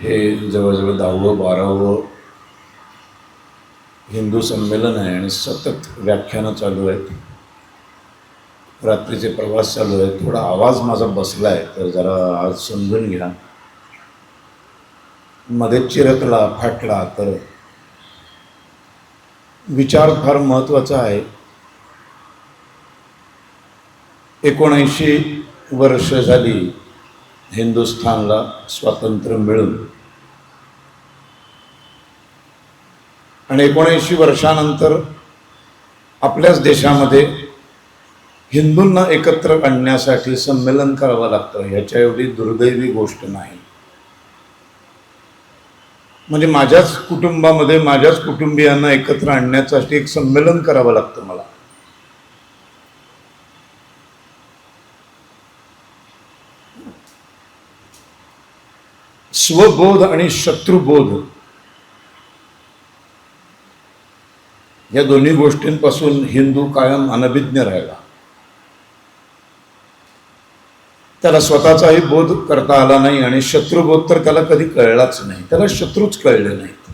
हे जवळजवळ 10व-12व हिंदू संमेलन आहे आणि सतत व्याख्यानं चालू आहेत, रात्रीचे प्रवास चालू आहेत. थोडा आवाज माझा बसला आहे तर जरा आज समजून घ्या. मध्ये चिरकला फाटला तर विचार फार महत्त्वाचा आहे. 79 वर्ष झाली हिंदुस्थानला स्वातंत्र्य मिळून आणि 79 वर्षानंतर आपल्याच देशामध्ये हिंदूंना एकत्र आणण्यासाठी संमेलन करावं लागतं. ह्याच्या एवढी दुर्दैवी गोष्ट नाही. म्हणजे माझ्याच कुटुंबामध्ये माझ्याच कुटुंबियांना एकत्र आणण्यासाठी एक संमेलन करावं लागतं मला. स्वबोध आणि शत्रुबोध या दोन्ही गोष्टींपासून हिंदू कायम अनभिज्ञ राहिला. त्याला स्वतःचाही बोध करता आला नाही आणि शत्रुबोध तर त्याला कधी कळलाच नाही. त्याला शत्रूच कळले नाहीत.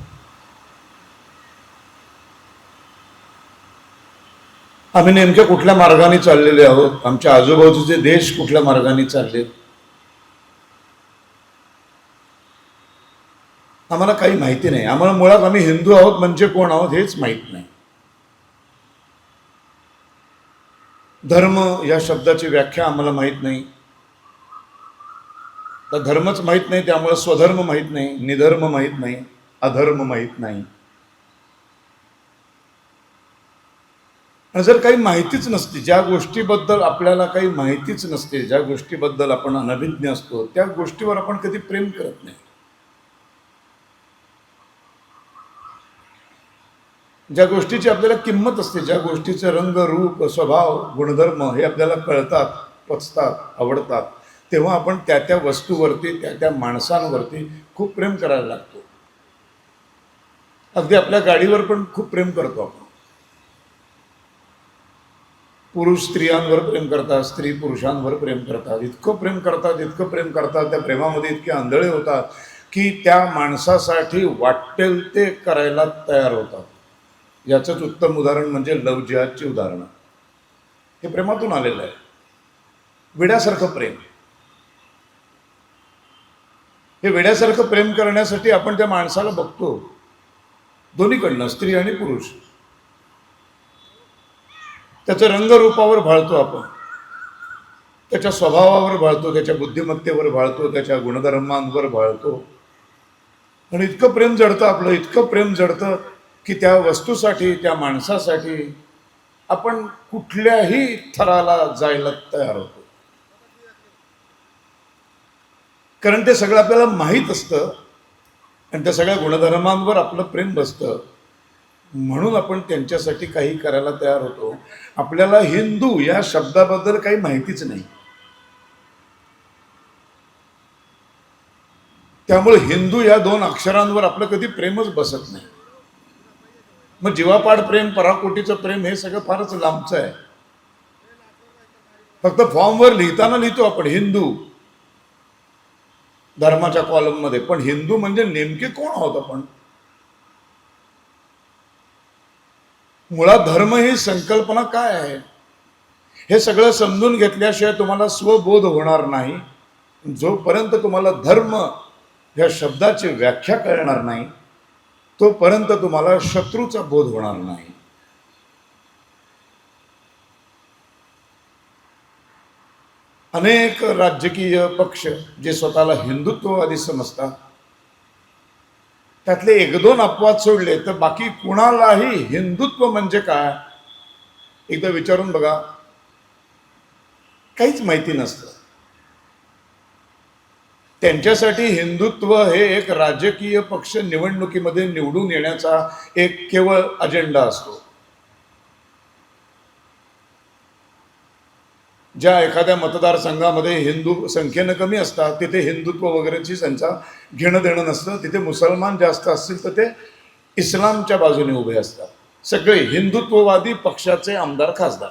आम्ही नेमक्या कुठल्या मार्गाने चाललेले आहोत, आमच्या आजूबाजूचे देश कुठल्या मार्गाने चालले, आम्हाला काही माहिती नाही. आम्हाला मुळात आम्ही हिंदू आहोत म्हणजे कोण आहोत हेच माहीत नाही. धर्म या शब्दाची व्याख्या आम्हाला माहीत नाही. तर धर्मच माहीत नाही, त्यामुळे स्वधर्म माहीत नाही, निधर्म माहीत नाही, अधर्म माहीत नाही. जर काही माहितीच नसते, ज्या गोष्टीबद्दल आपल्याला काही माहितीच नसते, ज्या गोष्टीबद्दल आपण अनभिज्ञ असतो, त्या गोष्टीवर आपण कधी प्रेम करत नाही. ज्या गोष्टीची आपल्याला किंमत असते, ज्या गोष्टीचे रंग, रूप, स्वभाव, गुणधर्म हे आपल्याला कळतात, पचतात, आवडतात, तेव्हा आपण त्या त्या वस्तूवरती, त्या त्या माणसांवरती खूप प्रेम करायला लागतो. अगदी आपल्या गाडीवर पण खूप प्रेम करतो आपण. पुरुष स्त्रियांवर प्रेम करतात, स्त्री पुरुषांवर प्रेम करतात. इतकं प्रेम करतात, इतकं प्रेम करतात, त्या प्रेमामध्ये इतके आंधळे होतात की त्या माणसासाठी वाटेल ते करायला तयार होतात. याचंच उत्तम उदाहरण म्हणजे लव जिहादची उदाहरणं. हे प्रेमातून आलेलं आहे. वेड्यासारखं प्रेम. हे वेड्यासारखं प्रेम करण्यासाठी आपण त्या माणसाला बघतो, दोन्हीकडनं, स्त्री आणि पुरुष. त्याच्या रंगरूपावर भाळतो आपण, त्याच्या स्वभावावर भाळतो, त्याच्या बुद्धिमत्तेवर भाळतो, त्याच्या गुणधर्मांवर भाळतो. आणि इतकं प्रेम जडतं आपलं, इतकं प्रेम जडतं की त्या वस्तूसाठी, त्या माणसासाठी आपण कुठल्याही थराला जायला तयार होतो. कारण ते सगळं आपल्याला माहीत असतं आणि त्या सगळ्या गुणधर्मांवर आपलं प्रेम बसतं. म्हणून आपण त्यांच्यासाठी काही करायला तयार होतो. आपल्याला हिंदू या शब्दाबद्दल काही माहितीच नाही, त्यामुळे हिंदू या 2 अक्षरांवर आपलं कधी प्रेमच बसत नाही. मग जीवापाड प्रेम, पराकोटीचं प्रेम हे सगळं फारच लांबचं आहे. फक्त फॉर्मवर लिहिताना लिहितो आपण हिंदू धर्माच्या कॉलममध्ये, पण हिंदू म्हणजे नेमके कोण आहोत आपण? मुळात धर्म ही संकल्पना काय आहे हे सगळं समजून घेतल्याशिवाय तुम्हाला स्वबोध होणार नाही. जोपर्यंत तुम्हाला धर्म या शब्दाची व्याख्या कळणार नाही, तोपर्यंत तुम्हाला शत्रूचा बोध होणार नाही. अनेक राजकीय पक्ष जे स्वतःला हिंदुत्ववादी समजतात, त्यातले 1-2 अपवाद सोडले तर बाकी कुणालाही हिंदुत्व म्हणजे काय एकदा विचारून बघा, काहीच माहिती नसतं. त्यांच्यासाठी हिंदुत्व हे एक राजकीय पक्ष निवडणुकीमध्ये निवडून येण्याचा एक केवळ अजेंडा असतो. ज्या एखाद्या मतदारसंघामध्ये हिंदू संख्येनं कमी असतात तिथे हिंदुत्व वगैरेची त्यांचा घेणं देणं नसतं. तिथे मुसलमान जास्त असतील तर ते इस्लामच्या बाजूने उभे असतात. सगळे हिंदुत्ववादी पक्षाचे आमदार खासदार.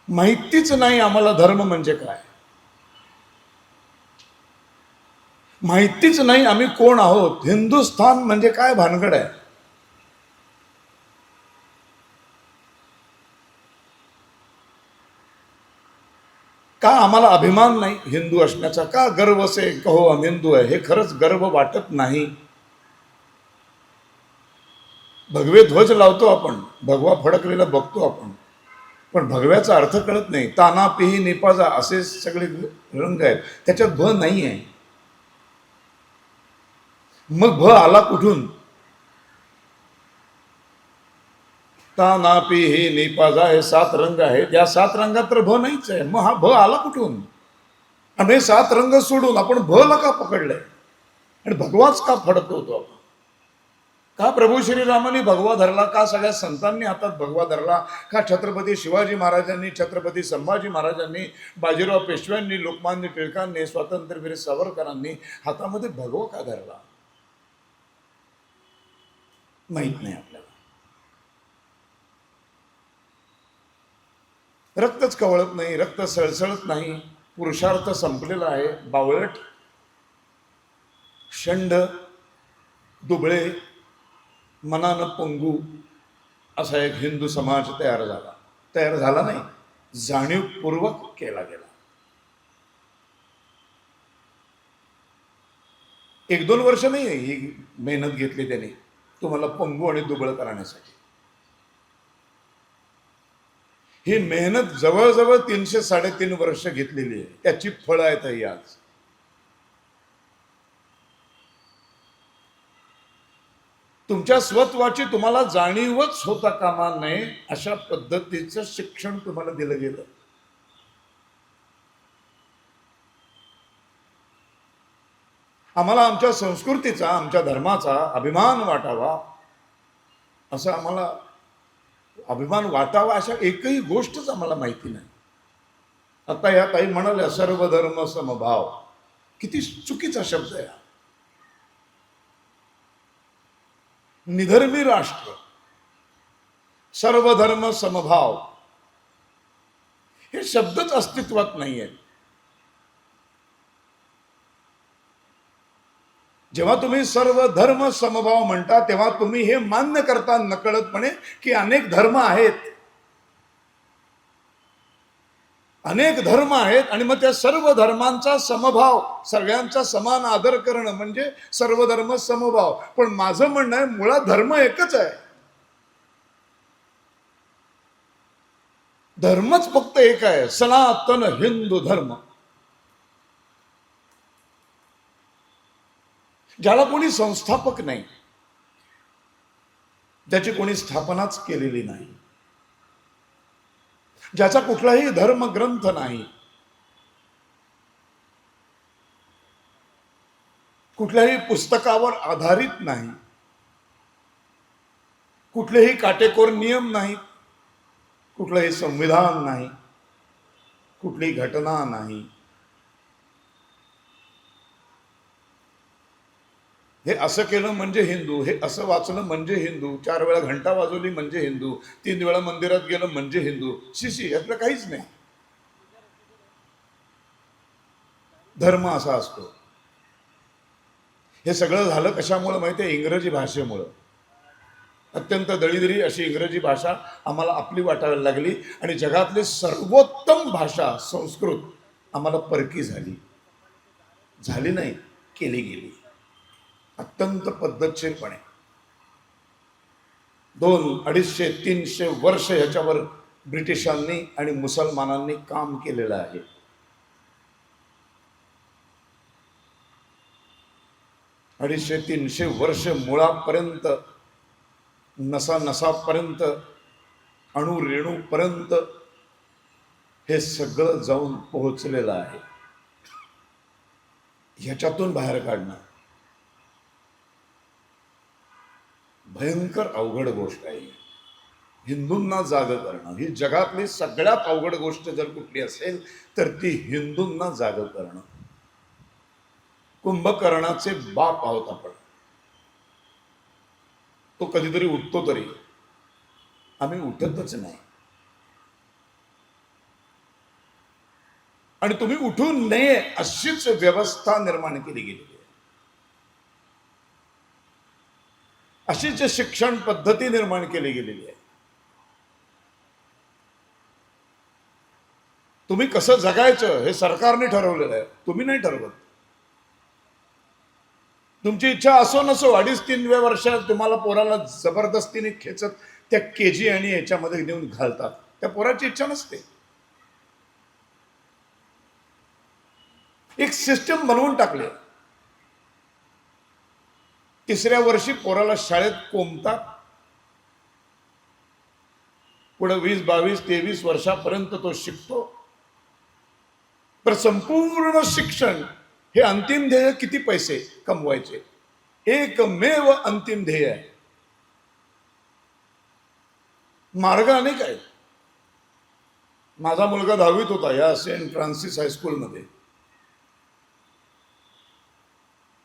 माहितीच नाही आम्हाला धर्म म्हणजे काय, माहितीच नाही आम्ही कोण आहोत, हिंदुस्थान म्हणजे काय भानगड आहे. का आम्हाला अभिमान नाही हिंदू असण्याचा, का गर्व असे कहो हम हिंदू आहे, हे खरंच गर्व वाटत नाही. भगवे ध्वज लावतो आपण, भगवा फडकलेला बघतो आपण, पण भगव्याचा अर्थ कळत नाही. ताना पिही निपाजा असे सगळे रंग आहेत, त्याच्यात भ नाही आहे. मग भ आला कुठून? ताना पिही निपाजा हे 7 रंग आहेत, या 7 रंगात तर भ नाहीच आहे. मग हा भ आला कुठून? आणि हे 7 रंग सोडून आपण भ ला का पकडलंय आणि भगवाच का फडकवतो आपण? का प्रभू श्रीरामांनी भगवा धरला, का सगळ्या संतांनी हातात भगवा धरला, का छत्रपती शिवाजी महाराजांनी, छत्रपती संभाजी महाराजांनी, बाजीराव पेशव्यांनी, लोकमान्य टिळकांनी, स्वातंत्र्यवीर सावरकरांनी हातामध्ये भगवा का धरला? माहित नाही आपल्याला. रक्तच कवळत नाही, रक्त सळसळत नाही, पुरुषार्थ संपलेला आहे. बावळट, शंड, दुबळे, मनानं पंगू असा एक हिंदू समाज तयार झाला नाही, जाणीवपूर्वक केला गेला. 1-2 वर्ष नाही ही मेहनत घेतली त्याने तुम्हाला पंगू आणि दुबळ करण्यासाठी. ही मेहनत जवळजवळ 300-3.5 वर्ष घेतलेली आहे, त्याची फळं आहेत ही आज. तुमच्या स्वत्वाची तुम्हाला जाणीवच होता कामा नये अशा पद्धतीचं शिक्षण तुम्हाला दिलं गेलं. आम्हाला आमच्या संस्कृतीचा, आमच्या धर्माचा अभिमान वाटावा, असं आम्हाला अभिमान वाटावा अशा एकही गोष्टच आम्हाला माहिती नाही. आता या ताई म्हणाल्या सर्व धर्म समभाव, किती चुकीचा शब्द आहे. निधर्मी राष्ट्र, सर्वधर्म समभाव, हे शब्दच अस्तित्वात नाही आहेत. जेव्हा तुम्ही सर्व धर्म समभाव म्हणता तेव्हा तुम्ही हे मान्य करता नकळतपणे की अनेक धर्म आहेत, अनेक धर्म आहेत, आणि मग त्या सर्व धर्मांचा समभाव, सगळ्यांचा समान आदर करणं म्हणजे सर्व धर्म समभाव. पण माझं म्हणणं आहे मुळात धर्म एकच आहे. धर्मच फक्त एक आहे, सनातन हिंदू धर्म. ज्याला कोणी संस्थापक नाही, ज्याची कोणी स्थापनाच केलेली नाही, ज्याचा कुठलाही धर्मग्रंथ नाही, कुठल्याही पुस्तकावर आधारित नाही, कुठलेही काटेकोर नियम नाही, कुठलंही संविधान नाही, कुठली घटना नाही. हे असं केलं म्हणजे हिंदू, हे असं वाचलं म्हणजे हिंदू, 4 वेळा घंटा वाजवली म्हणजे हिंदू, 3 वेळा मंदिरात गेलं म्हणजे हिंदू. शिशी यातलं काहीच नाही. धर्म असा असतो. हे सगळं झालं कशामुळे माहिती आहे? इंग्रजी भाषेमुळं. अत्यंत दळीदरी अशी इंग्रजी भाषा आम्हाला आपली वाटायला लागली आणि जगातली सर्वोत्तम भाषा संस्कृत आम्हाला परकी झाली नाही, केली गेली अत्यंत पद्धतशीरपणे. 200-250-300 वर्ष ह्याच्यावर ब्रिटिशांनी आणि मुसलमानांनी काम केलेलं आहे. अडीचशे 300 वर्ष मुळापर्यंत, नसापर्यंत, अणुरेणूपर्यंत हे सगळं जाऊन पोहोचलेलं आहे. ह्याच्यातून बाहेर काढणं भयंकर अवघड गोष्ट आहे. हिंदूंना जागं करणं ही जगातली सगळ्यात अवघड गोष्ट जर कुठली असेल तर ती हिंदूंना जागं करणं. कुंभकर्णाचे बाप आहोत आपण. तो कधीतरी उठतो तरी आम्ही उठतच नाही. आणि तुम्ही उठू नये अशीच व्यवस्था निर्माण केली गेलेली आहे. अशीच शिक्षण पद्धती निर्माण केली गेलेली आहे. तुम्ही कसं जगायचं हे सरकारने ठरवलेलं आहे, तुम्ही नाही ठरवत. तुमची इच्छा असो नसो 2.5-3व्या वर्षात तुम्हाला पोराला जबरदस्तीने खेचत त्या केजी आणि याच्यामध्ये नेऊन घालतात. त्या पोराची इच्छा नसते. एक सिस्टम बनवून टाकले. 3ऱ्या वर्षी पोराला शाळेत कोंबतात. पुढे 20, 22, 23 वर्षापर्यंत तो शिकतो. तर संपूर्ण शिक्षण हे अंतिम ध्येय किती पैसे कमवायचे, एकमेव अंतिम ध्येय आहे. मार्ग अनेक आहेत. माझा मुलगा 10वीत होता या सेंट फ्रान्सिस हायस्कूलमध्ये.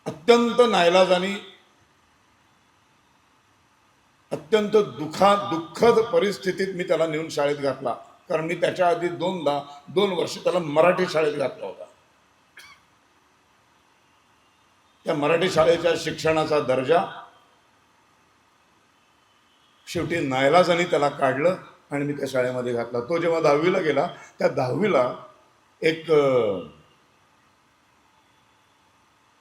अत्यंत नाईलाजाने, अत्यंत दुःखद परिस्थितीत मी त्याला नेऊन शाळेत घातला. कारण मी त्याच्या आधी 2 वर्ष त्याला मराठी शाळेत घातला होता. त्या मराठी शाळेच्या शिक्षणाचा दर्जा शेवटी नाईलाजाने त्याला काढलं आणि मी त्या शाळेमध्ये घातला. तो जेव्हा 10वीला गेला, त्या 10वीला एक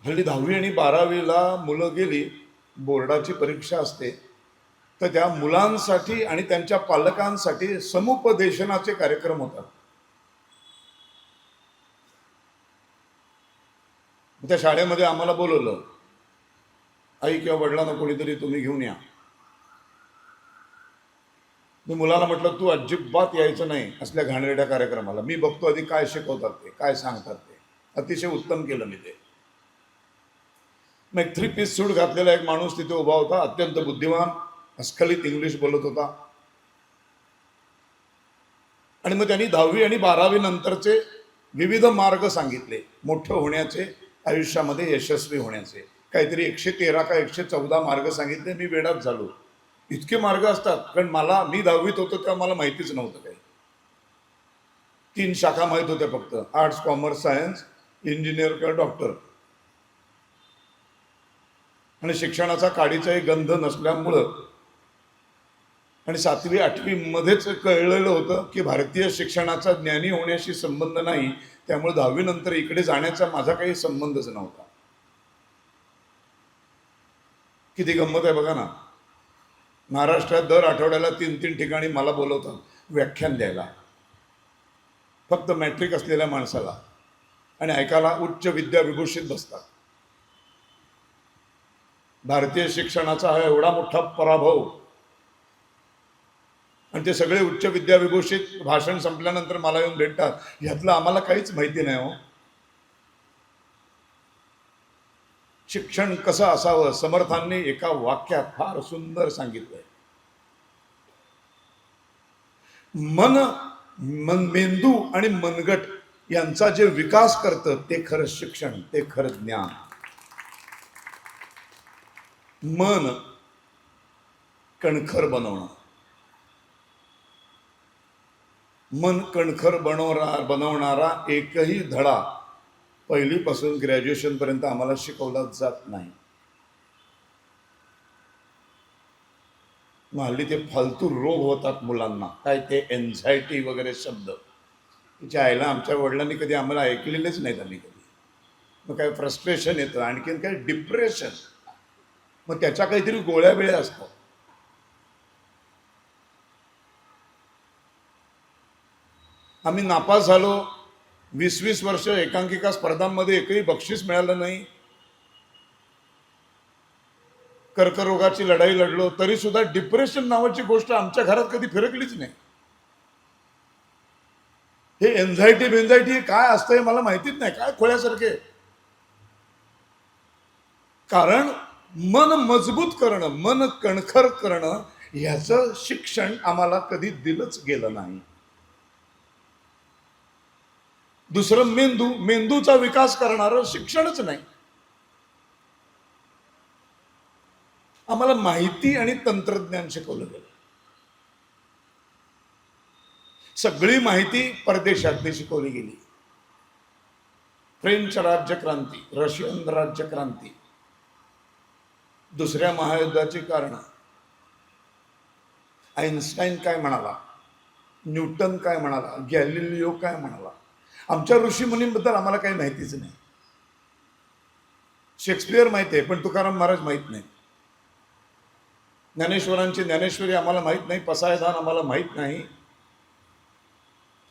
हल्ली 10वी आणि 12वीला मुलं गेली, बोर्डाची परीक्षा असते, तर त्या मुलांसाठी आणि त्यांच्या पालकांसाठी समुपदेशनाचे कार्यक्रम होतात. त्या शाळेमध्ये आम्हाला बोलवलं. आई किंवा वडिलांना कोणीतरी तुम्ही घेऊन या. मी मुलाला म्हटलं तू अजिबात यायचं नाही असल्या घाणेरड्या कार्यक्रमाला. मी बघतो आधी काय शिकवतात ते, काय सांगतात ते. अतिशय उत्तम केलं मी ते. मग एक 3 पीस सूट घातलेला एक माणूस तिथे उभा होता, अत्यंत बुद्धिमान, अस्खलित इंग्लिश बोलत होता. आणि मग त्यांनी 10वी आणि 12वी नंतरचे विविध मार्ग सांगितले मोठं होण्याचे, आयुष्यामध्ये यशस्वी होण्याचे. काहीतरी 113 का 114 मार्ग सांगितले. मी वेडाच झालो. इतके मार्ग असतात. कारण मी 10वीत होतो तेव्हा मला माहितीच नव्हतं काही. 3 शाखा माहीत होत्या फक्त, आर्ट्स, कॉमर्स, सायन्स, इंजिनियर किंवा डॉक्टर. आणि शिक्षणाचा काडीचाही गंध नसल्यामुळं आणि 7वी 8वी मध्येच कळलेलं होतं की भारतीय शिक्षणाचा ज्ञानी होण्याशी संबंध नाही. त्यामुळे 10वी नंतर इकडे जाण्याचा माझा काही संबंधच नव्हता. किती गंमत आहे बघा ना. महाराष्ट्रात दर आठवड्याला 3-3 ठिकाणी मला बोलवतात व्याख्यान द्यायला, फक्त मॅट्रिक असलेल्या माणसाला, आणि ऐकायला उच्च विद्याविभूषित बसतात. भारतीय शिक्षणाचा हा एवढा मोठा पराभव, आणि ते सगळे उच्च विद्याविभूषित भाषण संपल्यानंतर मला येऊन भेटतात. ह्यातलं आम्हाला काहीच माहिती नाही हो. शिक्षण कसं असावं समर्थांनी एका वाक्यात फार सुंदर सांगितलंय. मेंदू आणि मनगट यांचा जे विकास करतं ते खरं शिक्षण, ते खरं ज्ञान. मन कणखर बनवणं, मन कणखर बनवणारा एकही धडा पहिलीपासून ग्रॅज्युएशनपर्यंत आम्हाला शिकवला जात नाही. हल्ली ते फालतू रोग होतात मुलांना, काय ते एन्झायटी वगैरे शब्द, तिच्या आईला आमच्या वडिलांनी कधी आम्हाला ऐकलेलेच नाहीत आम्ही कधी. मग काय फ्रस्ट्रेशन येतं, आणखीन काय डिप्रेशन, मग त्याच्या काहीतरी गोळ्या बिळ्या असतात. आम्ही नापास झालो, 20-20 वर्ष एकांकिका स्पर्धांमध्ये एकही बक्षीस मिळालं नाही. कर्करोगाची लढाई लढलो तरी सुद्धा डिप्रेशन नावाची गोष्ट आमच्या घरात कधी फिरकलीच नाही. हे एन्झायटी काय असतं हे मला माहितीच नाही, काय खोळ्यासारखे. कारण मन मजबूत करणं, मन कणखर करणं ह्याचं शिक्षण आम्हाला कधी दिलंच गेलं नाही. दुसरं मेंदूचा विकास करणारं शिक्षणच नाही. आम्हाला माहिती आणि तंत्रज्ञान शिकवलं गेलं. सगळी माहिती परदेशातली शिकवली गेली. फ्रेंच राज्यक्रांती, रशियन राज्यक्रांती, दुसऱ्या महायुद्धाची कारणं, आईन्स्टाईन काय म्हणाला, न्यूटन काय म्हणाला, गॅलिलिओ काय म्हणाला. आमच्या ऋषीमुनींबद्दल आम्हाला काही माहितीच नाही. शेक्सपियर माहिती आहे पण तुकाराम महाराज माहीत नाही. ज्ञानेश्वरांची ज्ञानेश्वरी आम्हाला माहीत नाही, पसायदान आम्हाला माहीत नाही.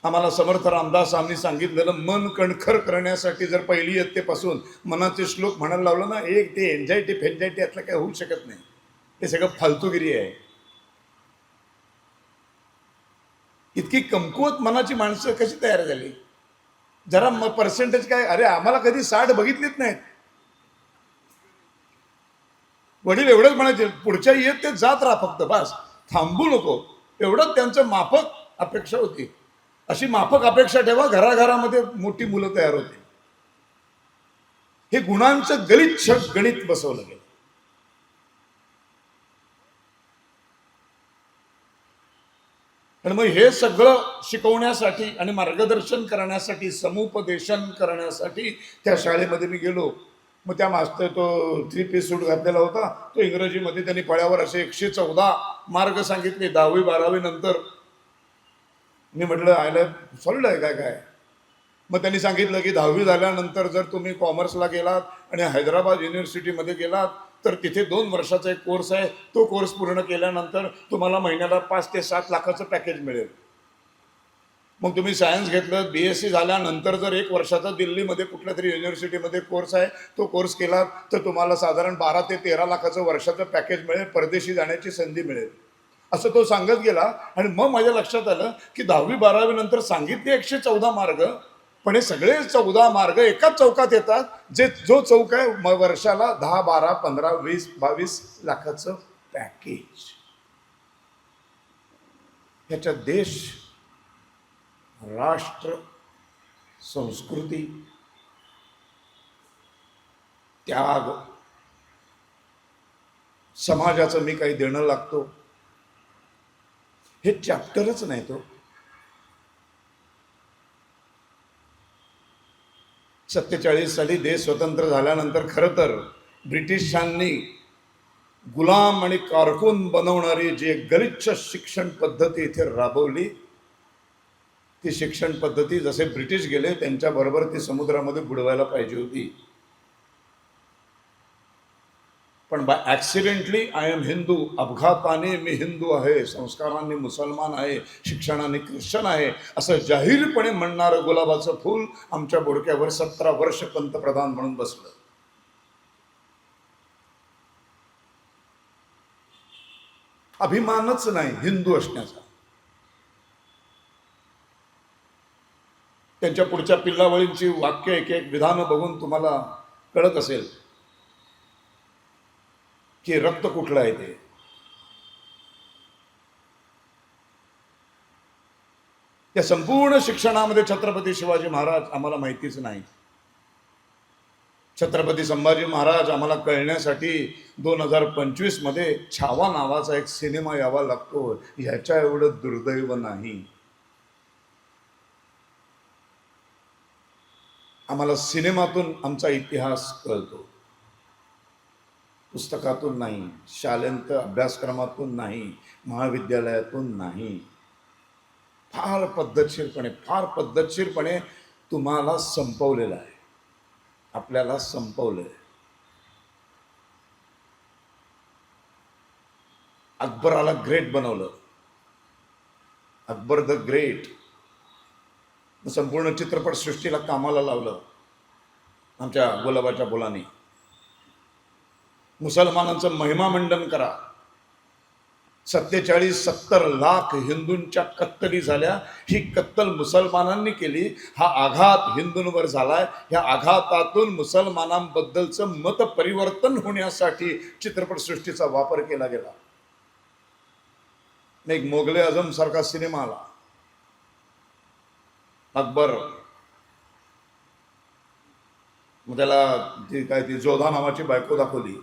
आम्हाला समर्थ रामदासांनी सांगितलेलं मन कणखर करण्यासाठी जर पहिली इयत्तेपासून मनाचे श्लोक म्हणायला लावलं ना, एक ते एन्झायटी फेन्झायटी यातलं काय होऊ शकत नाही. हे सगळं फालतूगिरी आहे. इतकी कमकुवत मनाची माणसं कशी तयार झाली. जरा पर्सेंटेज काय, अरे आम्हाला कधी 60 बघितलीच नाहीत. वडील एवढंच म्हणायचे, पुढच्या इयत्तेत जात राहा फक्त, बस थांबू नको, एवढंच त्यांचं माफक अपेक्षा होती. अशी माफक अपेक्षा ठेवा, घराघरामध्ये मोठी मुलं तयार होते. हे गुणांचं गलिच्छ गणित बसवलं गेलं. आणि मग हे सगळं शिकवण्यासाठी आणि मार्गदर्शन करण्यासाठी, समुपदेशन करण्यासाठी त्या शाळेमध्ये मी गेलो. मग त्या मास्तर, तो 3 पीस सूट घातलेला होता, तो इंग्रजीमध्ये त्यांनी फळ्यावर असे 114 मार्ग सांगितले 10वी 12वी नंतर. मी म्हटलं आयला सॉलिड आहे काय काय. मग त्यांनी सांगितलं की 10वी झाल्यानंतर जर तुम्ही कॉमर्सला गेलात आणि हैदराबाद युनिव्हर्सिटीमध्ये गेलात तर तिथे 2 वर्षाचा एक कोर्स आहे. तो कोर्स पूर्ण केल्यानंतर तुम्हाला महिन्याला 5 ते 7 लाखाचं पॅकेज मिळेल. मग तुम्ही सायन्स घेतलं, BSc झाल्यानंतर जर 1 वर्षाचा दिल्लीमध्ये कुठल्या तरी युनिव्हर्सिटीमध्ये कोर्स आहे, तो कोर्स केलात तर तुम्हाला साधारण 12 ते 13 लाखाचं वर्षाचं पॅकेज मिळेल, परदेशी जाण्याची संधी मिळेल. असं तो सांगत गेला. आणि मग माझ्या लक्षात आलं की 10वी 12वी नंतर सांगितले 114 मार्ग, पण हे सगळे 14 मार्ग एकाच चौकात येतात. जो चौक आहे वर्षाला 10, 12, 15, 20, 22 लाखाचं पॅकेज. ह्याच्यात देश, राष्ट्र, संस्कृती, त्याग, समाजाचं मी काही देणं लागतो हे चॅप्टरच नाही. तो 47 साली देश स्वतंत्र झाल्यानंतर खरं तर ब्रिटिशांनी गुलाम आणि कारकून बनवणारी जी गलिच्छ शिक्षण पद्धती इथे राबवली, ती शिक्षण पद्धती जसे ब्रिटिश गेले त्यांच्याबरोबर ती समुद्रामध्ये बुडवायला पाहिजे होती. पण by accidentally I am Hindu, अपघाताने मी हिंदू आहे, संस्कारांनी मुसलमान आहे, शिक्षणाने ख्रिश्चन आहे, असं जाहीरपणे म्हणणारं गुलाबाचं फूल आमच्या बोडक्यावर 17 वर्ष पंतप्रधान म्हणून बसलं. अभिमानच नाही हिंदू असण्याचा. त्यांच्या पुढच्या पिल्लावळींची वाक्य, एक एक विधानं बघून तुम्हाला कळत असेल की रक्त कुठलं आहे ते. त्या संपूर्ण शिक्षणामध्ये छत्रपती शिवाजी महाराज आम्हाला माहितीच नाही. छत्रपती संभाजी महाराज आम्हाला कळण्यासाठी 2025 मध्ये छावा नावाचा एक सिनेमा यावा लागतो. ह्याच्या एवढं दुर्दैव नाही. आम्हाला सिनेमातून आमचा इतिहास कळतो, पुस्तकातून नाही, शालेंत अभ्यासक्रमातून नाही, महाविद्यालयातून नाही. फार पद्धतशीरपणे तुम्हाला संपवलेलं आहे, आपल्याला संपवलंय. अकबराला ग्रेट बनवलं, अकबर द ग्रेट. संपूर्ण चित्रपटसृष्टीला कामाला लावलं आमच्या गुलाबाच्या मुलांनी. मुसलमानांचं महिमामंडन करा. 47-70 लाख हिंदूंच्या कत्तली झाल्या. ही कत्तल मुसलमानांनी केली. हा आघात हिंदूंवर झालाय. ह्या आघातातून मुसलमानांबद्दलचं मत परिवर्तन होण्यासाठी चित्रपटसृष्टीचा वापर केला गेला. एक मोगले आझम सारखा सिनेमा आला, अकबर. मग त्याला ती जोधा नावाची बायको दाखवली.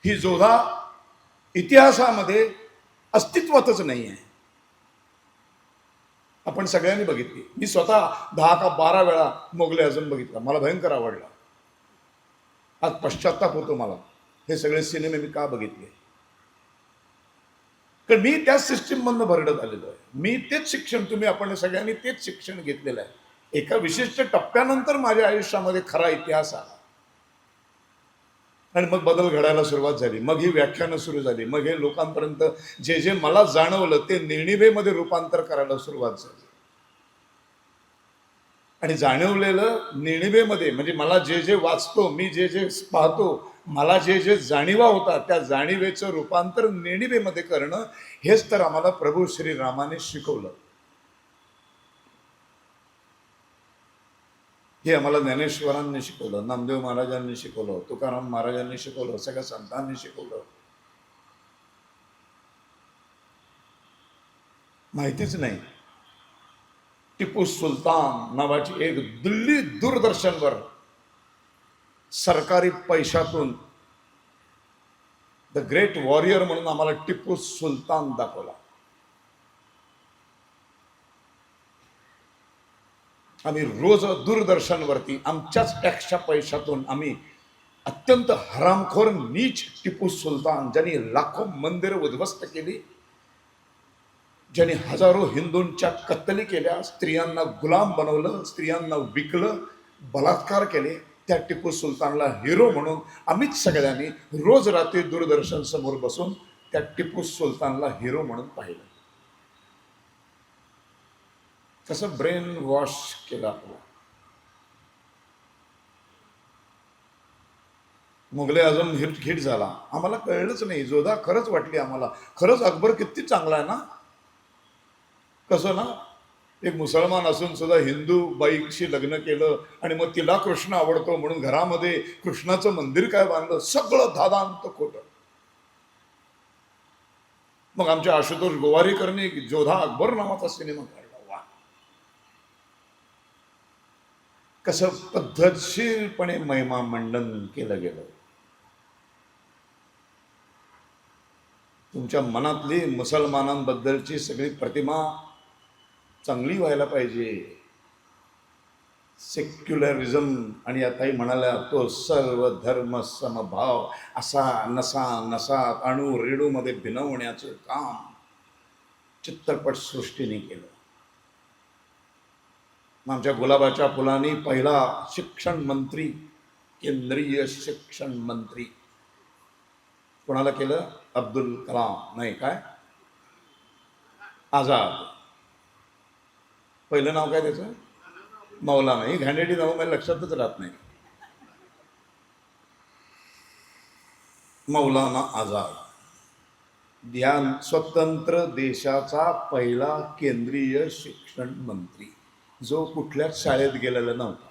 ही जोधा इतिहासामध्ये अस्तित्वातच नाही आहे. आपण सगळ्यांनी बघितली. मी स्वतः 10 का 12 वेळा मोगले आझम बघितला. मला भयंकर आवडला. आज पश्चात्ताप होतो मला, हे सगळे सिनेमे मी का बघितले. कारण मी त्याच सिस्टीममधनं भरडत आलेलो आहे. मी तेच शिक्षण, तुम्ही आपण सगळ्यांनी तेच शिक्षण घेतलेलं आहे. एका विशिष्ट टप्प्यानंतर माझ्या आयुष्यामध्ये खरा इतिहास आला आणि मग बदल घडायला सुरुवात झाली. मग ही व्याख्यानं सुरू झाली. मग हे लोकांपर्यंत जे जे मला जाणवलं ते निणिवेमध्ये रूपांतर करायला सुरुवात झाली. आणि जाणवलेलं निणिवेमध्ये, म्हणजे मला जे जे वाचतो, मी जे जे पाहतो, मला जे जे जाणीवा होता, त्या जाणीवेचं रूपांतर निणिवेमध्ये करणं, हेच तर आम्हाला प्रभू श्रीरामाने शिकवलं. हे आम्हाला ज्ञानेश्वरांनी शिकवलं, नामदेव महाराजांनी शिकवलं, तुकाराम महाराजांनी शिकवलं, सगळ्या संतांनी शिकवलं. माहितीच नाही. टिपू सुलतान नावाची एक दिल्ली दूरदर्शनवर सरकारी पैशातून द ग्रेट वॉरियर म्हणून आम्हाला टिपू सुलतान दाखवला. आम्ही रोज दूरदर्शनवरती आमच्याच टॅक्सच्या पैशातून आम्ही अत्यंत हरामखोर नीच टिपू सुलतान, ज्यांनी लाखो मंदिरं उद्ध्वस्त केली, ज्यांनी हजारो हिंदूंच्या कत्तली केल्या, स्त्रियांना गुलाम बनवलं, स्त्रियांना विकलं, बलात्कार केले, त्या टिपू सुलतानला हिरो म्हणून आम्हीच सगळ्यांनी रोज रात्री दूरदर्शन समोर बसून त्या टिपू सुलतानला हिरो म्हणून पाहिलं. कसं ब्रेन वॉश केलं आपलं. मुघले आझम हिट झाला, आम्हाला कळलंच नाही. जोधा खरंच वाटली आम्हाला, खरंच अकबर किती चांगला आहे ना. कसं ना, एक मुसलमान असून सुद्धा हिंदू बाईशी लग्न केलं आणि मग तिला कृष्ण आवडतो म्हणून घरामध्ये कृष्णाचं मंदिर काय बांधलं, सगळं धादांत खोटं. मग आमच्या आशुतोष गोवारीकरनी जोधा अकबर नावाचा सिनेमा काढला. वा, कसं पद्धतशीरपणे महिमा मंडन केलं गेलं. तुमच्या मनातली मुसलमानांबद्दलची सगळी प्रतिमा चांगली व्हायला पाहिजे. सेक्युलरिझम आणि आताही म्हणाल्या तो सर्व धर्म समभाव असा नसा नसात अणू रेणूमध्ये भिनवण्याचं काम चित्रपट सृष्टीने केलं. आमच्या गुलाबाच्या फुलांनी पहिला शिक्षण मंत्री, केंद्रीय शिक्षण मंत्री कोणाला केलं? अब्दुल कलाम, नाही काय आझाद. पहिलं नाव काय त्याचं? मौलाना. ही घाणेरडी नाव मला लक्षातच राहत नाही. मौलाना आझाद या स्वतंत्र देशाचा पहिला केंद्रीय शिक्षण मंत्री, जो कुठल्याच शाळेत गेलेला नव्हता,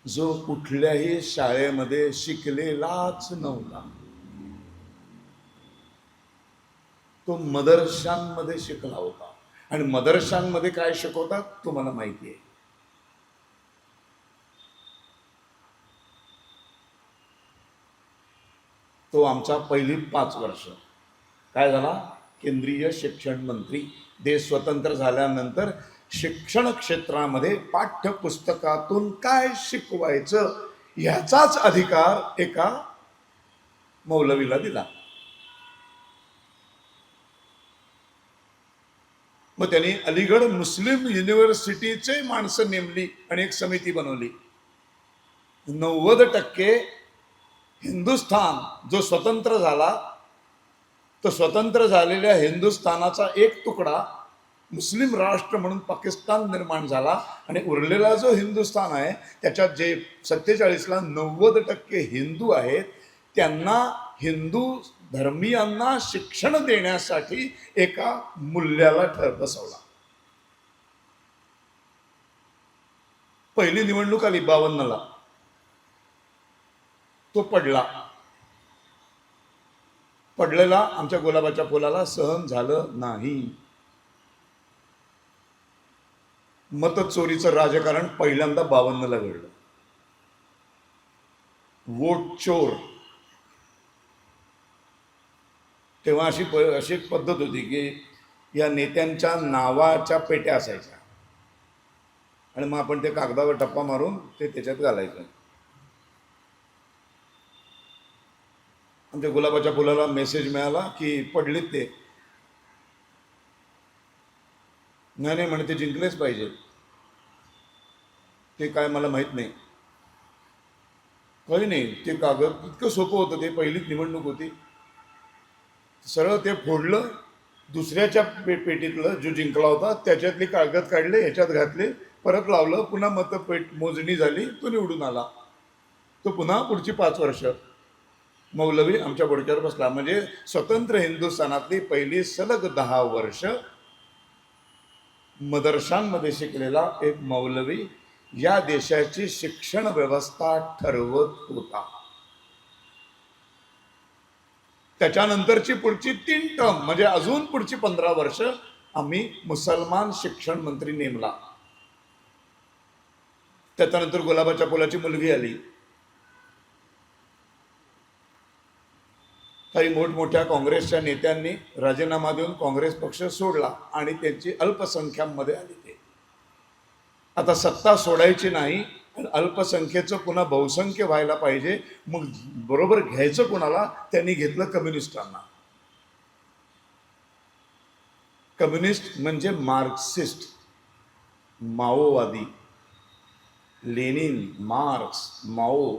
जो कुठल्याही शाळेमध्ये शिकलेलाच नव्हता. तो मदरशांमध्ये शिकला होता. आणि मदरशांमध्ये काय शिकवतात तुम्हाला माहिती आहे. तो आमचा पहिली 5 वर्ष काय झाला? केंद्रीय शिक्षण मंत्री. देश स्वतंत्र झाल्यानंतर शिक्षण क्षेत्रामध्ये पाठ्यपुस्तकातून काय शिकवायचं ह्याचाच अधिकार एका मौलवीला दिला. मग त्यांनी अलीगड मुस्लिम युनिव्हर्सिटीचे माणसं नेमली आणि एक समिती बनवली. 90% हिंदुस्थान जो स्वतंत्र झाला, तो स्वतंत्र झालेल्या हिंदुस्थानाचा एक तुकडा मुस्लिम राष्ट्र म्हणून पाकिस्तान निर्माण झाला. आणि उरलेला जो हिंदुस्थान आहे त्याच्यात जे 47ला 90% हिंदू आहेत, त्यांना हिंदू धर्मीयांना शिक्षण देण्यासाठी एका मूल्याला बसवला. पहिली निवडणूक आली 52ला, तो पडलेला आमच्या गुलाबाच्या फुलाला सहन झालं नाही. मतचोरीचं राजकारण पहिल्यांदा 52ला घडलं. वोट चोर. तेव्हा अशी एक पद्धत होती की या नेत्यांच्या नावाच्या पेट्या असायच्या आणि मग आपण ते कागदावर टप्पा मारून ते त्याच्यात घालायचं. आमच्या गुलाबाच्या फुलाला मेसेज मिळाला की पडलीत ते, नाही नाही म्हणे ते जिंकलेच पाहिजे. ते काय मला माहीत नाही, काही नाही. ते कागद इतकं सोपं होतं, ते पहिलीच निवडणूक होती. सरळ ते फोडलं, दुसऱ्याच्या पेटीतलं जो जिंकला होता त्याच्यातले कागद काढले, ह्याच्यात घातले, परत लावलं, पुन्हा मतपेट मोजणी झाली, तो निवडून आला. तो पुन्हा पुढची 5 वर्ष मौलवी आमच्या बोडक्यावर बसला. म्हणजे स्वतंत्र हिंदुस्थानातली पहिली सलग 10 वर्ष मदरशांमध्ये शिकलेला एक मौलवी या देशाची शिक्षण व्यवस्था ठरवत होता. त्याच्यानंतरची पुढची 3 टर्म म्हणजे अजून पुढची 15 वर्ष आम्ही मुसलमान शिक्षण मंत्री नेमला. त्याच्यानंतर गुलाबाच्या फुलाची मुलगी आली. काही मोठमोठ्या काँग्रेसच्या नेत्यांनी राजीनामा देऊन काँग्रेस पक्ष सोडला आणि त्यांची अल्पसंख्यांमध्ये आली. ते आता सत्ता सोडायची नाही, अल्पसंख्येचं पुन्हा बहुसंख्य व्हायला पाहिजे. मग बरोबर घ्यायचं कोणाला? त्यांनी घेतलं कम्युनिस्टांना. कम्युनिस्ट म्हणजे मार्क्सिस्ट, माओवादी, लेनिन, मार्क्स, माओ,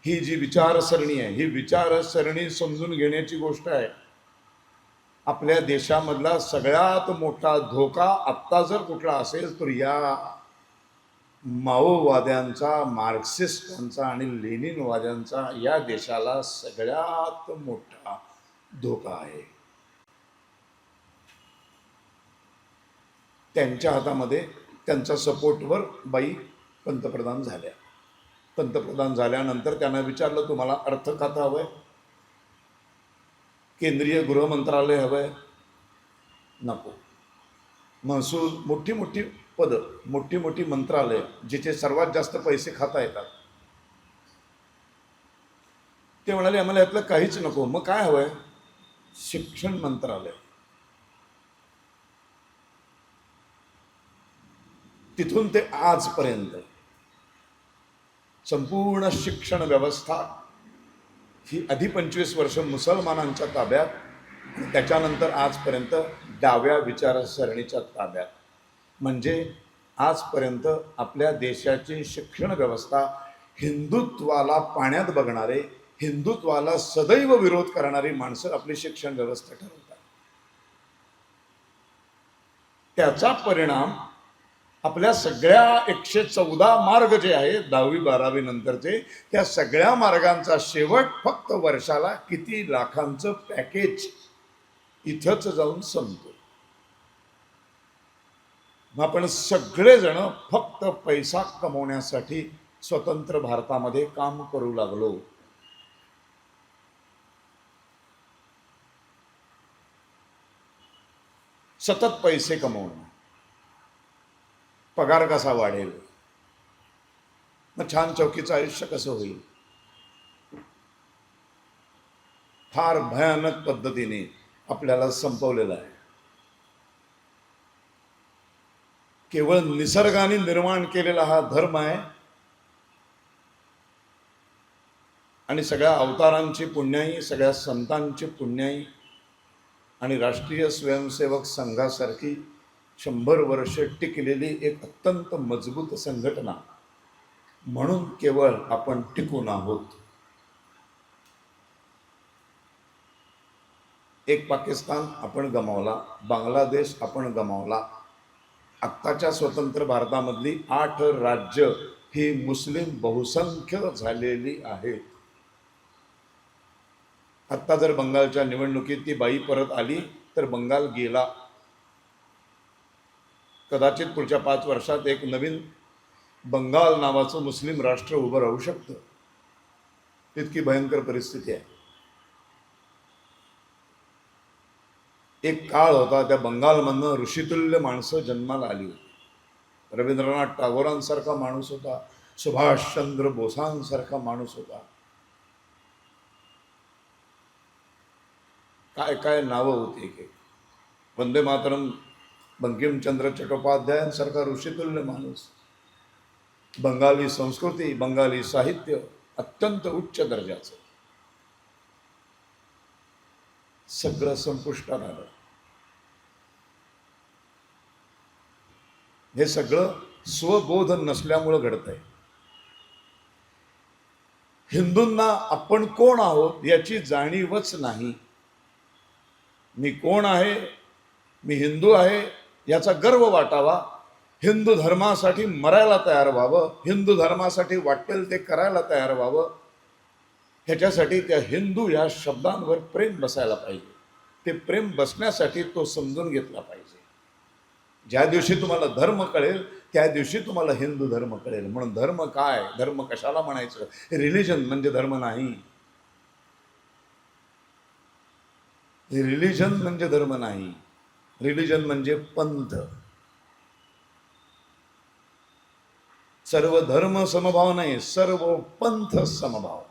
ही जी विचारसरणी आहे, ही विचारसरणी समजून घेण्याची गोष्ट आहे. आपल्या देशामधला सगळ्यात मोठा धोका आत्ता जर कुठला असेल तर या माओवाद्यांचा, मार्क्सिस्टांचा आणि लेनिनवाद्यांचा या देशाला सगळ्यात मोठा धोका आहे. त्यांच्या हातामध्ये त्यांच्या सपोर्टवर बाई पंतप्रधान झाल्या. पंतप्रधान झाल्यानंतर त्यांना विचारलं, तुम्हाला अर्थ खातं हवंय, केंद्रीय गृहमंत्रालय हवंय? नको. महसूल, मोठी मोठी पदं, मोठी मोठी मंत्रालय जिथे सर्वात जास्त पैसे खाता येतात. ते म्हणाले, आम्हाला यातलं काहीच नको. मग काय हवंय? शिक्षण मंत्रालय. तिथून ते आजपर्यंत संपूर्ण शिक्षण व्यवस्था ही आधी 25 वर्ष मुसलमानांच्या ताब्यात, त्याच्यानंतर आजपर्यंत डाव्या विचारसरणीच्या ताब्यात. म्हणजे आजपर्यंत आपल्या देशाची शिक्षण व्यवस्था हिंदुत्वाला पाण्यात बघणारे, हिंदुत्वाला सदैव विरोध करणारी माणसं आपली शिक्षण व्यवस्था ठरवतात. त्याचा परिणाम आपल्या सगळ्या 114 मार्ग जे आहेत 10वी 12वी नंतरचे, त्या सगळ्या मार्गांचा शेवट फक्त वर्षाला किती लाखांचं पॅकेज इथंच जाऊन संपतो. आपण सगळेजण फक्त पैसा कमवण्यासाठी स्वतंत्र भारतामध्ये काम करू लागलो. सतत पैसे कमवणं, पगार कसा वाढेल, मग छान चौकीचं आयुष्य कसं होईल, फार भयानक पद्धतीने आपल्याला संपवलेलं आहे. केवळ निसर्गाने निर्माण केलेला हा धर्म आहे आणि सगळ्या अवतारांची पुण्याई, सगळ्या संतांची पुण्याई आणि राष्ट्रीय स्वयंसेवक संघासारखी 100 वर्ष टिकलेली एक अत्यंत मजबूत संघटना म्हणून केवळ आपण टिकून आहोत. एक पाकिस्तान आपण गमावला, बांगलादेश आपण गमावला. आत्ताच्या स्वतंत्र भारतामधली 8 राज्य ही मुस्लिम बहुसंख्य झालेली आहेत. आत्ता जर बंगालच्या निवडणुकीत ती बाई परत आली तर बंगाल गेला. कदाचित पुढच्या 5 वर्षात एक नवीन बंगाल नावाचं मुस्लिम राष्ट्र उभं राहू शकतं. इतकी भयंकर परिस्थिती आहे. एक काळ होता त्या बंगालमधनं ऋषितुल्य माणसं जन्माला आली होती. रवींद्रनाथ टागोरांसारखा माणूस होता, सुभाषचंद्र बोसांसारखा माणूस होता. काय काय नावं होती एक. वंदे मातरम बंकिमचंद्र चट्टोपाध्यायांसारखा ऋषितुल्य माणूस, बंगाली संस्कृती, बंगाली साहित्य अत्यंत उच्च दर्जाचं, सगळं संपुष्टात आलं. हे सगळं स्वबोध नसल्यामुळं घडतंय. हिंदूंना आपण कोण आहोत याची जाणीवच नाही. मी कोण आहे, मी हिंदू आहे याचा गर्व वाटावा, हिंदू धर्मासाठी मरायला तयार व्हावं, हिंदू धर्मासाठी वाटेल ते करायला तयार व्हावं, ह्याच्यासाठी त्या हिंदू या शब्दांवर प्रेम बसायला पाहिजे. ते प्रेम बसण्यासाठी तो समजून घेतला पाहिजे. ज्या दिवशी तुम्हाला धर्म कळेल त्या दिवशी तुम्हाला हिंदू धर्म कळेल. म्हणून धर्म काय, धर्म कशाला म्हणायचं? रिलिजन म्हणजे धर्म नाही. रिलिजन म्हणजे धर्म नाही. रिलिजन म्हणजे पंथ. सर्व धर्म समभाव नाही, सर्व पंथ समभाव.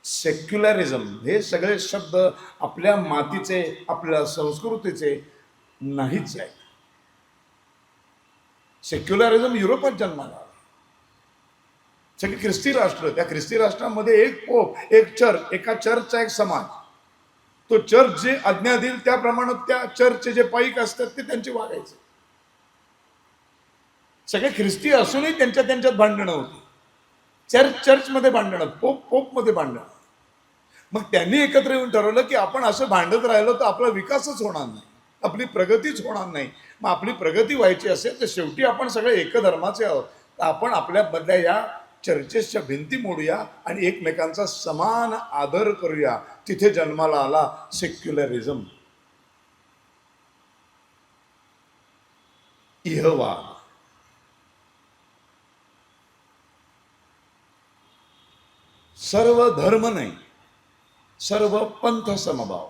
सेक्युलरिझम हे सगळे शब्द आपल्या मातीचे, आपल्या संस्कृतीचे नाहीच आहेत. सेक्युलरिझम युरोपात जन्माला आला. सगळे ख्रिस्ती राष्ट्र, त्या ख्रिस्ती राष्ट्रामध्ये एक पोप, एक चर्च, एका चर्चचा एक समाज. तो चर्च जे आज्ञा देईल त्याप्रमाणे त्या चर्चचे जे पाईक असतात ते त्यांचे वागायचे. सगळे ख्रिस्ती असूनही त्यांच्यात भांडणं होती. चर्चमध्ये भांडणं, पोपमध्ये भांडणं. मग त्यांनी एकत्र येऊन ठरवलं की आपण असं भांडत राहिलो तर आपला विकासच होणार नाही, आपली प्रगतीच होणार नाही. मग आपली प्रगती व्हायची असेल तर शेवटी आपण सगळे एक धर्माचे आहोत. तर आपण आपल्यामधल्या या चर्चेसच्या भिंती मोडूया आणि एकमेकांचा समान आदर करूया. तिथे जन्माला आला सेक्युलरिझम, इहवाद. सर्व धर्म नाही, सर्व पंथ समभाव.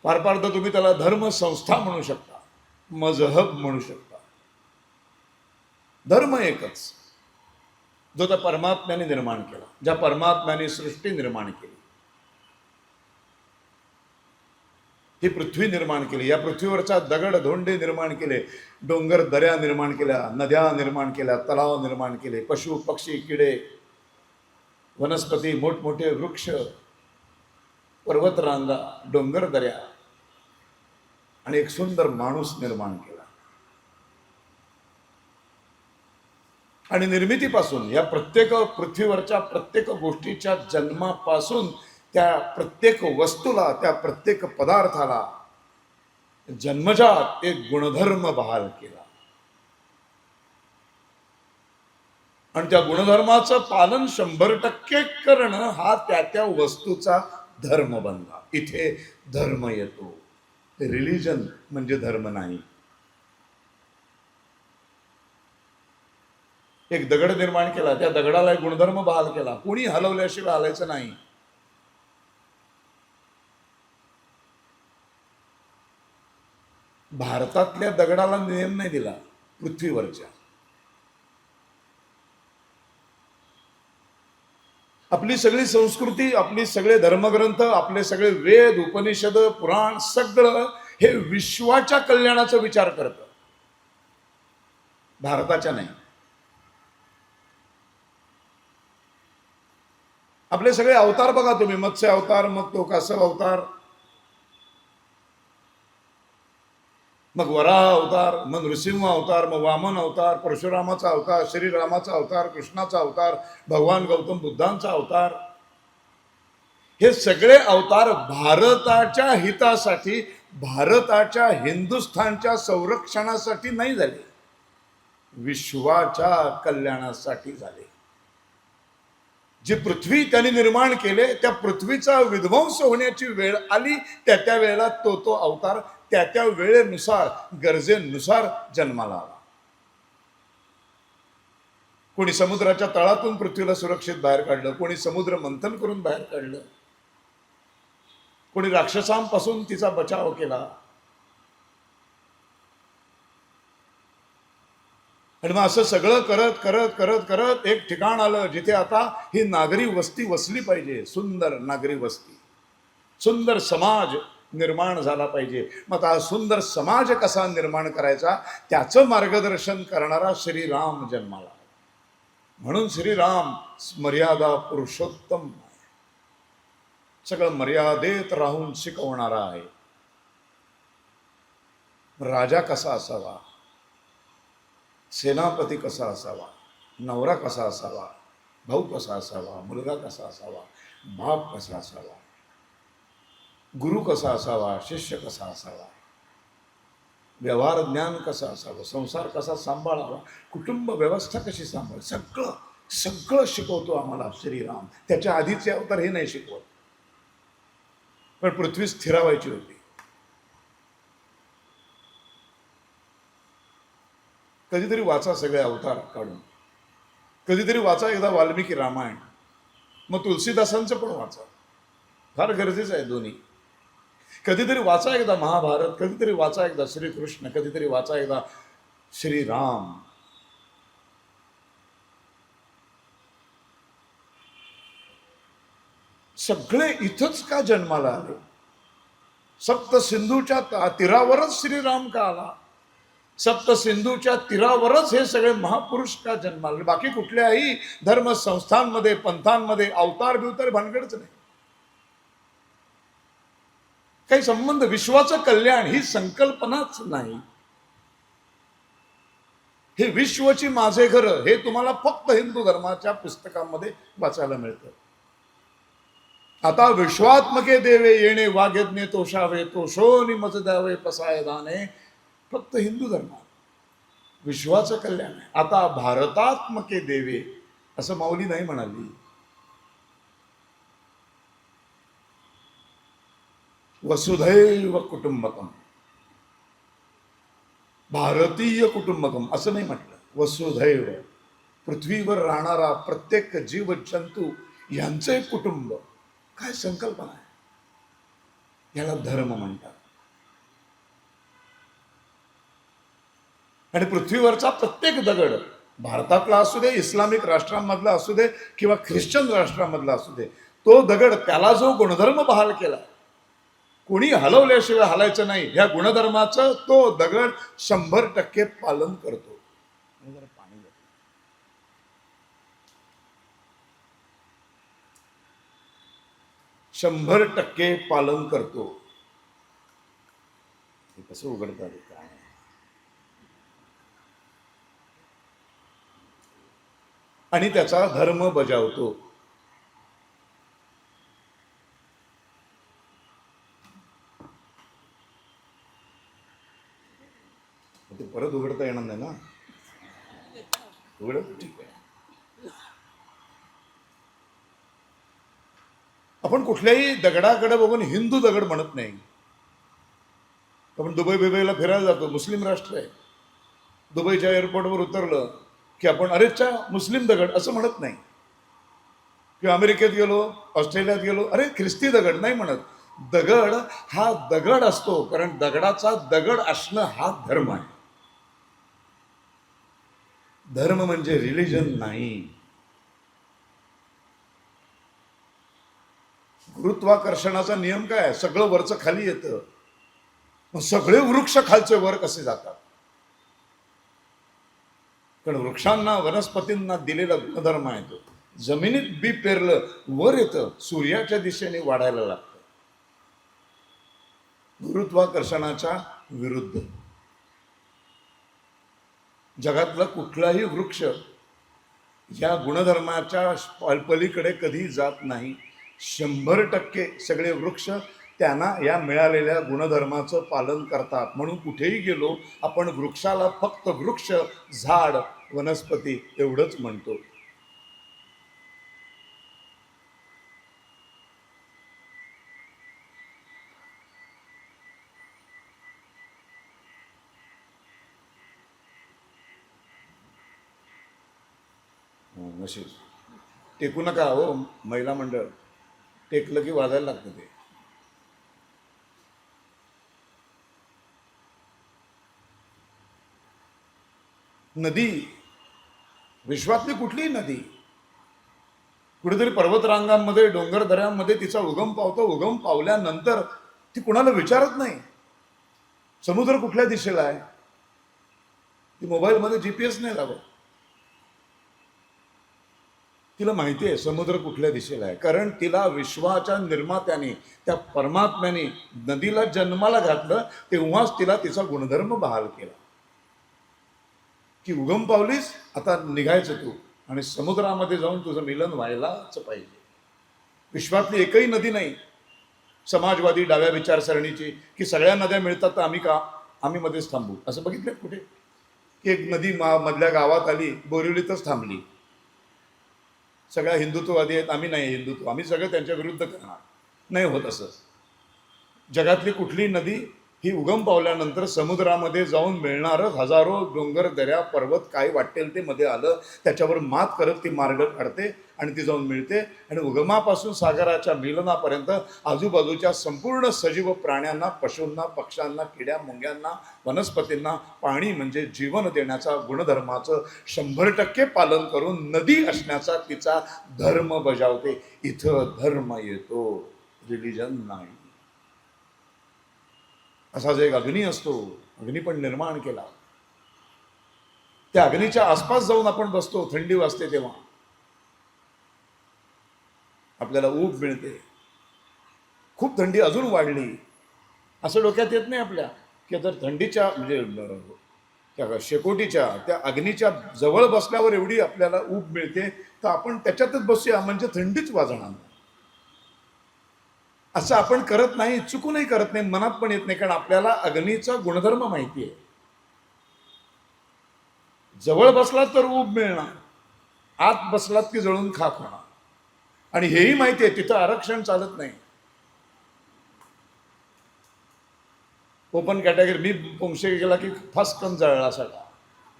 फार फार तर तुम्ही त्याला धर्म संस्था म्हणू शकता, मजहब म्हणू शकता. धर्म एकच, जो त्या परमात्म्याने निर्माण केला, ज्या परमात्म्याने सृष्टी निर्माण केली, ही पृथ्वी निर्माण केली, या पृथ्वीवरच्या दगड धोंडे निर्माण केले, डोंगर दऱ्या निर्माण केल्या, नद्या निर्माण केल्या, तलाव निर्माण केले, पशु पक्षी किडे वनस्पती, मोठमोठे वृक्ष, पर्वतरांगा, डोंगर दऱ्या आणि एक सुंदर माणूस निर्माण केला. आणि निर्मितीपासून या प्रत्येक पृथ्वीवरच्या प्रत्येक गोष्टीच्या जन्मापासून त्या प्रत्येक वस्तूला, त्या प्रत्येक पदार्थाला जन्मजात एक गुणधर्म बहाल केला. आणि त्या गुणधर्माचं पालन 100% करणं हा त्या वस्तूचा धर्म बनला. इथे धर्म येतो. रिलिजन म्हणजे धर्म नाही. एक दगड निर्माण केला, त्या दगडाला एक गुणधर्म बहाल केला, कोणी हलवल्याशिवाय हलायचं नाही. भारतातल्या दगडाला नियम नाही दिला, पृथ्वीवरच्या. आपली सगळी संस्कृती, आपली सगळे धर्मग्रंथ, आपले सगळे वेद, उपनिषद, पुराण सगळं हे विश्वाच्या कल्याणाचा विचार करतं, भारताच्या नाही. आपले सगळे अवतार बघा तुम्ही, मत्स्य अवतार, मग तो कासव अवतार, मग वराह अवतार, मग नृसिंह अवतार, मग वामन अवतार, परशुरामाचा अवतार, श्रीरामाचा अवतार, कृष्णाचा अवतार, भगवान गौतम बुद्धांचा अवतार. हे सगळे अवतार भारताच्या हितासाठी, भारताच्या, हिंदुस्थानच्या संरक्षणासाठी नाही झाले, विश्वाच्या कल्याणासाठी झाले. जी पृथ्वी त्यांनी निर्माण केले त्या पृथ्वीचा विध्वंस होण्याची वेळ आली, त्या वेळेला तो अवतार त्या वेळेनुसार, गरजेनुसार जन्माला आला. कोणी समुद्राच्या तळातून पृथ्वीला सुरक्षित बाहेर काढलं, कोणी समुद्र मंथन करून बाहेर काढलं, कोणी राक्षसांपासून तिचा बचाव केला. आणि मग असं सगळं करत करत करत करत एक ठिकाण आलं जिथे आता ही नागरी वस्ती वसली पाहिजे. सुंदर नागरी वस्ती, सुंदर समाज, निर्माण झाला पाहिजे. मग हा सुंदर समाज कसा निर्माण करायचा त्याचं मार्गदर्शन करणारा श्रीराम जन्माला. म्हणून श्रीराम मर्यादा पुरुषोत्तम, सगळं मर्यादेत राहून शिकवणारा आहे. राजा कसा असावा, सेनापती कसा असावा, नवरा कसा असावा, भाऊ कसा असावा, मुलगा कसा असावा, बाप कसा असावा, गुरु कसा असावा, शिष्य कसा असावा, व्यवहार ज्ञान कसं असावं, संसार कसा सांभाळावा, कुटुंब व्यवस्था कशी सांभाळ, सगळं सगळं शिकवतो आम्हाला श्रीराम. त्याच्या आधीचे अवतार हे नाही शिकवत. पण पृथ्वी स्थिरावायची होती. कधीतरी वाचा सगळे अवतार काढून, कधीतरी वाचा एकदा वाल्मिकी रामायण, मग तुलसीदासांचं पण वाचा, फार गरजेचं आहे दोन्ही. कधीतरी वाचा एकदा महाभारत, कधीतरी वाचा एकदा श्रीकृष्ण, कधीतरी वाचा एकदा श्रीराम. सगळे इथंच का जन्माला आले? सप्त सिंधूच्या तीरावरच श्रीराम का आला? सप्त सिंधूच्या तीरावरच हे सगळे महापुरुष का जन्माला? बाकी कुठल्याही धर्म संस्थांमध्ये पंथांमध्ये अवतार बिवतार भानगडच नाही, काही संबंध. विश्वाचं कल्याण ही संकल्पनाच नाही. हे विश्वची माझे घर हे तुम्हाला फक्त हिंदू धर्माच्या पुस्तकांमध्ये वाचायला मिळतं. आता विश्वात्मके देवे येणे वाग्यज्ञे तोषावे, तोषोनी मज द्यावे पसाय दाने, फक्त हिंदू धर्मात विश्वाचं कल्याण आहे. आता भारतात्मके देवे असं माऊली नाही म्हणाली. वसुधैव कुटुंबकम, भारतीय कुटुंबकम असं नाही म्हटलं. वसुधैव, पृथ्वीवर राहणारा प्रत्येक जीव जंतू यांचं एक कुटुंब. काय संकल्पना आहे, याला धर्म म्हणतात. आणि पृथ्वीवरचा प्रत्येक दगड, भारतातला असू दे, इस्लामिक राष्ट्रांमधला असू दे किंवा ख्रिश्चन राष्ट्रांमधला असू दे, तो दगड त्याला जो गुणधर्म बहाल केला, कोणी हलवल्याशिवाय हलायचं नाही, ह्या गुणधर्माचं तो दगड 100% पालन करतो. 100% पालन करतो. हे कसं उघडतात काय? आणि त्याचा धर्म बजावतो. ते परत उघडता येणार नाही ना? उघड, ठीक आहे. आपण कुठल्याही दगडाकडे बघून हिंदू दगड म्हणत नाही. आपण दुबई बिबईला फिरायला जातो, मुस्लिम राष्ट्र आहे, दुबईच्या एअरपोर्टवर उतरलं की आपण अरेच्या मुस्लिम दगड असं म्हणत नाही. किंवा अमेरिकेत गेलो, ऑस्ट्रेलियात गेलो, अरे ख्रिस्ती दगड नाही म्हणत. दगड हा दगड असतो, कारण दगडाचा दगड असणं हा धर्म आहे. धर्म म्हणजे रिलिजन नाही. गुरुत्वाकर्षणाचा नियम काय? सगळं वरचं खाली येतं. मग सगळे वृक्ष खालचे वर कसे जातात? कारण वृक्षांना वनस्पतींना दिलेला गुणधर्म आहे तो. जमिनीत बी पेरलं वर येतं, सूर्याच्या दिशेने वाढायला लागतं, गुरुत्वाकर्षणाच्या विरुद्ध. जगातला कुठलाही वृक्ष या गुणधर्माच्या पलीकडे कधी जात नाही. 100% सगळे वृक्ष त्यांना या मिळालेल्या गुणधर्माचं पालन करतात. म्हणून कुठेही गेलो आपण वृक्षाला फक्त वृक्ष, झाड, वनस्पती एवढंच म्हणतो. नशीब टेकू नका हो महिला मंडळ, टेकलं की वाजायला लागतं ते. नदी, विश्वातली कुठलीही नदी कुठेतरी पर्वतरांगांमध्ये, डोंगर दऱ्यांमध्ये तिचा उगम पावतो. उगम पावल्यानंतर ती कुणाला विचारत नाही समुद्र कुठल्या दिशेला आहे. ती मोबाईलमध्ये GPS नाही लावत. तिला माहिती आहे समुद्र कुठल्या दिशेला आहे, कारण तिला विश्वाच्या निर्मात्याने त्या परमात्म्याने नदीला जन्माला घातलं तेव्हाच तिला तिचा गुणधर्म बहाल केला की उगम पावलीस आता निघायचं तू आणि समुद्रामध्ये जाऊन तुझं मिलन व्हायलाच पाहिजे. विश्वातली एकही नदी नाही समाजवादी डाव्या विचारसरणीची की सगळ्या नद्या मिळतात तर आम्ही मध्येच थांबू. असं बघितलं कुठे की एक नदी मधल्या गावात आली, बोरिवलीतच थांबली. सगळ्या हिंदुत्ववादी आहेत, आम्ही नाही हिंदुत्व, आम्ही सगळं त्यांच्या विरुद्ध करणार. नाही होत असं. जगातली कुठली नदी ही उगम पावल्यानंतर समुद्रामध्ये जाऊन मिळणारं हजारो डोंगर दऱ्या पर्वत काय वाटेल ते मध्ये आलं त्याच्यावर मात करत ती मार्ग काढते आणि ती जाऊन मिळते. आणि उगमापासून सागराच्या मिलनापर्यंत आजूबाजूच्या संपूर्ण सजीव प्राण्यांना, पशूंना, पक्ष्यांना, किड्या मुंग्यांना, वनस्पतींना पाणी म्हणजे जीवन देण्याचा गुणधर्माचं 100% पालन करून नदी असण्याचा तिचा धर्म बजावते. इथं धर्म येतो, रिलिजन नाही. असाच एक अग्नी असतो, अग्नी पण निर्माण केला. त्या अग्नीच्या आसपास जाऊन आपण बसतो, थंडी वाजते तेव्हा आपल्याला ऊब मिळते. खूप थंडी अजून वाढली असं डोक्यात येत नाही आपल्या की जर थंडीच्या म्हणजे त्या शेकोटीच्या त्या अग्नीच्या जवळ बसल्यावर एवढी आपल्याला ऊब मिळते तर आपण त्याच्यातच बसूया म्हणजे थंडीच वाजणार. असं आपण करत नाही, चुकूनही करत नाही, मनात पण येत नाही, कारण आपल्याला अग्नीचा गुणधर्म माहिती आहे. जवळ बसलात तर ऊब मिळणार, आत बसलात की जळून खाक होणार. आणि हेही माहिती आहे तिथं आरक्षण चालत नाही. ओपन कॅटेगरी मी पोंक्षे गेला की फसकन जळला सगळा,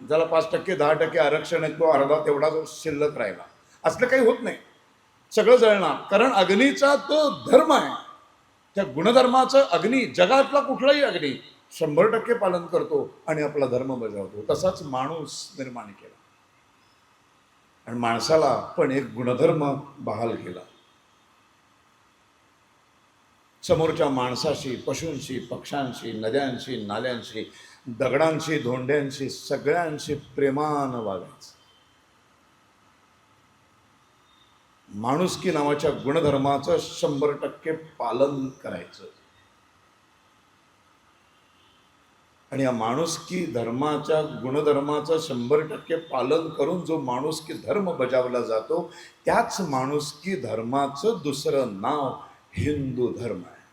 ज्याला 5% 10% आरक्षण आहे तो अर्धा तेवढा जो शिल्लक राहिला. असलं काही होत नाही, सगळं जळणार. कारण अग्नीचा तो धर्म आहे. त्या गुणधर्माचं अग्नी जगातला कुठलाही अग्नी 100% पालन करतो आणि आपला धर्म बजावतो. तसाच माणूस निर्माण केला आणि माणसाला पण एक गुणधर्म बहाल केला. समोरच्या माणसाशी, पशूंशी, पक्ष्यांशी, नद्यांशी, नाल्यांशी, दगडांशी, धोंड्यांशी सगळ्यांशी प्रेमानं वागायचं. माणुसकी नावाच्या गुणधर्माचं 100% पालन करायचं. आणि या माणुसकी धर्माच्या गुणधर्माचं 100% पालन करून जो माणुसकी धर्म बजावला जातो त्याच माणुसकी धर्माचं दुसरं नाव हिंदू धर्म आहे.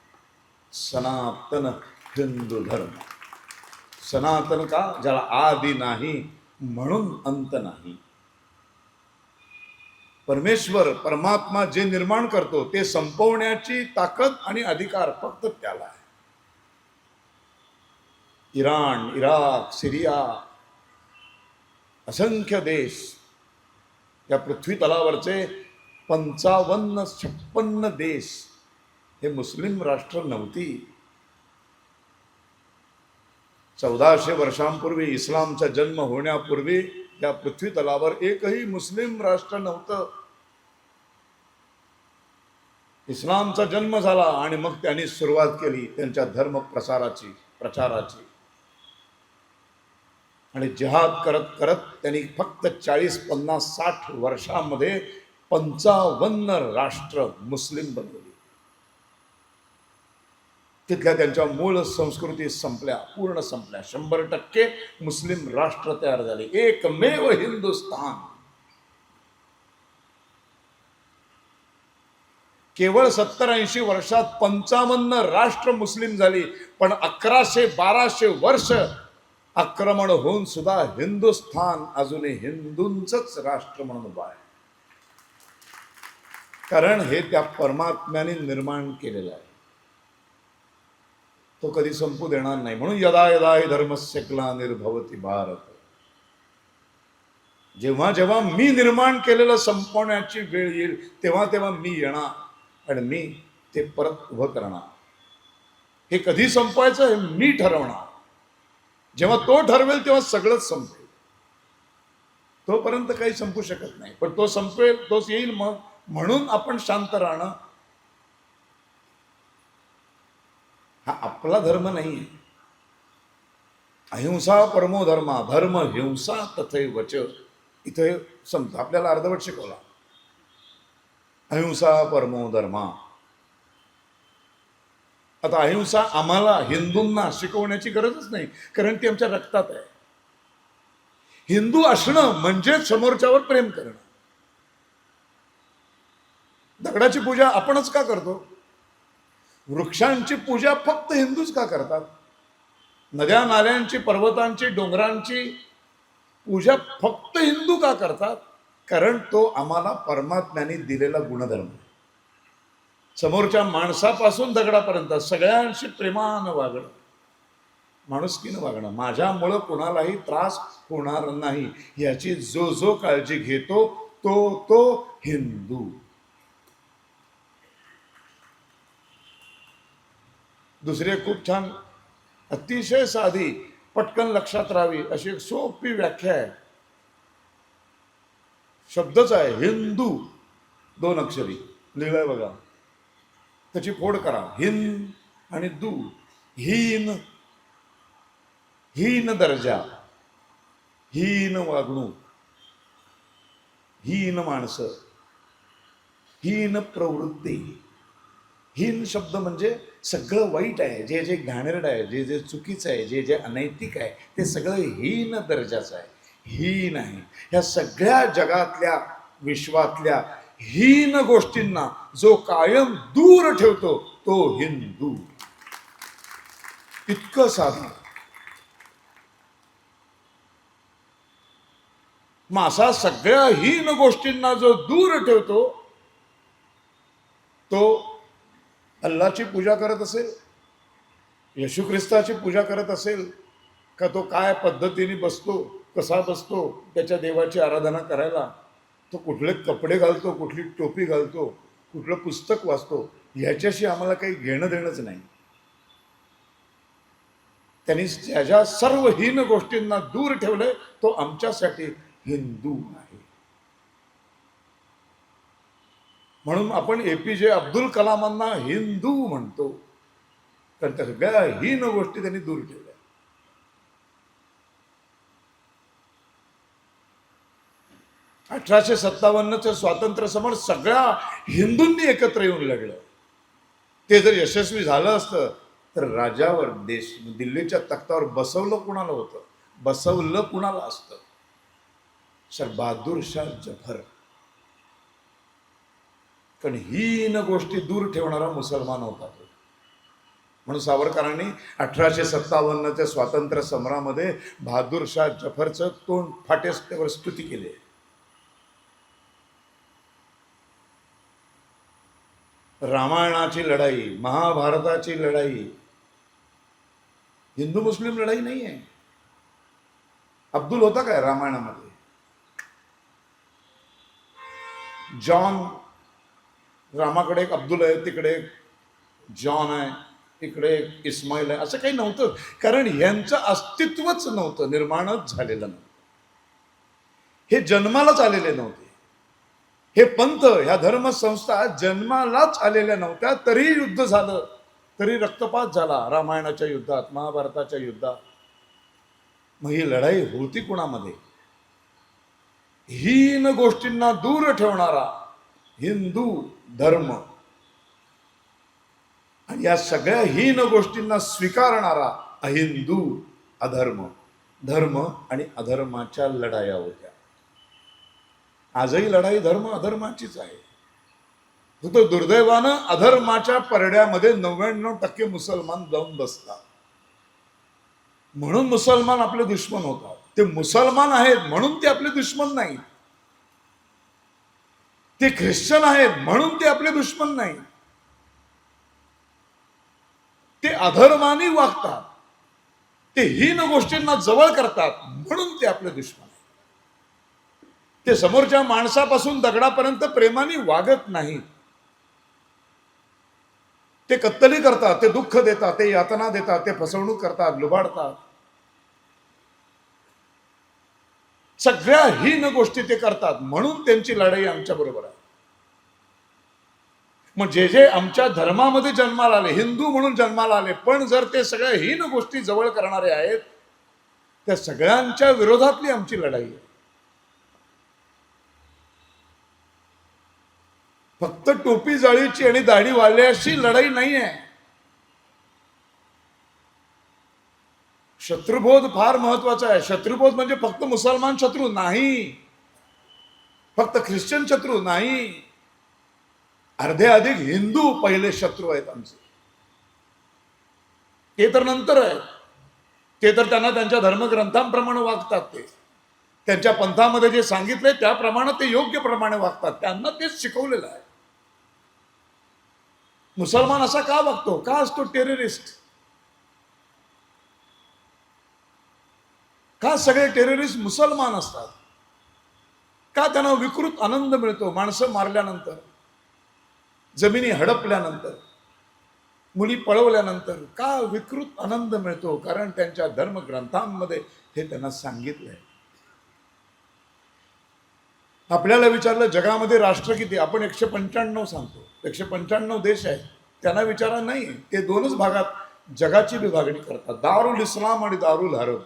सनातन हिंदू धर्म. सनातन का? ज्याला आदि नाही म्हणून अंत नाही. परमेश्वर परमात्मा जे निर्माण करतो ते संपवण्याची ताकद आणि अधिकार फक्त त्याला आहे. इराण, इराक, सिरिया असंख्य देश या पृथ्वी तलावरचे 55-56 देश हे मुस्लिम राष्ट्र नव्हती. 1400 वर्षांपूर्वी इस्लामचा जन्म होण्यापूर्वी या पृथ्वी तलावर एकही मुस्लिम राष्ट्र नव्हतं. इस्लामचा जन्म झाला आणि मग त्यांनी सुरुवात केली त्यांच्या धर्म प्रचाराची. आणि जिहाद करत करत त्यांनी फक्त 40, 50, 60 वर्षांमध्ये 55 राष्ट्र मुस्लिम बनवली. तिथल्या त्यांच्या मूळ संस्कृती संपल्या, पूर्ण संपल्या. 100% मुस्लिम राष्ट्र तयार झाले. एकमेव हिंदुस्थान. केवळ 70-80 वर्षात 55 राष्ट्र मुस्लिम झाली. पण 1100-1200 वर्ष आक्रमण होऊन सुद्धा हिंदुस्थान अजूनही हिंदूंचंच राष्ट्र म्हणून उभा आहे. कारण हे त्या परमात्म्याने निर्माण केलेलं आहे. तो कधी संपू देणार नाही. म्हणून यदा यदा हि धर्मस्य ग्लानिर्भवति भारत. जेव्हा जेव्हा मी निर्माण केलेलं संपवण्याची वेळ येईल तेव्हा तेव्हा मी येणार आणि मी ते परत उभं करणार. हे कधी संपवायचं हे मी ठरवणार. जेव्हा तो ठरवेल तेव्हा सगळंच संपेल. तोपर्यंत काही संपू शकत नाही. पण तो संपेल, तोच येईल. मग म्हणून आपण शांत राहणं, हा आपला धर्म नाही आहे. अहिंसा परमो धर्मा, धर्म हिंसा तथैवच. इथे समजा आपल्याला अर्धवट शिकवला, अहिंसा परमो धर्मा. आता अहिंसा आम्हाला हिंदूंना शिकवण्याची गरजच नाही, कारण ती आमच्या रक्तात आहे. हिंदू असणं म्हणजे समोरच्यावर प्रेम करणं. दगडाची पूजा आपणच का करतो? वृक्षांची पूजा फक्त हिंदूच का करतात? नद्या नाल्यांची, पर्वतांची, डोंगरांची पूजा फक्त हिंदू का करतात? कारण तो आम्हाला परमात्म्याने दिलेला गुणधर्म. समोरच्या माणसापासून दगडापर्यंत सगळ्यांशी प्रेमानं वागणं, माणुसकीनं वागणं, माझ्यामुळं कोणालाही त्रास होणार नाही याची जो जो काळजी घेतो तो तो हिंदू. दुसरी खूप छान, अतिशय साधी, पटकन लक्षात राहावी अशी एक सोपी व्याख्या आहे. शब्दच आहे हिंदू, 2 अक्षरी लिहिलंय बघा. त्याची फोड करा, हिंद आणि दू. हीन, हीन दर्जा, हीन वागणूक, हीन माणसं, हीन प्रवृत्ती. हीन शब्द म्हणजे सगळं वाईट आहे, जे जे घाणेरडं आहे, जे जे चुकीचं आहे, जे जे अनैतिक आहे, ते सगळं हीन दर्जाचं आहे, हीन आहे. ह्या सगळ्या जगातल्या, विश्वातल्या हीन गोष्टींना जो कायम दूर ठेवतो तो हिंदू. इतकं साधं. मग असा सगळ्या हीन गोष्टींना जो दूर ठेवतो तो अल्लाची पूजा करत असेल, येशू ख्रिस्ताची पूजा करत असेल, का तो काय पद्धतीने बसतो, कसा बसतो त्याच्या देवाची आराधना करायला, तो कुठले कपडे घालतो, कुठली टोपी घालतो, कुठलं पुस्तक वाचतो, ह्याच्याशी आम्हाला काही घेणं देणंच नाही. त्यांनी ज्या सर्व हीन गोष्टींना दूर ठेवलंय तो आमच्यासाठी हिंदू आहे. म्हणून आपण APJ अब्दुल कलामांना हिंदू म्हणतो, कारण त्या सगळ्या हीन गोष्टी त्यांनी दूर ठेवल्या. – 1857चं स्वातंत्र्य समर सगळ्या हिंदूंनी एकत्र येऊन लढलं. ते जर यशस्वी झालं असतं तर राजावर, दिल्लीच्या तख्तावर बसवलं कुणाला होतं? बसवलं कुणाला असतं? सर बहादूर शाह जफर. कारण हीन गोष्टी दूर ठेवणारा मुसलमान होता तो. म्हणून सावरकरांनी 1857च्या स्वातंत्र्य समरामध्ये बहादूर शाह जफरचं तोंड फाटेस्तवर स्तुती केली. रामायणाची लढाई, महाभारताची लढाई हिंदू मुस्लिम लढाई नाही आहे. अब्दुल होता काय रामायणामध्ये? जॉन, रामाकडे एक अब्दुल आहे, तिकडे एक जॉन आहे, इकडे एक इस्माईल आहे, असं काही नव्हतं. कारण यांचं अस्तित्वच नव्हतं, निर्माणच झालेलं नव्हतं. हे जन्मालाच आलेले नव्हते. हे पंथ, ह्या धर्मसंस्था जन्मालाच आलेल्या नव्हत्या. तरी युद्ध झालं, तरी रक्तपात झाला रामायणाच्या युद्धात, महाभारताच्या युद्धात. मग ही लढाई होती कुणामध्ये? हीन गोष्टींना दूर ठेवणारा हिंदू धर्म आणि या सगळ्या हीन गोष्टींना स्वीकारणारा अहिंदू अधर्म. धर्म आणि अधर्माच्या लढाया होत्या. आजही लढाई धर्म अधर्माचीच आहे. फक्त दुर्दैवानं अधर्माच्या परड्यामध्ये 99% मुसलमान जाऊन बसतात. म्हणून मुसलमान आपले दुश्मन होतात. ते मुसलमान आहेत म्हणून ते आपले दुश्मन नाही. ते ख्रिश्चन आहेत म्हणून ते आपले दुश्मन नाही. ते अधर्माने वागतात, ते हीन गोष्टींना जवळ करतात म्हणून ते आपले दुश्मन आहेत. ते समोरच्या माणसापासून दगडापर्यंत प्रेमाने वागत नाहीत. ते कत्तली करतात, ते दुःख देतात, ते यातना देतात, ते फसवणूक करतात, लुबाडतात. सगळ्या हीन गोष्टी ते करतात म्हणून त्यांची लढाई आमच्या बरोबर आहे. मग जे जे आमच्या धर्मामध्ये जन्माला आले, हिंदू म्हणून जन्माला आले, पण जर ते सगळ्या हीन गोष्टी जवळ करणारे आहेत, त्या सगळ्यांच्या विरोधातली आमची लढाई आहे. फक्त टोपी जाळीची आणि दाढी वाल्याशी लढाई नाही आहे. शत्रुबोध फार महत्वाचा आहे. शत्रुबोध म्हणजे फक्त मुसलमान शत्रू नाही, फक्त ख्रिश्चन शत्रू नाही, अर्धे अधिक हिंदू पहिले शत्रू आहेत आमचे. ते तर नंतर आहेत. ते तर त्यांना त्यांच्या धर्मग्रंथांप्रमाणे वागतात. ते त्यांच्या पंथामध्ये जे सांगितले त्याप्रमाणे ते योग्य प्रमाणे वागतात. त्यांना तेच शिकवलेलं आहे. मुसलमान असा का वागतो? का असतो टेररिस्ट? का सगळे टेररिस्ट मुसलमान असतात? का त्यांना विकृत आनंद मिळतो माणसं मारल्यानंतर, जमिनी हडपल्यानंतर, मुली पळवल्यानंतर? का विकृत आनंद मिळतो? कारण त्यांच्या धर्मग्रंथांमध्ये हे त्यांना सांगितलंय. आपल्याला विचारलं जगामध्ये राष्ट्र किती, आपण 195 सांगतो. 195 देश आहेत. त्यांना विचारा, नाही, ते दोनच भागात जगाची विभागणी करतात, दारुल इस्लाम आणि दारुल हरब.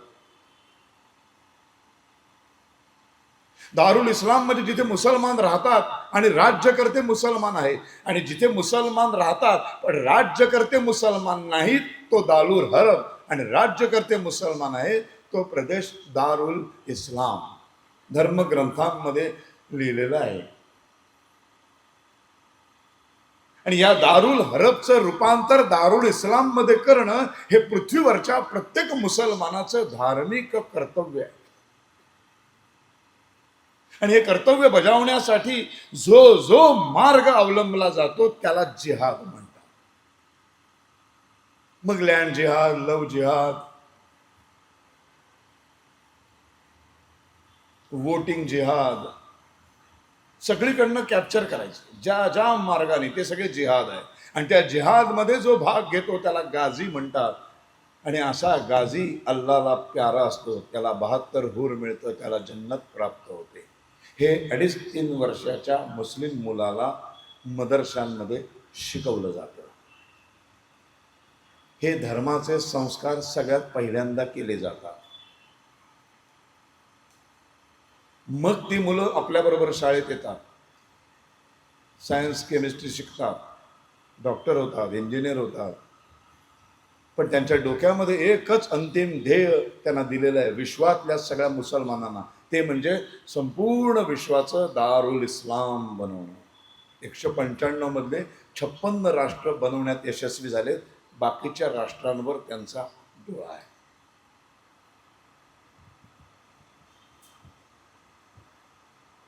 दारुल इस्लाम म्हणजे जिथे मुसलमान राहतात आणि राज्यकर्ते मुसलमान आहे, आणि जिथे मुसलमान राहतात पण राज्यकर्ते मुसलमान नाहीत तो दारुल हरब, आणि राज्यकर्ते मुसलमान आहेत तो प्रदेश दारुल इस्लाम. धर्मग्रंथांमध्ये लिहिलेलं आहे. आणि या दारुल हरबचं रूपांतर दारुल इस्लाम मध्ये करणं हे पृथ्वीवरच्या प्रत्येक मुसलमानाचं धार्मिक कर्तव्य आहे. आणि हे कर्तव्य बजावण्यासाठी जो जो मार्ग अवलंबला जातो त्याला जिहाद म्हणतात. मग लँड जिहाद, लव जिहाद, वोटिंग जिहाद, सगळीकडनं कॅप्चर करायचं ज्या ज्या मार्गाने, ते सगळे जिहाद आहे. आणि त्या जिहादमध्ये जो भाग घेतो त्याला गाझी म्हणतात. आणि असा गाझी अल्लाहला प्यारा असतो, त्याला 72 हूर मिळतं, त्याला जन्नत प्राप्त होते. हे 2.5-3 वर्षाच्या मुस्लिम मुलाला मदरशांमध्ये शिकवलं जातं. हे धर्माचे संस्कार सगळ्यात पहिल्यांदा केले जातात. मग ती मुलं आपल्याबरोबर शाळेत येतात, सायन्स केमिस्ट्री शिकतात, डॉक्टर होतात, इंजिनियर होतात. पण त्यांच्या डोक्यामध्ये एकच अंतिम ध्येय त्यांना दिलेलं आहे विश्वातल्या सगळ्या मुसलमानांना, ते म्हणजे संपूर्ण विश्वाचं दारुल इस्लाम बनवणं. 195 मधले 56 राष्ट्र बनवण्यात यशस्वी झालेत. बाकीच्या राष्ट्रांवर त्यांचा डोळा आहे.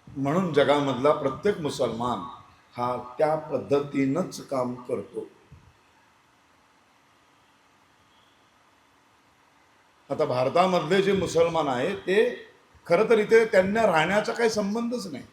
म्हणून जगामधला प्रत्येक मुसलमान हा त्या पद्धतीनंच काम करतो. आता भारतामधले जे मुसलमान आहे ते खरं तर इथे त्यांना राहण्याचा काही संबंधच नाही.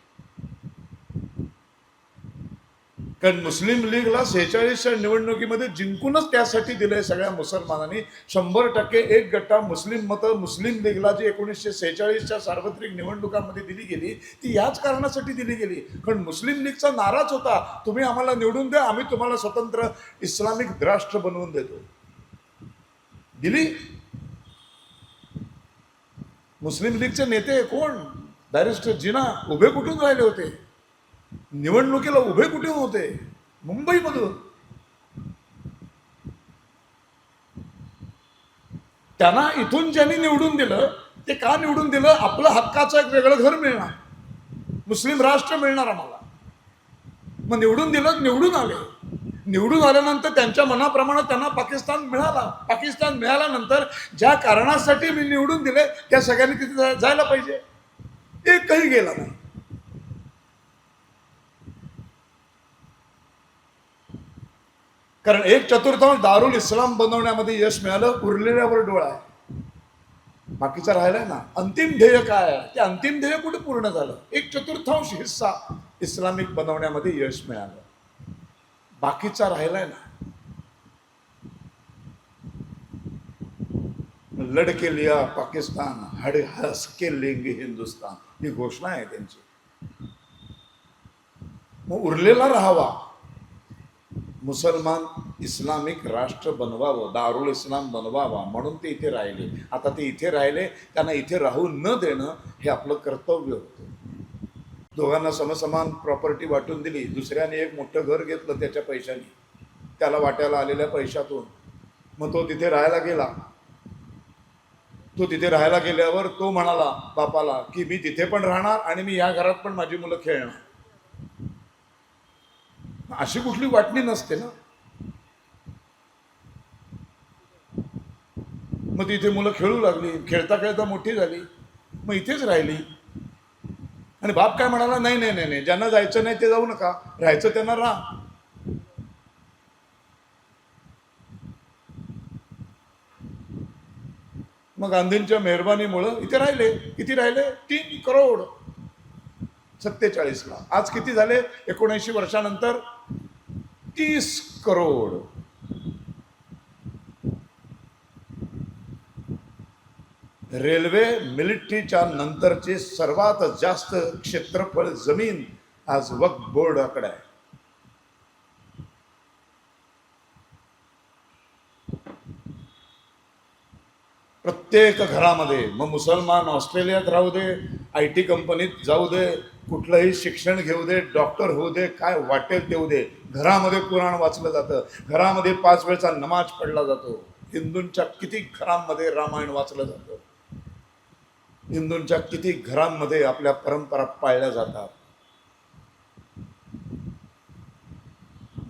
कारण मुस्लिम लीगला 46च्या निवडणुकीमध्ये जिंकूनच त्यासाठी दिलंय सगळ्या मुसलमानांनी. 100% एक गट्टा मुस्लिम मतं मुस्लिम लीगला जी 1946च्या सार्वत्रिक निवडणुकांमध्ये दिली गेली ती याच कारणासाठी दिली गेली. कारण मुस्लिम लीगचा नाराच होता, तुम्ही आम्हाला निवडून द्या, आम्ही तुम्हाला स्वतंत्र इस्लामिक राष्ट्र बनवून देतो. दिली. मुस्लिम लीगचे नेते कोण? बॅरिस्टर जिना उभे कुठून राहिले होते निवडणुकीला? उभे कुठे होते? मुंबईमधून. त्यांना इथून ज्यांनी निवडून दिलं ते का निवडून दिलं? आपलं हक्काचं एक वेगळं घर मिळणार, मुस्लिम राष्ट्र मिळणार आम्हाला. मग निवडून दिलं, निवडून आले. निवडून आल्यानंतर त्यांच्या मनाप्रमाणे त्यांना पाकिस्तान मिळाला. पाकिस्तान मिळाल्यानंतर ज्या कारणासाठी मी निवडून दिले त्या सगळ्यांनी तिथे जायला पाहिजे. एकही गेला नाही. कारण 1/4 दारुल इस्लाम बनवण्यामध्ये यश मिळालं, उरलेल्यावर डोळा आहे. बाकीचा राहिलाय ना. अंतिम ध्येय काय आहे? ते अंतिम ध्येय कुठे पूर्ण झालं? 1/4 हिस्सा इस्लामिक बनवण्यामध्ये यश मिळालं, बाकीचा राहिलाय ना. लढके लिया पाकिस्तान, हड हंस के लेंगे हिंदुस्तान, ही घोषणा आहे त्यांची. मग उरलेला राहावा. मुसलमान इस्लामिक राष्ट्र बनवावं, दारुल इस्लाम बनवावा म्हणून ते इथे राहिले. आता ते इथे राहिले, त्यांना इथे राहू न देणं हे आपलं कर्तव्य होतं. दोघांना समसमान प्रॉपर्टी वाटून दिली. दुसऱ्याने एक मोठं घर घेतलं त्याच्या पैशाने, त्याला वाट्याला आलेल्या पैशातून. मग तो तिथे राहायला गेला. तो तिथे राहायला गेल्यावर तो म्हणाला बापाला की मी तिथे पण राहणार आणि मी या घरात पण माझी मुलं खेळणार. अशी कुठली वाटणी नसते ना. मग तिथे मुलं खेळू लागली, खेळता खेळता मोठी झाली, मग इथेच राहिली. आणि बाप काय म्हणाला, नाही नाही नाही नाही, ज्यांना जायचं नाही ते जाऊ नका, राहायचं त्यांना राहा. मग गांधींच्या इथे राहिले. किती राहिले? 3 करोड 47ला. आज किती झाले 79 वर्षानंतर? 30 करोड. रेल्वे मिलिटरीच्या नंतरचे सर्वात जास्त क्षेत्रफळ जमीन आज वक्फ बोर्डाकडे आहे. प्रत्येक घरामध्ये, मग मुसलमान ऑस्ट्रेलियात राहू दे, IT कंपनीत जाऊ दे, कुठलंही शिक्षण घेऊ दे, डॉक्टर होऊ दे, काय वाटेल ते होऊ दे, घरामध्ये कुराण वाचलं जातं, घरामध्ये 5 वेळचा नमाज पडला जातो. हिंदूंच्या किती घरांमध्ये रामायण वाचलं जातं, हिंदूंच्या किती घरांमध्ये आपल्या परंपरा पाळल्या जातात.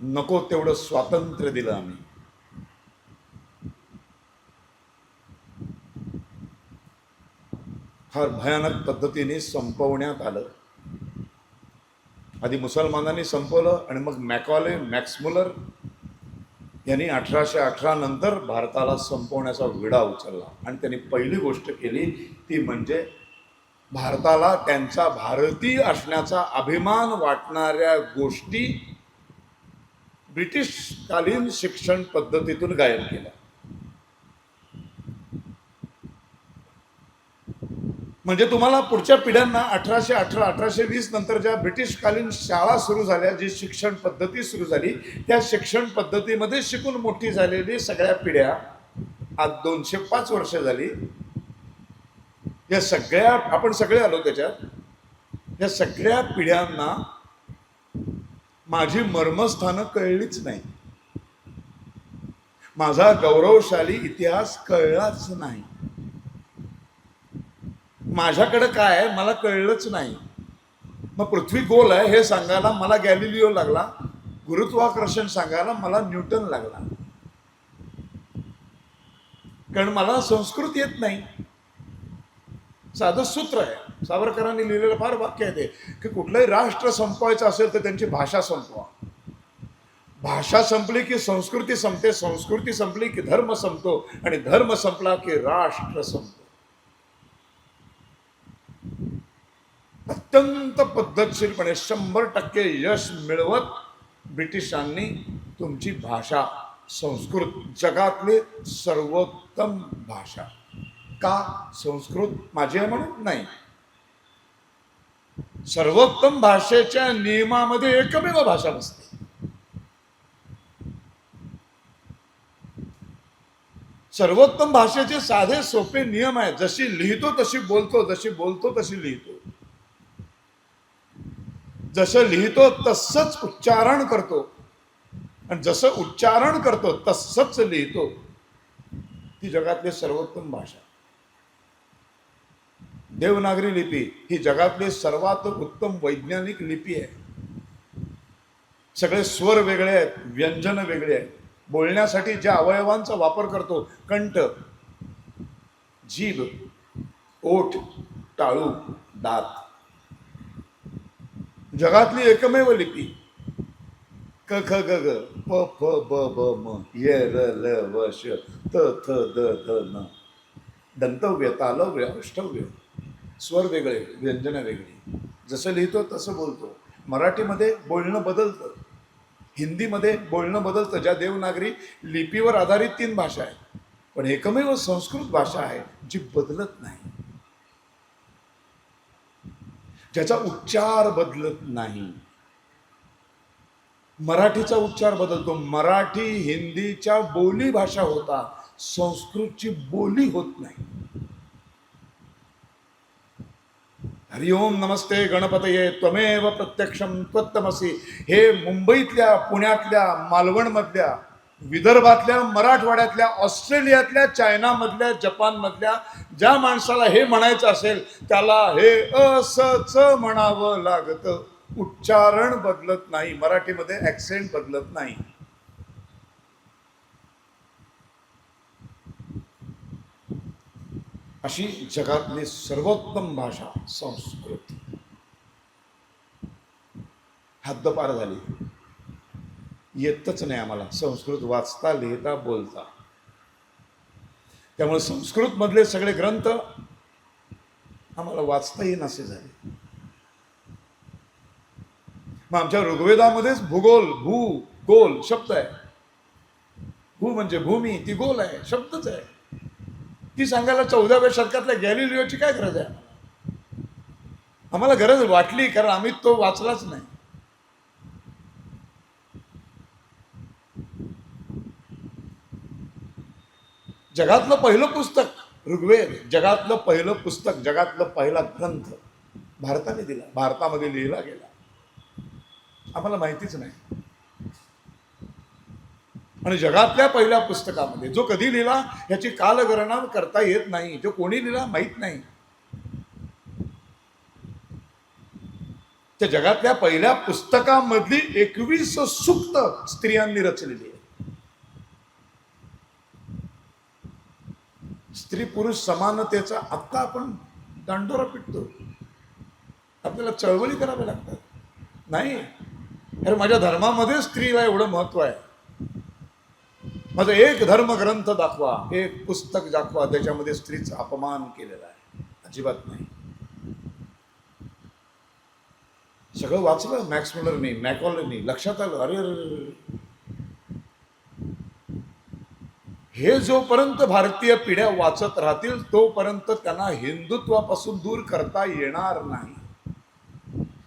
नको तेवढं स्वातंत्र्य दिलं आम्ही. फार भयानक पद्धतीने संपवण्यात आलं. आधी मुसलमानांनी संपवलं आणि मग मॅक्स मुलर यांनी 1818 नंतर भारताला संपवण्याचा विडा उचलला. आणि त्यांनी पहिली गोष्ट केली ती म्हणजे भारताला त्यांचा भारतीय असण्याचा अभिमान वाटणाऱ्या गोष्टी ब्रिटिशकालीन शिक्षण पद्धतीतून गायब केल्या. म्हणजे तुम्हाला पुढच्या पिढ्यांना 1818 1820 नंतर ज्या ब्रिटिशकालीन शाळा सुरू झाल्या, जी शिक्षण पद्धती सुरू झाली, त्या शिक्षण पद्धतीमध्ये शिकून मोठी झालेली सगळ्या पिढ्या आज 205 वर्ष झाली, या सगळ्या, आपण सगळे आलो त्याच्यात, या सगळ्या पिढ्यांना माझी मर्मस्थानं कळलीच नाही, माझा गौरवशाली इतिहास कळलाच नाही, माझ्याकडे काय आहे मला कळलंच नाही. मग पृथ्वी गोल आहे हे सांगायला मला गॅलिलिओ लागला, गुरुत्वाकर्षण सांगायला मला न्यूटन लागला, कारण मला संस्कृत येत नाही. साधं सूत्र आहे, सावरकरांनी लिहिलेलं फार वाक्य आहे ते, की कुठलंही राष्ट्र संपवायचं असेल तर त्यांची भाषा संपवा. भाषा संपली की संस्कृती संपते, संस्कृती संपली की धर्म संपतो, आणि धर्म संपला की राष्ट्र संपतो. अत्यंत पद्धतशीरपणे 100% यश मिळवत ब्रिटिशांनी तुमची भाषा, संस्कृत, जगातली सर्वोत्तम भाषा, का संस्कृत माझी आहे म्हणून नाही, सर्वोत्तम भाषेच्या नियमामध्ये एकमेव भाषा बसते. सर्वोत्तम भाषेचे साधे सोपे नियम आहेत, जशी लिहितो तशी बोलतो, जशी बोलतो तशी लिहितो, जसं लिहितो तसंच उच्चारण करतो, आणि जसं उच्चारण करतो तसंच लिहितो. ती जगातली सर्वोत्तम भाषा. देवनागरी लिपी ही जगातली सर्वात उत्तम वैज्ञानिक लिपी आहे. सगळे स्वर वेगळे आहेत, व्यंजन वेगळे आहेत. बोलण्यासाठी ज्या अवयवांचा वापर करतो, कंठ, जीभ, ओठ, टाळू, दात, जगातली एकमेव लिपी. क ख ग घ प फ ब ब म य र ल व श त थ द ध न. दंतव्य, तालव्य, अष्टव्य, स्वर वेगळे, व्यंजन वेगळी. जसं लिहितो तसं बोलतो. मराठीमध्ये बोलणं बदलतं, हिंदीमध्ये बोलणं बदलतं. ज्या देवनागरी लिपीवर आधारित 3 भाषा आहेत, पण एकमेव संस्कृत भाषा आहे जी बदलत नाही, ज्याचा उच्चार बदलत नाही. मराठीचा उच्चार बदलतो. मराठी हिंदीच्या बोली भाषा होता, संस्कृतची बोली होत नाही. हरिओम नमस्ते गणपतये त्वमेव प्रत्यक्षम त्वत्तमसी हे मुंबईतल्या, पुण्यातल्या, मालवणमधल्या, विदर्भातल्या, मराठवाड्यातल्या, ऑस्ट्रेलियातल्या, चायनामधल्या, जपानमधल्या ज्या माणसाला हे म्हणायचं असेल त्याला हे असच म्हणावं लागतं. उच्चारण बदलत नाही, मराठीमध्ये ॲक्सेंट बदलत नाही. अशी जगातली सर्वोत्तम भाषा संस्कृत. हद्दपार झाली, येतच नाही आम्हाला संस्कृत वाचता, लिहिता, बोलता. त्यामुळे संस्कृतमधले सगळे ग्रंथ आम्हाला वाचताही नसे झाले. मग आमच्या ऋग्वेदामध्येच भूगोल, भू गोल शब्द आहे. भू म्हणजे भूमी, ती गोल आहे, शब्दच आहे. ती सांगायला 14व्या शतकातल्या गॅलिलिओची काय गरज आहे? आम्हाला गरज वाटली कारण आम्ही तो वाचलाच नाही. जगातलं पहिलं पुस्तक ऋग्वेद, जगातलं पहिलं पुस्तक, जगातलं पहिला ग्रंथ भारताने दिला, भारतामध्ये लिहिला गेला. आम्हाला माहितीच नाही. आणि जगातल्या पहिल्या पुस्तकामध्ये जो कधी लिहिला ह्याची कालगणना करता येत नाही. जो कोणी लिहिला माहीत नाही. त्या जगातल्या पहिल्या पुस्तकामधली 21 सूक्त स्त्रियांनी रचलेली आहे. स्त्री पुरुष समानतेचा आत्ता आपण दांडोरा पिटतो. आपल्याला चळवळी कराव्या लागतात. नाही, अरे माझ्या धर्मामध्ये स्त्रीला एवढं महत्व आहे. माझं एक धर्मग्रंथ दाखवा, एक पुस्तक दाखवा त्याच्यामध्ये स्त्रीचा अपमान केलेला आहे. अजिबात नाही. सगळं वाचलं मॅक्स मुलरनी, मॅकॉलनी, लक्षात आलं अरे हे जोपर्यंत भारतीय पिढ्या वाचत राहतील तोपर्यंत त्यांना हिंदुत्वापासून दूर करता येणार नाही.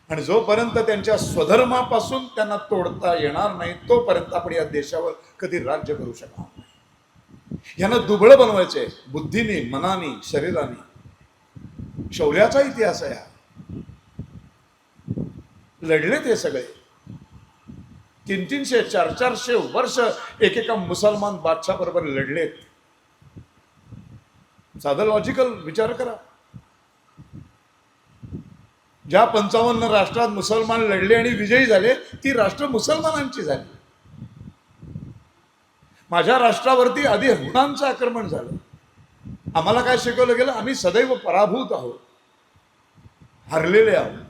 आणि जोपर्यंत त्यांच्या स्वधर्मापासून त्यांना तोडता येणार नाही तोपर्यंत आपण या देशावर कधी राज्य करू शकणार नाही. यांना दुबळं बनवायचंय बुद्धीने, मनाने, शरीराने. शौर्याचा इतिहास आहे. लढले ते सगळे 300-300, 400-400 वर्ष एकेका मुसलमान बादशाह बरोबर लढलेत. साधं लॉजिकल विचार करा. ज्या 55 राष्ट्रात मुसलमान लढले आणि विजयी झाले ती राष्ट्र मुसलमानांची झाली. माझ्या राष्ट्रावरती आधी हुणांचं आक्रमण झालं. आम्हाला काय शिकवलं गेलं? आम्ही सदैव पराभूत आहोत, हरलेले आहोत.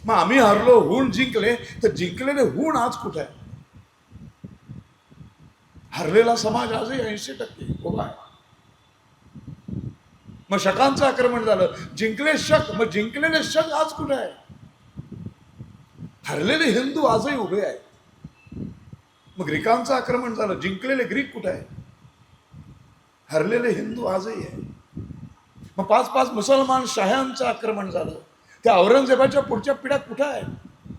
मग आम्ही हरलो, हुण जिंकले, तर जिंकलेले हुण आज कुठे आहे? हरलेला समाज आजही 80% उभा आहे. मग शकांचं आक्रमण झालं, जिंकले शक, मग जिंकलेले शक आज कुठे आहे? हरलेले हिंदू आजही उभे आहेत. मग ग्रीकांचं आक्रमण झालं, जिंकलेले ग्रीक कुठे आहे? हरलेले हिंदू आजही आहे. मग 5-5 मुसलमान शाह्यांचं आक्रमण झालं. त्या औरंगजेबाच्या पुढच्या पिढ्या कुठं आहे?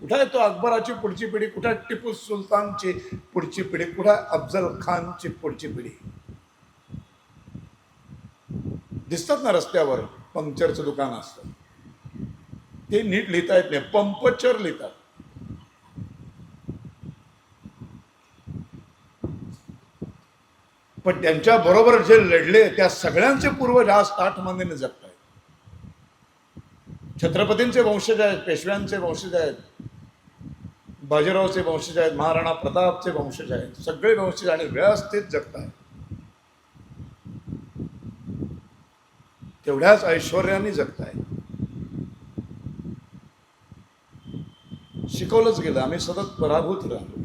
कुठं आहे तो अकबराची पुढची पिढी? कुठं आहे टिपू सुलतानची पुढची पिढी? कुठं आहे अफजल खानची पुढची पिढी? दिसतात ना रस्त्यावर, पंक्चरचं दुकान असतं, ते नीट लिहिता येत नाही, पंपचर लिहितात. पण त्यांच्या बरोबर जे लढले त्या सगळ्यांचे पूर्वज आज ताठमानेने जगतात. छत्रपतींचे वंशज आहेत, पेशव्यांचे वंशज आहेत, बाजीरावचे वंशज आहेत, महाराणा प्रतापचे वंशज आहेत, सगळे वंशज आणि व्यवस्थित जगत आहेत. तेवढ्याच ऐश्वर्याने जगत आहेत. शिकवलंच गेलं, आम्ही सतत पराभूत राहिलो,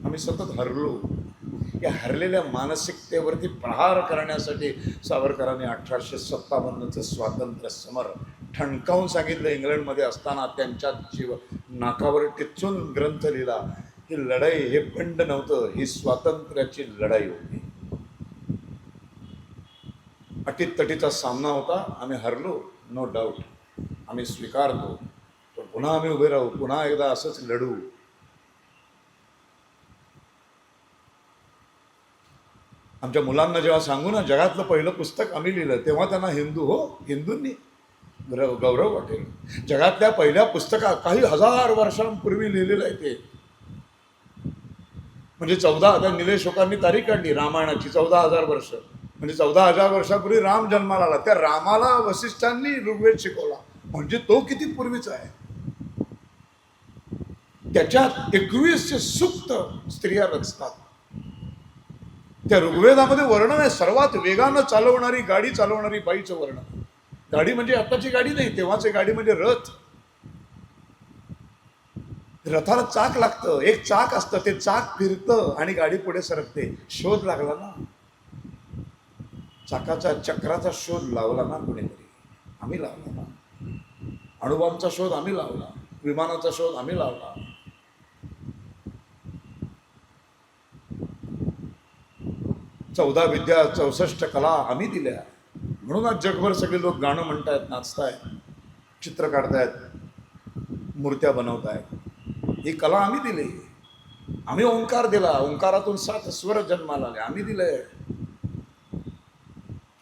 आम्ही सतत हरलो. या हरलेल्या मानसिकतेवरती प्रहार करण्यासाठी सावरकरांनी 1857चं स्वातंत्र्य समर ठणकावून सांगितलं. इंग्लंडमध्ये असताना त्यांच्या नाकावर टिचून ग्रंथ लिहिला. ही लढाई हे बंड नव्हतं, ही स्वातंत्र्याची लढाई होती. अटीतटीचा सामना होता. आम्ही हरलो, नो डाऊट, आम्ही स्वीकारतो. पण पुन्हा आम्ही उभे राहू, पुन्हा एकदा असंच लढू. आमच्या मुलांना जेव्हा सांगू ना जगातलं पहिलं पुस्तक आम्ही लिहिलं, तेव्हा त्यांना हिंदूंनी गौरव वाटेल. जगातल्या पहिल्या पुस्तकात काही हजार वर्षांपूर्वी लिहिलेलं आहे ते. म्हणजे 14 निलेश शोकांनी तारीख काढली रामायणाची, 14,000 वर्ष. म्हणजे 14,000 वर्षापूर्वी राम जन्माला आला. त्या रामाला वसिष्ठांनी ऋग्वेद शिकवला. म्हणजे तो किती पूर्वीचा आहे. त्याच्यात 21 सूक्त स्त्रिया रचतात. त्या ऋग्वेदामध्ये वर्णन आहे सर्वात वेगानं चालवणारी गाडी चालवणारी बाईचं वर्णन. गाडी म्हणजे आताची गाडी नाही, तेव्हाची गाडी म्हणजे रथ. रथाला चाक लागतं, एक चाक असतं, ते चाक फिरतं आणि गाडी पुढे सरकते. शोध लागला ना, चाकाच्या चक्राचा शोध लावला ना कोणीतरी, आम्ही लावला ना. अणुबॉम्बचा शोध आम्ही लावला, विमानाचा शोध आम्ही लावला. चौदा विद्या 64 कला आम्ही दिल्या. म्हणून आज जगभर सगळे लोक गाणं म्हणतायत, नाचतायत, चित्र काढतायत, मूर्त्या बनवतायत. ही कला आम्ही दिली. आम्ही ओंकार दिला, ओंकारातून 7 स्वर जन्माला आले, आम्ही दिलंय.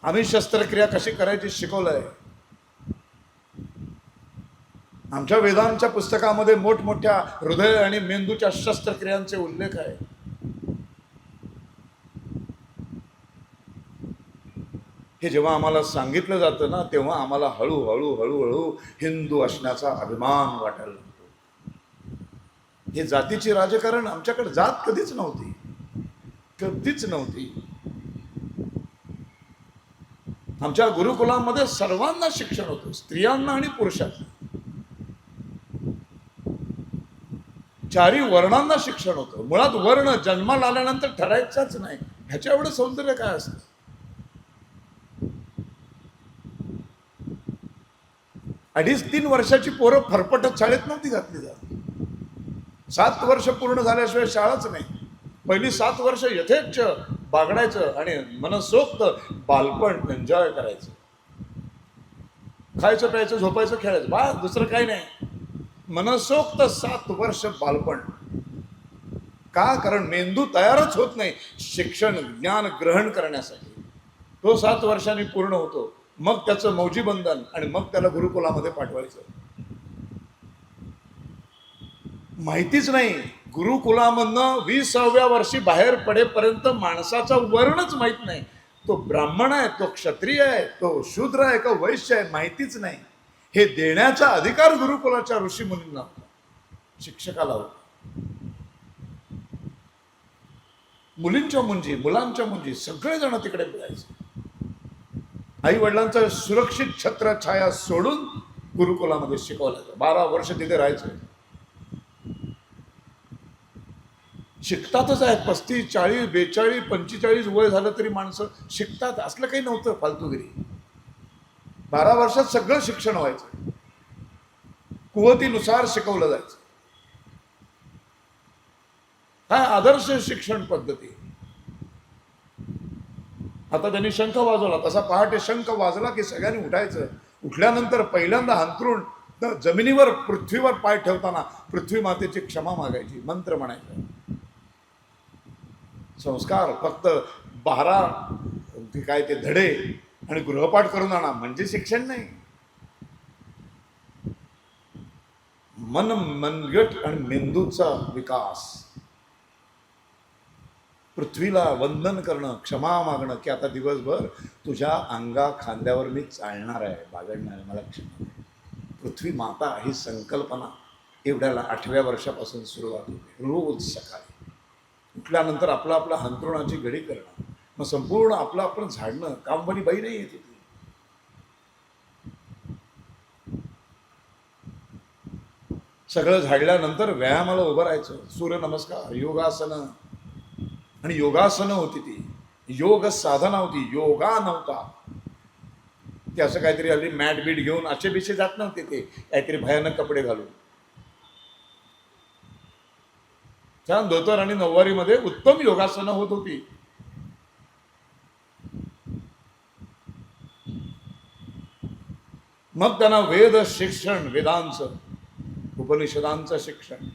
आम्ही शस्त्रक्रिया कशी करायची शिकवलंय. आमच्या वेदांच्या पुस्तकामध्ये मोठमोठ्या हृदय आणि मेंदूच्या शस्त्रक्रियांचे उल्लेख आहे. हे जेव्हा आम्हाला सांगितलं जातं ना, तेव्हा आम्हाला हळूहळू हिंदू असण्याचा अभिमान वाटायला लागतो. हे जातीची राजकारण, आमच्याकडे जात कधीच नव्हती, कधीच नव्हती. आमच्या गुरुकुलामध्ये सर्वांना शिक्षण होतं, स्त्रियांना आणि पुरुषांना. 4 वर्णांना शिक्षण होतं. मुळात वर्ण जन्माला आल्यानंतर ठरायचाच नाही. ह्याच्या एवढं सौंदर्य काय असतं. 2.5-3 वर्षाची पोरं फरफटत शाळेत नव्हती घातली जात. 7 वर्ष पूर्ण झाल्याशिवाय शाळाच नाही. पहिली 7 वर्ष यथेच्छ बागडायचं आणि मनसोक्त बालपण एन्जॉय करायचं. खायचं, प्यायचं, झोपायचं, खेळायचं, बा दुसरं काही नाही. मनसोक्त 7 वर्ष बालपण. का? कारण मेंदू तयारच होत नाही शिक्षण ज्ञान ग्रहण करण्यासाठी. तो 7 वर्षांनी पूर्ण होतो. मग त्याचं मौजी बंधन आणि मग त्याला गुरुकुलामध्ये पाठवायचं. माहितीच नाही. गुरुकुलामधनं 20व्या वर्षी बाहेर पडेपर्यंत माणसाचा वर्णच माहीत नाही. तो ब्राह्मण आहे, तो क्षत्रिय आहे, तो शूद्र आहे का वैश्य आहे, माहितीच नाही. हे देण्याचा अधिकार गुरुकुलाच्या ऋषीमुनींना होता, शिक्षकाला होता. मुलींच्या मुंजी, मुलांच्या मुंजी सगळेजण तिकडे जायचे. आई वडिलांचं सुरक्षित छत्र छाया सोडून गुरुकुलामध्ये शिकवलं. 12 वर्ष तिथे राहायचं. शिकतातच आहेत. 35, 40, 42, 45 वय झालं तरी माणसं शिकतात. असलं काही नव्हतं फालतूगिरी. 12 वर्षात सगळं शिक्षण व्हायचं. कुवतीनुसार शिकवलं जायचं. हा आदर्श शिक्षण पद्धती. आता त्यांनी शंख वाजवला, तसा पहाटे शंख वाजला की सगळ्यांनी उठायचं. उठल्यानंतर पहिल्यांदा अंथरूण जमिनीवर पृथ्वीवर पाय ठेवताना पृथ्वी मातेची क्षमा मागायची, मंत्र म्हणायचा. संस्कार फक्त 12 काय ते धडे आणि गृहपाठ करून आणा म्हणजे शिक्षण नाही. मनगट आणि मेंदूचा विकास. पृथ्वीला वंदन करणं, क्षमा मागणं की आता दिवसभर तुझ्या अंगा खांद्यावर मी चालणार आहे, बागडणार आहे, मला क्षमा. पृथ्वी माता ही संकल्पना एवढ्याला 8व्या वर्षापासून सुरुवात होते. रोज सकाळी उठल्यानंतर आपला आपला हंतरुणाची घडी करणं, मग संपूर्ण आपलं आपण झाडणं. कामवाली बाई नाही येत होती. सगळं झाडल्यानंतर व्यायामाला उभं राहायचं. सूर्यनमस्कार, योगासनं. आणि योगासनं होती ती. योग साधना होती, योगा नव्हता. ते असं काहीतरी हल्ली मॅट बीट घेऊन असे बिशे जात नव्हते. ते काहीतरी भयानक कपडे घालून. छान धोतर आणि नऊवारीमध्ये उत्तम योगासनं होत होती. मग त्यांना वेद शिक्षण, वेदांचं, उपनिषदांचं शिक्षण.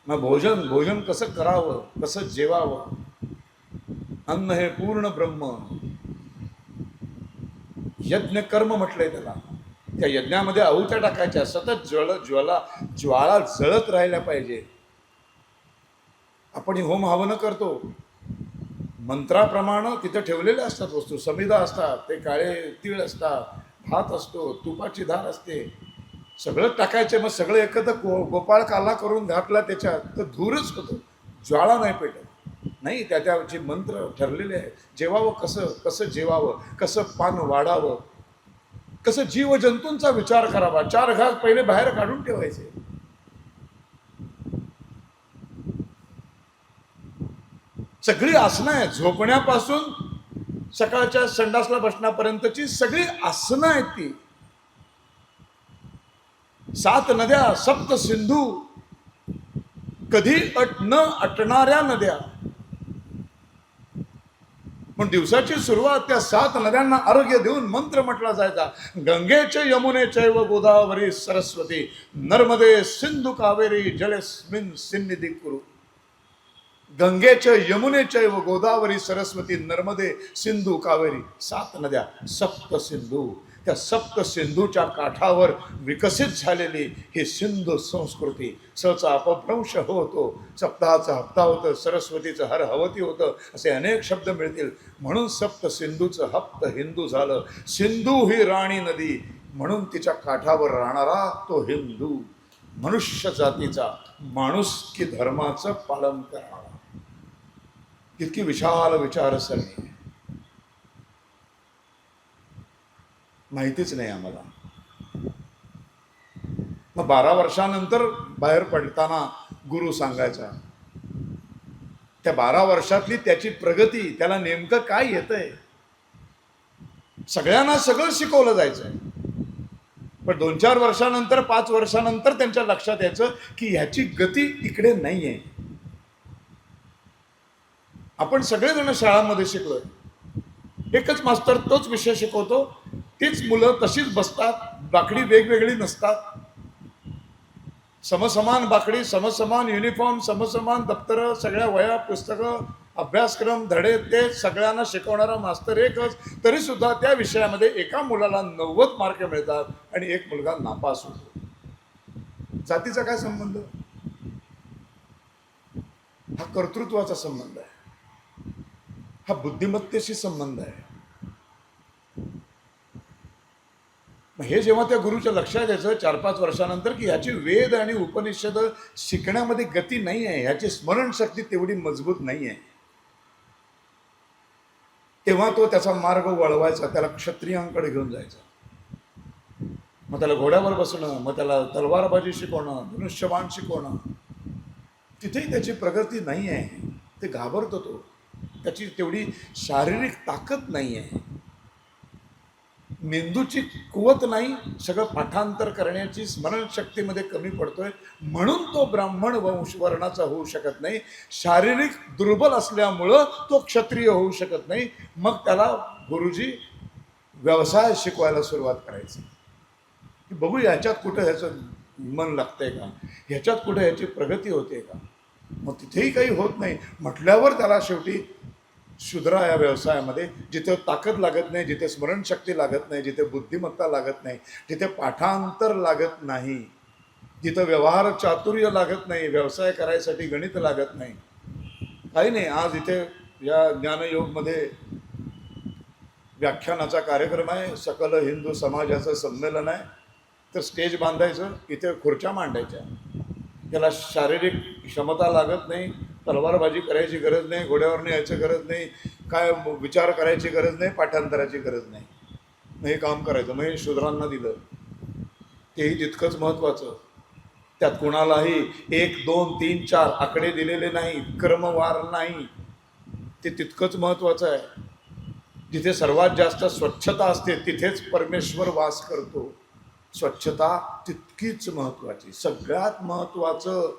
मग भोजन कसं करावं, कसं जेवावं. अन्न हे पूर्ण ब्रह्म. यज्ञ कर्म म्हटलंय त्याला. त्या यज्ञामध्ये आहुत्या टाकायच्या, सतत ज्वाळा जळत राहिल्या पाहिजे. आपण होम हवन करतो, मंत्राप्रमाणे तिथे ठेवलेल्या असतात वस्तू, समिधा असतात, ते काळे तीळ असतात, भात असतो, तुपाची धार असते, सगळं टाकायचे. मग सगळं एकत्र गोपाळ काला करून घातला त्याच्यात तर धूरच होतो, ज्वाळा नाही पेटत. नाही, त्याचे मंत्र ठरलेले आहे. जेवावं कसं, कसं जेवावं, कसं पान वाढावं, कसं जीवजंतूंचा विचार करावा. 4 घास पहिले बाहेर काढून ठेवायचे. सगळी आसनं आहेत, झोपण्यापासून सकाळच्या संडासला बसण्यापर्यंतची सगळी आसनं आहेत ती. 7 नद्या, 7 सिंधू, कधी न अटणाऱ्या नद्या. पण दिवसाची सुरुवात त्या 7 नद्यांना अर्घ्य देऊन मंत्र म्हटला जायचा. गंगेचे यमुने चैव गोदावरी सरस्वती नर्मदे सिंधू कावेरी जलेस्मिन सिन्निधी कुरु. गंगेचे यमुने चैव गोदावरी सरस्वती नर्मदे सिंधू कावेरी, 7 नद्या, 7 सिंधू. त्या 7 सिंधूच्या काठावर विकसित झालेली ही सिंधू संस्कृती. सचा अपभ्रंश होतो, सप्ताहाचा हप्ता होतं, सरस्वतीचं हर हवती होतं, असे अनेक शब्द मिळतील. म्हणून 7 सिंधूचं हप्त हिंदू झालं. सिंधू ही राणी नदी, म्हणून तिच्या काठावर राहणारा तो हिंदू. मनुष्य जातीचा माणुसकी धर्माचं पालन करणारा. इतकी विशाल विचारसरणी माहितीच नाही आम्हाला. मग 12 वर्षानंतर बाहेर पडताना गुरु सांगायचा. त्या 12 वर्षातली त्याची प्रगती, त्याला नेमकं काय येतंय. सगळ्यांना सगळं शिकवलं जायचं, पण 2-4 वर्षानंतर, 5 वर्षानंतर त्यांच्या लक्षात यायचं की ह्याची गती इकडे नाही आहे. आपण सगळेजण शाळांमध्ये शिकलोय, एकच मास्तर तोच विषय शिकवतो, तीच मुलं तशीच बसतात, बाकडी वेगवेगळी नसतात, समसमान बाकडी, समसमान युनिफॉर्म, समसमान दप्तरं, सगळ्या वह्या पुस्तकं, अभ्यासक्रम, धडे, ते सगळ्यांना शिकवणारा मास्तर एकच. तरी सुद्धा त्या विषयामध्ये एका मुलाला 90 मार्क मिळतात आणि एक मुलगा नापास होतो. जातीचा काय संबंध? हा कर्तृत्वाचा संबंध आहे, हा बुद्धिमत्तेशी संबंध आहे. हे जेव्हा त्या गुरुच्या लक्षात यायचं 4-5 वर्षानंतर की ह्याची वेद आणि उपनिषद शिकण्यामध्ये गती नाही आहे, ह्याची स्मरणशक्ती तेवढी मजबूत नाही आहे, तेव्हा तो त्याचा मार्ग वळवायचा, त्याला क्षत्रियांकडे घेऊन जायचा. मग त्याला घोड्यावर बसणं, मग त्याला तलवारबाजी शिकवणं, धनुष्यबाण शिकवणं. तिथेही त्याची प्रगती नाही आहे, ते घाबरतो. तो त्याची तेवढी शारीरिक ताकद नाही आहे, मेंदूची कुवत नाही, सगळं पाठांतर करण्याची स्मरणशक्तीमध्ये कमी पडतोय. म्हणून तो ब्राह्मण वंशवर्णाचा होऊ शकत नाही. शारीरिक दुर्बल असल्यामुळं तो क्षत्रिय होऊ शकत नाही. मग त्याला गुरुजी व्यवसाय शिकवायला सुरुवात करायची. बघू ह्याच्यात कुठं ह्याचं मन लागतंय का, ह्याच्यात कुठं ह्याची प्रगती होते का. मग तिथेही काही होत नाही म्हटल्यावर त्याला शेवटी शूद्रा या व्यवसायामध्ये, जिथे ताकद लागत नाही, जिथे स्मरणशक्ती लागत नाही, जिथे बुद्धिमत्ता लागत नाही, जिथे पाठांतर लागत नाही, जिथं व्यवहार चातुर्य लागत नाही, व्यवसाय करायसाठी गणित लागत नाही, काही नाही. आज इथे या ज्ञानयोगमध्ये व्याख्यानाचा कार्यक्रम आहे, सकल हिंदू समाजाचं संमेलन आहे. तर स्टेज बांधायचं, इथे खुर्च्या मांडायच्या. त्याला शारीरिक क्षमता लागत नाही, तलवारबाजी करायची गरज नाही, घोड्यावरनं यायचं गरज नाही, काय विचार करायची गरज नाही, पाठांतराची गरज नाही. मग हे काम करायचं. मग हे शूद्रांना दिलं, तेही तितकंच महत्त्वाचं. त्यात कुणालाही 1, 2, 3, 4 आकडे दिलेले नाही, क्रमवार नाही, ते तितकंच महत्त्वाचं आहे. जिथे सर्वात जास्त स्वच्छता असते तिथेच परमेश्वर वास करतो. स्वच्छता तितकीच महत्त्वाची. सगळ्यात महत्त्वाचं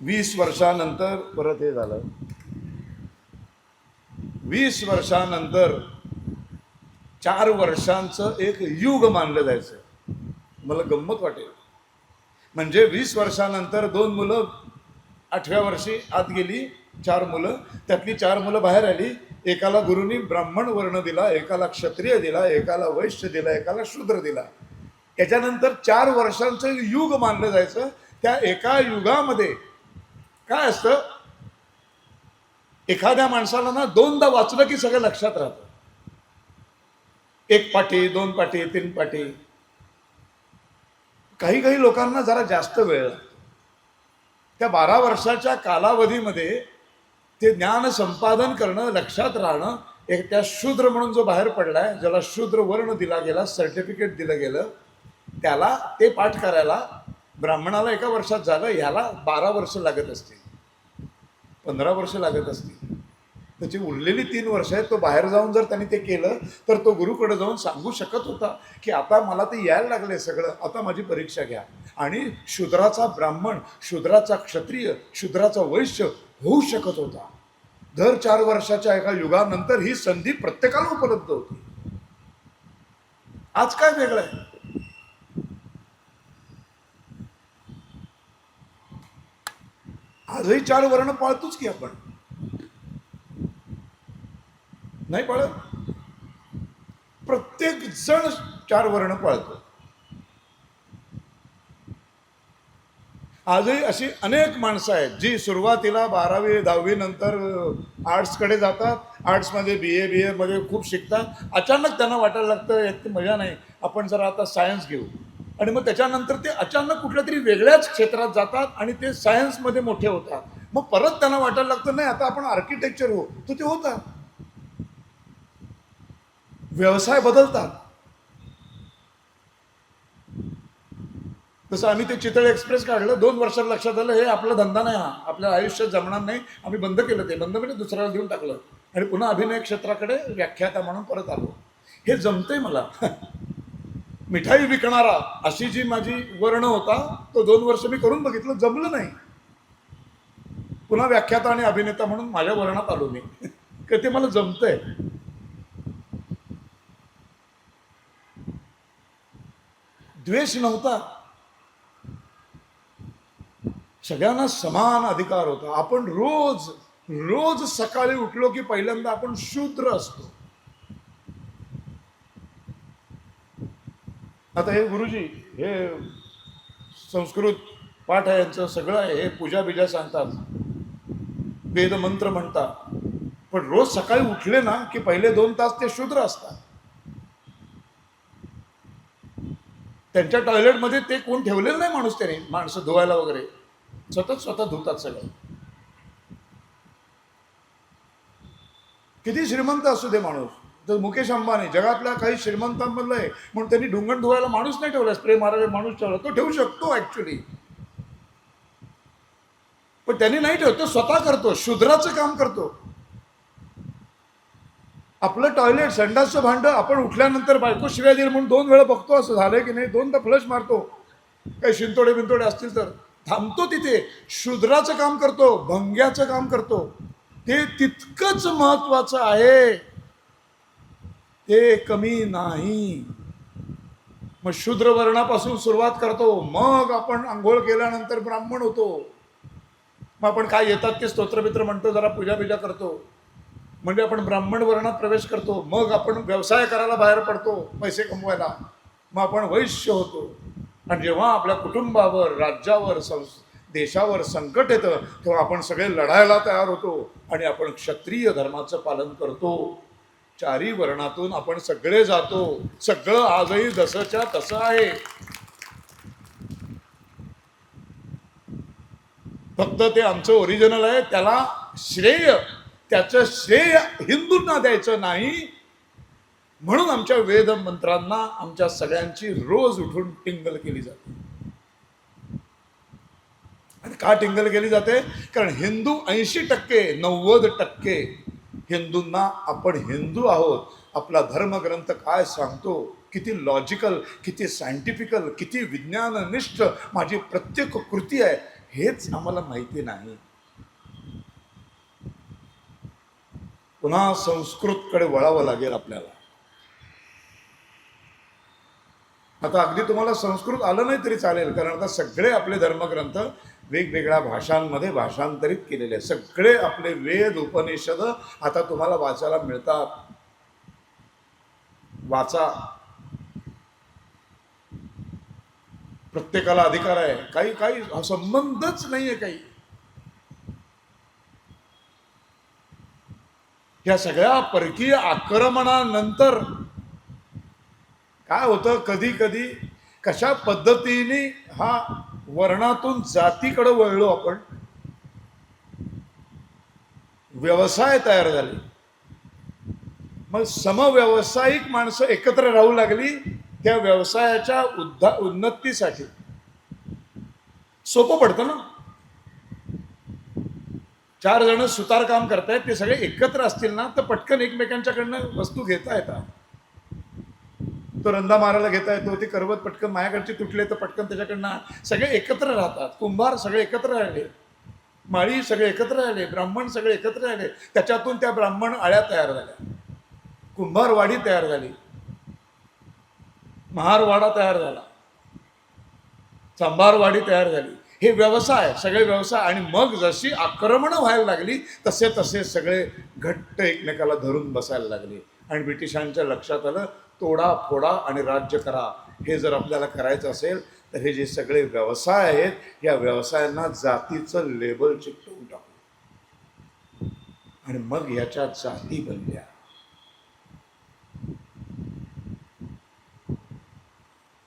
20 वर्षानंतर परत हे झालं. 20 वर्षानंतर 4 वर्षांचं एक युग मानलं जायचं. मला गंमत वाटेल. म्हणजे 20 वर्षानंतर 2 मुलं 8व्या वर्षी आत गेली 4 मुलं, त्यातली 4 मुलं बाहेर आली. एकाला गुरुनी ब्राह्मण वर्ण दिला, एकाला क्षत्रिय दिला, एकाला वैश्य दिला, एकाला शूद्र दिला. त्याच्यानंतर 4 वर्षांचं युग मानलं जायचं. त्या एका युगामध्ये काय असतं, एखाद्या माणसाला ना 2दा वाचलं की सगळं लक्षात राहतं. 1 पाटी, 2 पाटी, 3 पाटी. काही काही लोकांना जरा जास्त वेळ लागतो. त्या 12 वर्षाच्या कालावधीमध्ये ते ज्ञान संपादन करणं, लक्षात राहणं. एक त्या शूद्र म्हणून जो बाहेर पडलाय, ज्याला शूद्र वर्ण दिला गेला, सर्टिफिकेट दिलं गेलं, त्याला ते पाठ करायला ब्राह्मणाला 1 वर्षात झालं, ह्याला 12 वर्ष लागत असतील, 15 वर्ष लागत असतील. त्याची उरलेली 3 वर्ष आहेत, तो बाहेर जाऊन जर त्यांनी ते केलं तर तो गुरुकडे जाऊन सांगू शकत होता की आता मला ते यायला लागले सगळं, आता माझी परीक्षा घ्या. आणि शूद्राचा ब्राह्मण, शूद्राचा क्षत्रिय, शूद्राचा वैश्य होऊ शकत होता. दर 4 वर्षाच्या एका युगानंतर ही संधी प्रत्येकाला उपलब्ध होती. आज काय वेगळं आहे? आजही 4 वर्ण पाळतोच की आपण, नाही पाळत? प्रत्येक जण 4 वर्ण पाळतो. आजही अशी अनेक माणसं आहेत जी सुरुवातीला 12वी 10वी नंतर आर्ट्सकडे जातात, आर्ट्समध्ये BA मध्ये खूप शिकतात. अचानक त्यांना वाटायला लागतं यात मजा नाही, आपण जरा आता सायन्स घेऊ. आणि मग त्याच्यानंतर ते अचानक कुठल्या तरी वेगळ्याच क्षेत्रात जातात आणि ते सायन्समध्ये मोठे होतात. मग परत त्यांना वाटायला लागतं नाही आता आपण आर्किटेक्चर हो, तर ते होतात. व्यवसाय बदलतात. तसं आम्ही ते चितळ एक्सप्रेस काढलं, 2 वर्षात लक्षात आलं हे आपला धंदा नाही, हा आपल्या आयुष्यात जमणार नाही. आम्ही बंद केलं. ते बंद म्हणजे दुसऱ्याला देऊन टाकलं आणि पुन्हा अभिनय क्षेत्राकडे व्याख्याता म्हणून परत आलो. हे जमतंय मला. मिठाई विकणारा अशी जी माझी वर्ण होता, तो 2 वर्ष मी करून बघितलं, जमलं नाही. पुन्हा व्याख्याता आणि अभिनेता म्हणून माझ्या वर्णात आलो मी, की ते मला जमतंय. द्वेष नव्हता, सगळ्यांना समान अधिकार होता. आपण रोज रोज सकाळी उठलो की पहिल्यांदा आपण शूद्र असतो. आता हे गुरुजी हे संस्कृत पाठ आहे, यांचं सगळं आहे, हे पूजा बिजा सांगतात, वेद मंत्र म्हणतात, पण रोज सकाळी उठले ना की पहिले 2 तास ते शूद्र असतात. त्यांच्या टॉयलेटमध्ये ते कोण ठेवलेलं नाही माणूस, त्याने माणसं धुवायला वगैरे, स्वतः धुतात सगळं. किती श्रीमंत असू दे माणूस, तर मुकेश अंबानी जगातल्या काही श्रीमंतांमधलं आहे म्हणून त्यांनी ढुंगण धुवायला माणूस नाही ठेवला, स्प्रे मारायला माणूस ठेवला. तो ठेवू शकतो ऍक्च्युली, पण त्यांनी नाही ठेवत, तो स्वतः करतो, शूद्राचं काम करतो. आपलं टॉयलेट, संडासचं भांडं आपण उठल्यानंतर बायको शिव्या देईल म्हणून 2 वेळा बघतो असं झालंय की नाही, 2दा फ्लश मारतो. काही शिंतोडे बिंतोडे असतील तर थांबतो तिथे. शूद्राचं काम करतो, भंग्याचं काम करतो. ते तितकंच महत्वाचं आहे, ते कमी नाही. मग शूद्र वर्णापासून सुरुवात करतो, मग आपण आंघोळ केल्यानंतर ब्राह्मण होतो. मग आपण काय येतात ते स्तोत्रमित्र म्हणतो, जरा पूजा बिजा करतो, म्हणजे आपण ब्राह्मण वर्णात प्रवेश करतो. मग आपण व्यवसाय करायला बाहेर पडतो, पैसे कमवायला. मग आपण वैश्य होतो. आणि जेव्हा आपल्या कुटुंबावर, राज्यावर, देशावर संकट येतं तेव्हा आपण सगळे लढायला तयार होतो आणि आपण क्षत्रिय धर्माचं पालन करतो. 4ही वर्णातून आपण सगळे जातो. सगळं आजही जसंच्या तसं आहे. फक्त ते आमचं ओरिजिनल आहे, त्याला श्रेय, त्याचं श्रेय हिंदूंना द्यायचं नाही. म्हणून आमच्या वेद मंत्रांना आमच्या सगळ्यांची रोज उठून टिंगल केली जाते. आणि का टिंगल केली जाते? कारण हिंदू 80% 90% हिंदूंना आपण हिंदू आहोत. आपला धर्मग्रंथ काय सांगतो, किती लॉजिकल, किती सायंटिफिकल, किती विज्ञाननिष्ठ माझी प्रत्येक कृती आहे, हेच आम्हाला माहिती नाही. पुन्हा संस्कृतकडे वळावं लागेल आपल्याला. आता अगदी तुम्हाला संस्कृत आलं नाही तरी चालेल, कारण आता सगळे आपले धर्मग्रंथ वेगवेगळ्या भाषांमध्ये भाषांतरित केलेले आहे. सगळे आपले वेद उपनिषद आता तुम्हाला वाचायला मिळतात. वाचा, प्रत्येकाला अधिकार आहे. काही काही संबंधच नाहीये काही. या सगळ्या परकीय आक्रमणानंतर काय होतं, कधी कधी कशा पद्धतीने हा वर्णातून जातीकडे वळलो आपण. व्यवसाय तयार झाले, मग समव्यावसायिक माणसं एकत्र राहू लागली त्या व्यवसायाच्या उन्नतीसाठी. सोपं पडतं ना. 4 जण सुतार काम करतायत, ते सगळे एकत्र असतील ना तर पटकन एकमेकांच्याकडनं वस्तू घेता येतात. तो रंदा मारायला घेता येतो, ती करवत पटकन माझ्याकडचे तुटले तर पटकन त्याच्याकडनं. सगळे एकत्र राहतात. कुंभार सगळे एकत्र राहिले, माळी सगळे एकत्र राहिले, ब्राह्मण सगळे एकत्र राहिले. त्याच्यातून त्या ब्राह्मण आळ्या तयार झाल्या, कुंभारवाडी तयार झाली, महारवाडा तयार झाला, चांभारवाडी तयार झाली. हे व्यवसाय, सगळे व्यवसाय. आणि मग जशी आक्रमणं व्हायला लागली तसे तसे सगळे घट्ट एकमेकाला धरून बसायला लागले. आणि ब्रिटिशांच्या लक्षात आलं, तोडा फोडा आणि राज्य करा. हे जर आपल्याला करायचं असेल तर हे जे सगळे व्यवसाय आहेत या व्यवसायांना जातीचं लेबल चिकटवून टाकू. आणि मग याच्या जाती बनल्या.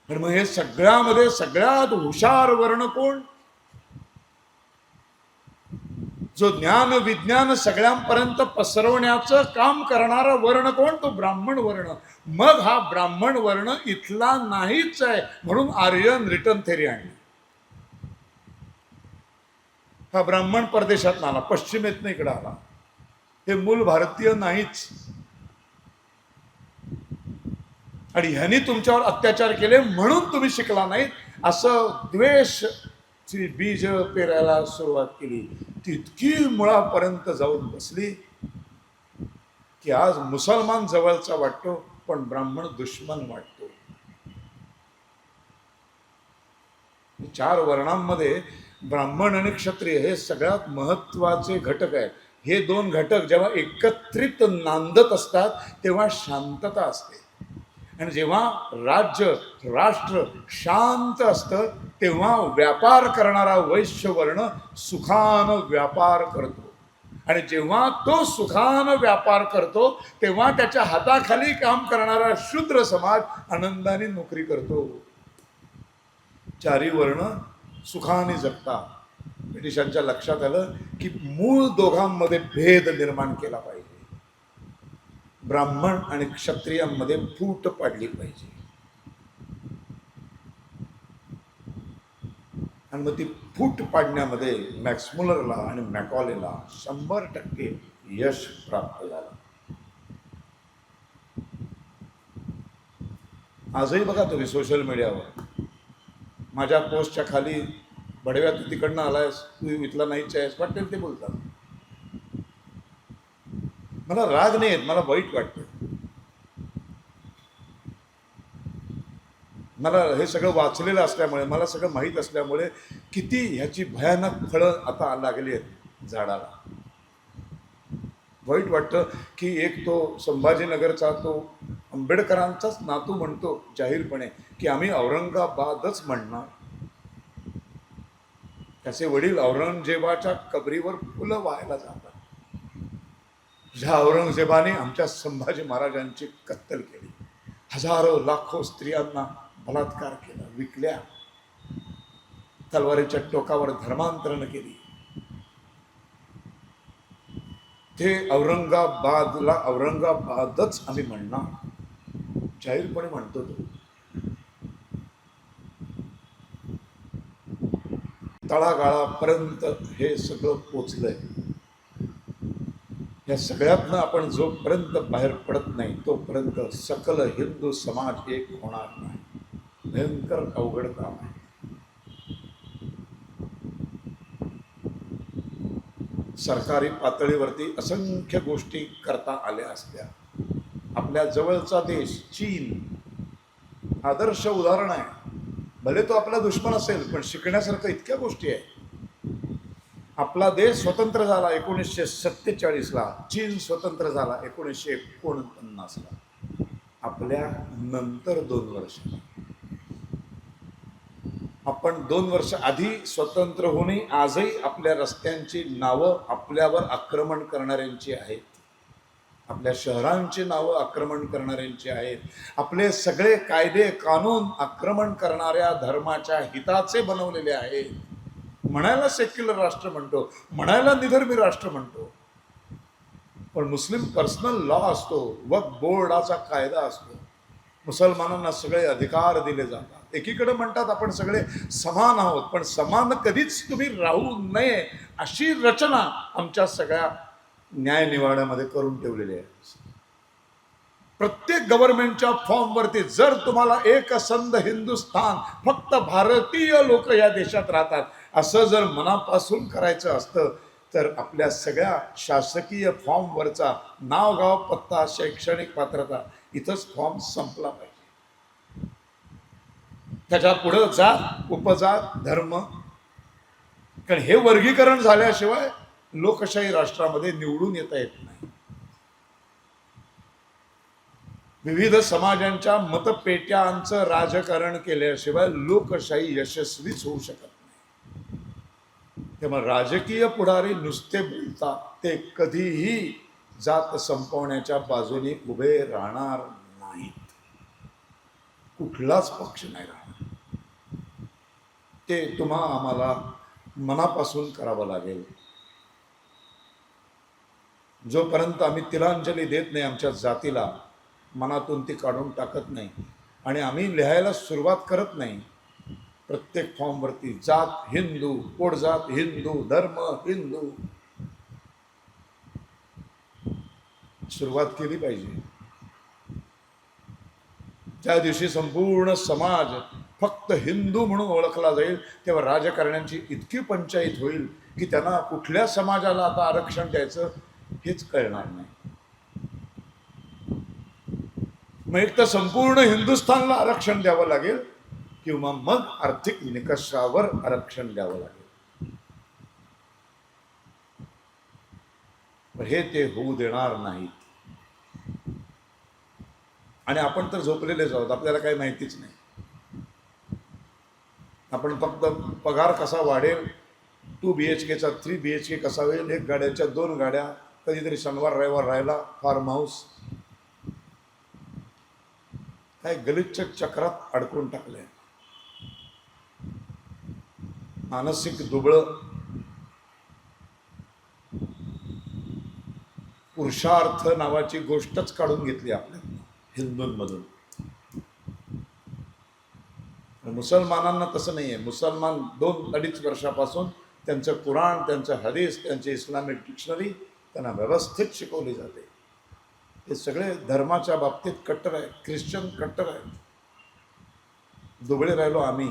आणि मग हे सगळ्यामध्ये सगळ्यात हुशार वर्ण कोण? जो ज्ञान विज्ञान सगळ्यांपर्यंत पसरवण्याचं काम करणारा वर्ण कोण? तो ब्राह्मण वर्ण. मग हा ब्राह्मण वर्ण इथला नाहीच आहे म्हणून आर्यन रिटर्न थेरी आणली. हा ब्राह्मण परदेशात आला, पश्चिमेतनं इकडे आला. हे मूल भारतीय नाहीच. आणि ह्यांनी तुमच्यावर अत्याचार केले म्हणून तुम्ही शिकला नाहीत, असं द्वेषची बीज पेरायला सुरुवात केली. तितकी मुळापर्यंत जाऊन बसली की आज मुसलमान जवळचा वाटतो पण ब्राह्मण दुश्मन वाटतो. 4 वर्णांमध्ये ब्राह्मण आणि क्षत्रिय हे सगळ्यात महत्वाचे घटक आहेत. हे 2 घटक जेव्हा एकत्रित नांदत असतात तेव्हा शांतता असते. आणि जेव्हा राज्य राष्ट्र शांत असतं तेव्हा व्यापार करणारा वैश्य वर्ण सुखानं व्यापार करतो. आणि जेव्हा तो सुखानं व्यापार करतो तेव्हा त्याच्या हाताखाली काम करणारा शूद्र समाज आनंदाने नोकरी करतो. 4ही वर्ण सुखाने जगतात. ब्रिटिशांच्या लक्षात आलं की मूळ दोघांमध्ये भेद निर्माण केला पाहिजे. ब्राह्मण आणि क्षत्रियांमध्ये फूट पाडली पाहिजे. आणि मग ती फूट पाडण्यामध्ये मॅक्समुलरला आणि मॅकॉलेला 100% यश प्राप्त झालं. आजही बघा तुम्ही सोशल मीडियावर माझ्या पोस्टच्या खाली, बडव्या तू तिकडनं आलायस, तू इथला नाहीच आहेस, वाटेल ते बोलतात. मला राग नाही येत, मला वाईट वाटतं. मला हे सगळं वाचलेलं असल्यामुळे, मला सगळं माहीत असल्यामुळे किती ह्याची भयानक फळं आता लागली आहेत झाडाला. वाईट वाटतं की एक तो संभाजीनगरचा तो आंबेडकरांचाच नातू म्हणतो जाहीरपणे की आम्ही औरंगाबादच म्हणणार. त्याचे वडील औरंगजेबाच्या कबरीवर फुलं व्हायला जातात. ज्या औरंगजेबाने आमच्या संभाजी महाराजांची कत्तल केली, हजारो लाखो स्त्रियांना बलात्कार केला, विकल्या, तलवारीच्या टोकावर धर्मांतरण केली, ते औरंगाबादला औरंगाबादच आम्ही म्हणणार जाहीरपणे म्हणतो. तो तळागाळापर्यंत हे सगळं पोचलंय. या सगळ्यातनं आपण जोपर्यंत बाहेर पडत नाही तोपर्यंत सकल हिंदू समाज एक होणार नाही. भयंकर अवघड काम आहे. सरकारी पातळीवरती असंख्य गोष्टी करता आल्या असत्या. आपल्या जवळचा देश चीन आदर्श उदाहरण आहे. भले तो आपला दुश्मन असेल पण शिकण्यासारखं इतक्या गोष्टी आहेत. आपला देश स्वतंत्र झाला 1947ला, चीन स्वतंत्र झाला 1949ला, आपल्या नंतर 2 वर्ष. आपण 2 वर्ष आधी स्वतंत्र होणे आजही आपल्या रस्त्यांची नावं आपल्यावर आक्रमण करणाऱ्यांची आहेत, आपल्या शहरांची नावं आक्रमण करणाऱ्यांची आहेत, आपले सगळे कायदे कानून आक्रमण करणाऱ्या धर्माच्या हिताचे बनवलेले आहेत. म्हणायला सेक्युलर राष्ट्र म्हणतो, म्हणायला निधर्मी राष्ट्र म्हणतो, पण मुस्लिम पर्सनल लॉ असतो, वक्फ बोर्डाचा कायदा असतो, मुसलमानांना सगळे अधिकार दिले जातात. एकीकडे म्हणतात आपण सगळे समान आहोत, पण समान कधीच तुम्ही राहू नये अशी रचना आमच्या सगळ्या न्यायनिवाड्यामध्ये करून ठेवलेली आहे. प्रत्येक गव्हर्नमेंटच्या फॉर्मवरती जर तुम्हाला एकसंध हिंदुस्थान, फक्त भारतीय लोक या देशात राहतात असं जर मनापासून करायचं असतं तर आपल्या सगळ्या शासकीय फॉर्मवरचा नाव, गाव, पत्ता, शैक्षणिक पात्रता इथंच फॉर्म संपला पाहिजे. त्याच्या पुढं जात, उपजात, धर्म, कारण हे वर्गीकरण झाल्याशिवाय लोकशाही राष्ट्रामध्ये निवडून येता येत नाही. विविध समाजांच्या मतपेट्यांचं राजकारण केल्याशिवाय लोकशाही यशस्वीच होऊ शकत नाही. तेव्हा राजकीय पुढारी नुसते बोलतात, ते कधीही जात संपवण्याच्या बाजूने उभे राहणार नाहीत. कुठलाच पक्ष नाही राहणार. ते तुम्हा आम्हाला मनापासून करावं लागेल. जोपर्यंत आम्ही तिलांजली देत नाही आमच्या जातीला, मनातून ती काढून टाकत नाही आणि आम्ही लिहायला सुरुवात करत नाही प्रत्येक फॉर्मवरती जात हिंदू, पोटजात हिंदू, धर्म हिंदू, सुरुवात केली पाहिजे. त्या दिवशी संपूर्ण समाज फक्त हिंदू म्हणून ओळखला जाईल, तेव्हा राजकारण्यांची इतकी पंचायत होईल की त्यांना कुठल्या समाजाला आता आरक्षण द्यायचं हेच कळणार नाही. मग एक तर संपूर्ण हिंदुस्थानला आरक्षण द्यावं लागेल किंवा मग आर्थिक निकषावर आरक्षण द्यावं लागेल. पण हे ते होऊ देणार नाहीत. आणि आपण तर झोपलेलेच आहोत, आपल्याला काही माहितीच नाही. आपण फक्त पगार कसा वाढेल, 2 BHKचा 3 BHK कसा होईल, 1 गाड्याच्या 2 गाड्या, कधीतरी शनिवार रविवार राहिला, फार्म हाऊस, काय गलिच्छ चक्रात अडकून टाकलंय. मानसिक दुबळं, पुरुषार्थ नावाची गोष्टच काढून घेतली आपल्या हिंदूंमधून. मुसलमानांना तसं नाही आहे. मुसलमान 2-2.5 वर्षापासून त्यांचं कुराण, त्यांचं हदीस, त्यांची इस्लामिक डिक्शनरी त्यांना व्यवस्थित शिकवली जाते. हे सगळे धर्माच्या बाबतीत कट्टर आहेत, ख्रिश्चन कट्टर आहेत. दुबळे राहिलो आम्ही.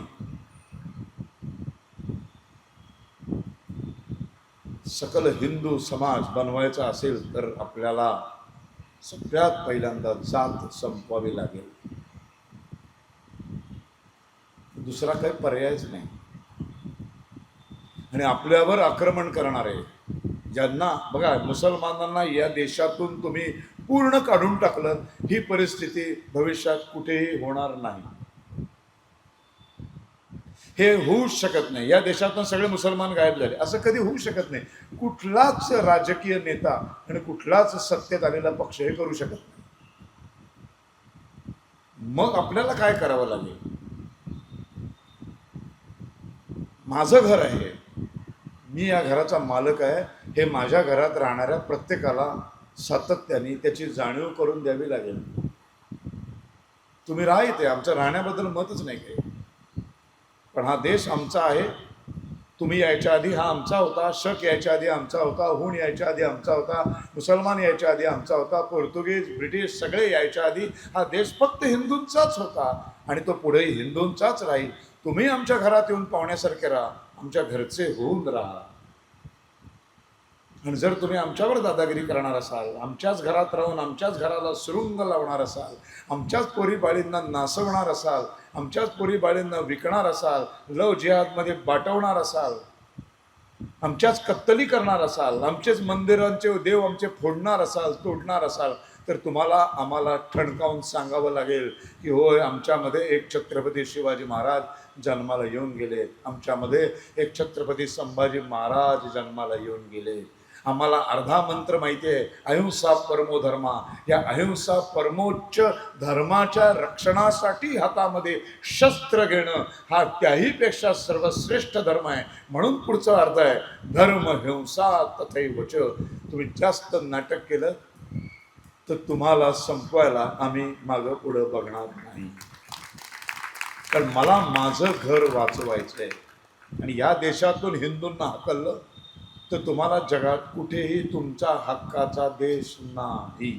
सकल हिंदू समाज बनवायचा असेल तर आपल्याला सगळ्यात पहिल्यांदा जात संपवावी लागेल. दुसरा काही पर्यायच नाही. आणि आपल्यावर आक्रमण करणारे ज्यांना, बघा, मुसलमानांना या देशातून तुम्ही पूर्ण काढून टाकलं, ही परिस्थिती भविष्यात कुठेही होणार नाही. हे होऊच शकत नाही. या देशातून सगळे मुसलमान गायब झाले असं कधी होऊ शकत नाही. कुठलाच राजकीय नेता आणि कुठलाच सत्तेत आलेला पक्ष हे करू शकत नाही. मग आपल्याला काय करावं लागेल? माझं घर आहे, मी या घराचा मालक आहे, हे माझ्या घरात राहणाऱ्या प्रत्येकाला सातत्याने त्याची जाणीव करून द्यावी लागेल. तुम्ही राहा इथे, आमचं राहण्याबद्दल मतच नाही काही, पण हा देश आमचा आहे. तुम्ही यायच्या आधी हा आमचा होता, शक यायच्या आधी आमचा होता, हूण यायच्या आधी आमचा होता, मुसलमान यायच्या आधी आमचा होता, पोर्तुगीज, ब्रिटिश सगळे यायच्या आधी हा देश फक्त हिंदूंचाच होता आणि तो पुढेही हिंदूंचाच राहील. तुम्ही आमच्या घरात येऊन पाहुण्यासारखे राहा, आमच्या घरचे होऊन राहा. आणि जर तुम्ही आमच्यावर दादागिरी करणार असाल, आमच्याच घरात राहून आमच्याच घराला सुरुंग लावणार असाल, आमच्याच पोरीबाळींना नासवणार असाल, आमच्याच पोरीबाळींना विकणार असाल, लव जिहादमध्ये बाटवणार असाल, आमच्याच कत्तली करणार असाल, आमचेच मंदिरांचे देव आमचे फोडणार असाल, तोडणार असाल, तर तुम्हाला आम्हाला ठणकावून सांगावं लागेल की होय, आमच्यामध्ये एक छत्रपती शिवाजी महाराज जन्माला येऊन गेले, आमच्यामध्ये एक छत्रपती संभाजी महाराज जन्माला येऊन गेले. आम्हाला अर्धा मंत्र माहिती आहे, अहिंसा परमो धर्मा. या अहिंसा परमोच्च धर्माच्या रक्षणासाठी हातामध्ये शस्त्र घेणं हा त्याहीपेक्षा सर्वश्रेष्ठ धर्म आहे. म्हणून पुढचा अर्थ आहे धर्म हिंसा तथैवच. तुम्ही जास्त नाटक केलं तर तुम्हाला संपवायला आम्ही मागं पुढं बघणार नाही. कारण मला माझं घर वाचवायचंय आणि या देशातून हिंदूंना हकललं तर तुम्हाला जगात कुठेही तुमचा हक्काचा देश नाही.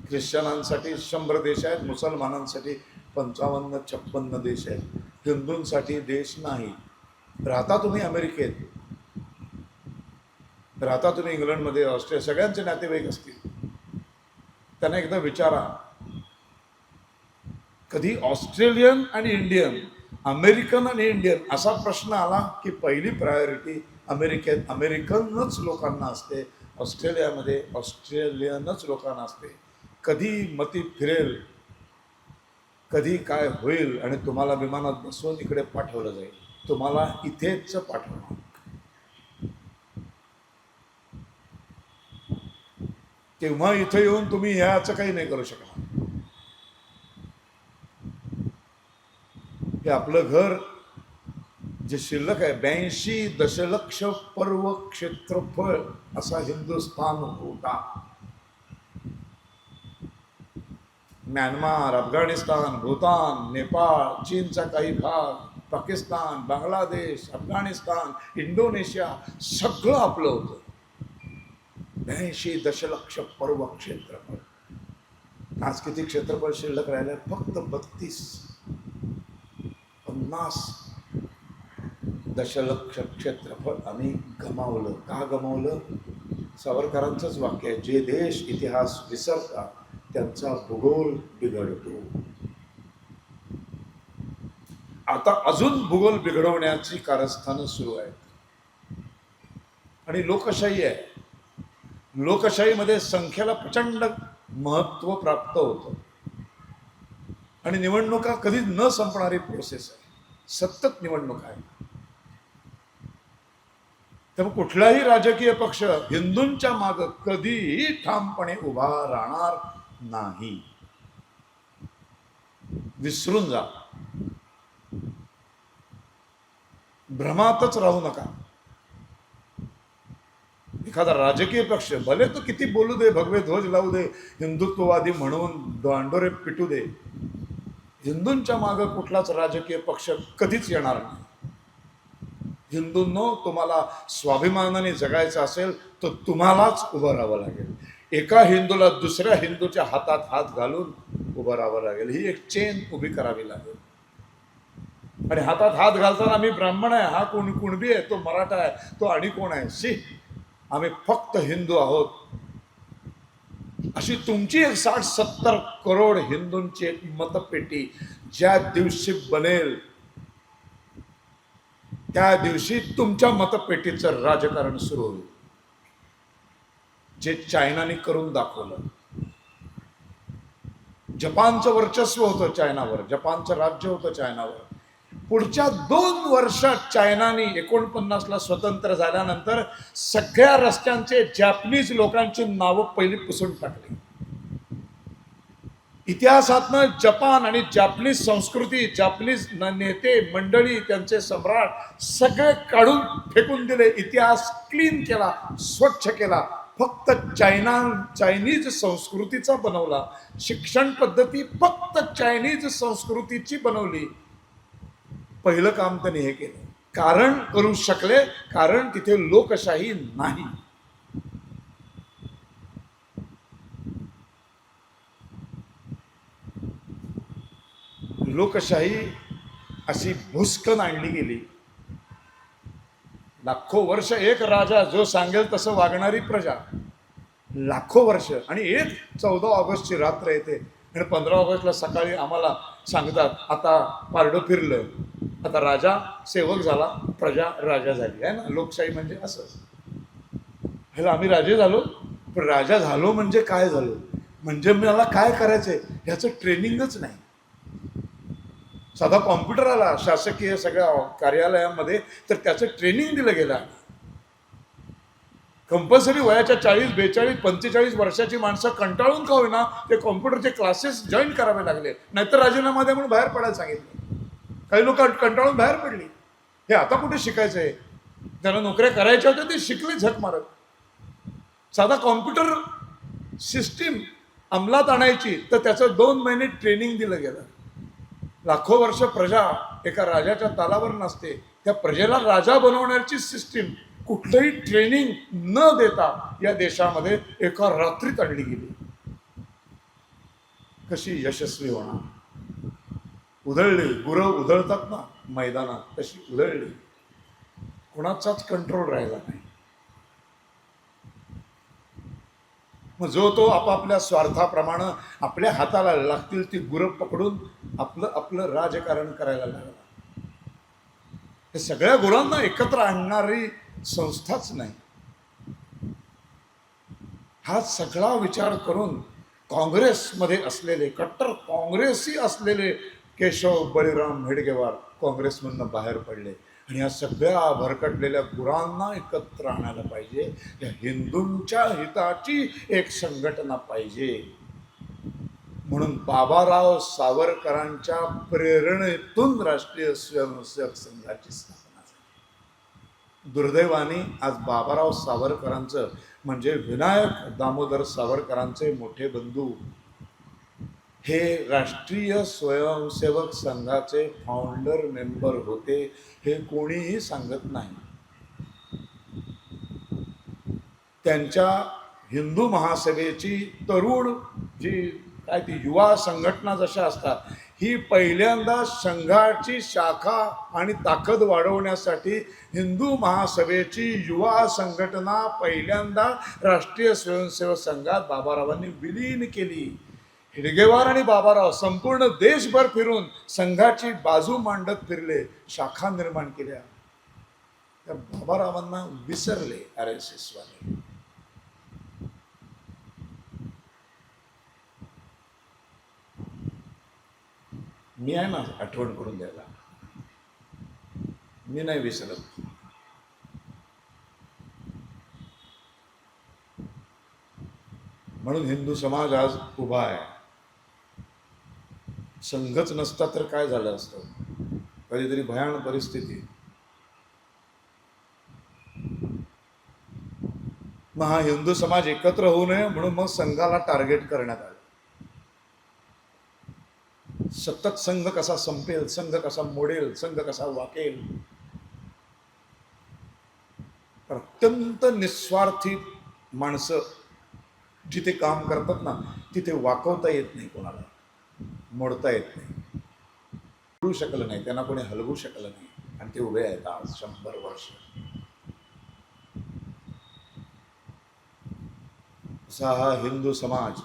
ख्रिश्चनांसाठी 100 देश आहेत, मुसलमानांसाठी 55-56 देश आहेत, हिंदूंसाठी देश नाही. राहता तुम्ही अमेरिकेत, राहता तुम्ही इंग्लंडमध्ये, ऑस्ट्रेलिया, सगळ्यांचे नातेवाईक असतील. त्यांना एकदा विचारा, कधी ऑस्ट्रेलियन आणि इंडियन, अमेरिकन आणि इंडियन असा प्रश्न आला की पहिली प्रायोरिटी अमेरिकेत अमेरिकनच लोकांना असते, ऑस्ट्रेलियामध्ये ऑस्ट्रेलियनच लोकांना असते. कधी मती फिरेल, कधी काय होईल आणि तुम्हाला विमानात बसवून इकडे पाठवलं जाईल, तुम्हाला इथेच पाठवणार. तेव्हा इथं येऊन तुम्ही ह्याचं काही नाही करू शकणार. हे आपलं घर जे शिल्लक आहे, 82 दशलक्ष पर्व क्षेत्रफळ असा हिंदुस्थान होता. म्यानमार, अफगाणिस्तान, भूतान, नेपाळ, चीनचा काही भाग, पाकिस्तान, बांगलादेश, अफगाणिस्तान, इंडोनेशिया सगळं आपलं होतं. 82 दशलक्ष पर्व क्षेत्रफळ. आज किती क्षेत्रफळ शिल्लक राहिलं? फक्त 50 दशलक्ष क्षेत्रफळ आम्ही गमावलं. का गमावलं? सावरकरांचंच वाक्य आहे, जे देश इतिहास विसरतात त्यांचा भूगोल बिघडतो. आता अजून भूगोल बिघडवण्याची कारस्थानं सुरू आहेत. आणि लोकशाही आहे, लोकशाहीमध्ये संख्येला प्रचंड महत्त्व प्राप्त होतं आणि निवडणुका कधी न संपणारी प्रोसेस आहे, सतत निवडणूक आहे. त्यामुळे कुठलाही राजकीय पक्ष हिंदूंच्या मागं कधीही ठामपणे उभा राहणार नाही. विसरून जा, भ्रमातच राहू नका. एखादा राजकीय पक्ष भले तो किती बोलू दे, भगवे ध्वज लावू दे, हिंदुत्ववादी म्हणून दांडोरे पिटू दे, हिंदूंच्या मागं कुठलाच राजकीय पक्ष कधीच येणार नाही. हिंदूंनो, तुम्हाला स्वाभिमानाने जगायचं असेल तर तुम्हालाच उभं राहावं लागेल. एका हिंदूला दुसऱ्या हिंदूच्या हातात हात घालून उभं राहावं लागेल. ही एक चेन उभी करावी लागेल. आणि हातात हात घालताना आम्ही ब्राह्मण आहे, हा कोण कुणबी आहे, तो मराठा आहे, तो आणि कोण आहे, शी, आम्ही फक्त हिंदू आहोत, अशी तुमची एक 60-70 करोड हिंदूंची एक मतपेटी ज्या दिवशी बनेल त्या दिवशी तुमच्या मतपेटीचं राजकारण सुरू होईल. जे चायनाने करून दाखवलं. जपानचं वर्चस्व होतं चायनावर, जपानचं राज्य होतं चायनावर. पुढच्या 2 वर्षात चायनाने 49ला स्वतंत्र झाल्यानंतर सगळ्या रस्त्यांचे जॅपनीज लोकांची नावं पहिली पुसून टाकली. इतिहासातनं जपान आणि जॅपनीज संस्कृती, जॅपनीज नेते मंडळी, त्यांचे सम्राट सगळे काढून फेकून दिले. इतिहास क्लीन केला, स्वच्छ केला. फक्त चायनीज संस्कृतीचा बनवला. शिक्षण पद्धती फक्त चायनीज संस्कृतीची बनवली. पहिलं काम त्यांनी हे केलं. कारण करू शकले, कारण तिथे लोकशाही नाही. लोकशाही अशी भुस्कन आणली गेली. लाखो वर्ष एक राजा जो सांगेल तसं वागणारी प्रजा, लाखो वर्ष. आणि एक 14 ऑगस्टची रात्र येते आणि 15 ऑगस्टला सकाळी आम्हाला सांगतात आता पारडं फिरलं. आता राजा सेवक झाला, प्रजा राजा झाली आहे ना. लोकशाही म्हणजे असं. ह्याला आम्ही राजे झालो, पण राजा झालो म्हणजे काय झालो, म्हणजे मला काय करायचंय ह्याचं ट्रेनिंगच नाही. साधा कॉम्प्युटर आला शासकीय सगळ्या कार्यालयामध्ये तर त्याचं ट्रेनिंग दिलं गेलं. कंपल्सरी वयाच्या 40, 42, 45 वर्षाची माणसं कंटाळून का होईना ते कॉम्प्युटरचे क्लासेस जॉईन करावे लागले, नाहीतर राजीनामा द्या म्हणून बाहेर पडायला सांगितलं. काही लोक कंटाळून बाहेर पडली. हे आता कुठे शिकायचं आहे, त्यांना नोकऱ्या करायच्या होत्या ते शिकले झक मारत. साधा कॉम्प्युटर सिस्टीम अंमलात आणायची तर त्याचं 2 महिने ट्रेनिंग दिलं गेलं. लाखो वर्ष प्रजा एका राजाच्या तालावर नसते, त्या प्रजेला राजा बनवण्याची सिस्टीम कुठलंही ट्रेनिंग न देता या देशामध्ये एका रात्रीत आणली गेली. कशी यशस्वी होणार? उधळली, गुरं उधळतात ना मैदानात, तशी उधळली. कोणाचाच कंट्रोल राहिला नाही. मग जो तो आपापल्या स्वार्थाप्रमाणे आपल्या हाताला लागतील ती गुरं पकडून आपलं आपलं राजकारण करायला लागला. हे सगळ्या गुरांना एकत्र आणणारी संस्थाच नाही. हा सगळा विचार करून काँग्रेसमध्ये असलेले, कट्टर काँग्रेसी असलेले केशव बळीराम हेडगेवार काँग्रेसमधनं बाहेर पडले आणि या सगळ्या भरकटलेल्या गुरांना एकत्र आणायला पाहिजे. या हिंदूंच्या हिताची एक संघटना पाहिजे म्हणून बाबाराव सावरकरांच्या प्रेरणेतून राष्ट्रीय स्वयंसेवक संघाची स्थापना झाली. दुर्दैवाने आज बाबाराव सावरकरांचं म्हणजे विनायक दामोदर सावरकरांचे मोठे बंधू हे राष्ट्रीय स्वयंसेवक संघाचे फाउंडर मेंबर होते, हे कोणीही सांगत नाही. त्यांच्या हिंदू महासभेची तरुण जी काय ती युवा संघटना जशा असतात, ही पहिल्यांदा संघाची शाखा आणि ताकद वाढवण्यासाठी हिंदू महासभेची युवा संघटना पहिल्यांदा राष्ट्रीय स्वयंसेवक संघात बाबारावांनी विलीन केली. हेडगेवार आणि बाबाराव संपूर्ण देशभर फिरून संघाची बाजू मांडत फिरले, शाखा निर्माण केल्या. त्या बाबारावांना विसरले RSS वाले. मी आहे ना आठवण करून द्यायला, मी नाही विसरत. म्हणून हिंदू समाज आज उभा आहे. संघच नसता तर काय झालं असतं, कधीतरी भयान परिस्थिती. मग हा हिंदू समाज एकत्र होऊ नये म्हणून मग संघाला टार्गेट करण्यात आलं. सतत संघ कसा संपेल, संघ कसा मोडेल, संघ कसा वाकेल. अत्यंत निस्वार्थी माणसं जिथे काम करतात ना तिथे वाकवता येत नाही, कोणाला मोडता येत नाही, करू शकलं नाही, त्यांना कोणी हलवू शकलं नाही आणि ते उभे आहेत आज 100 वर्ष. असा हा हिंदू समाज.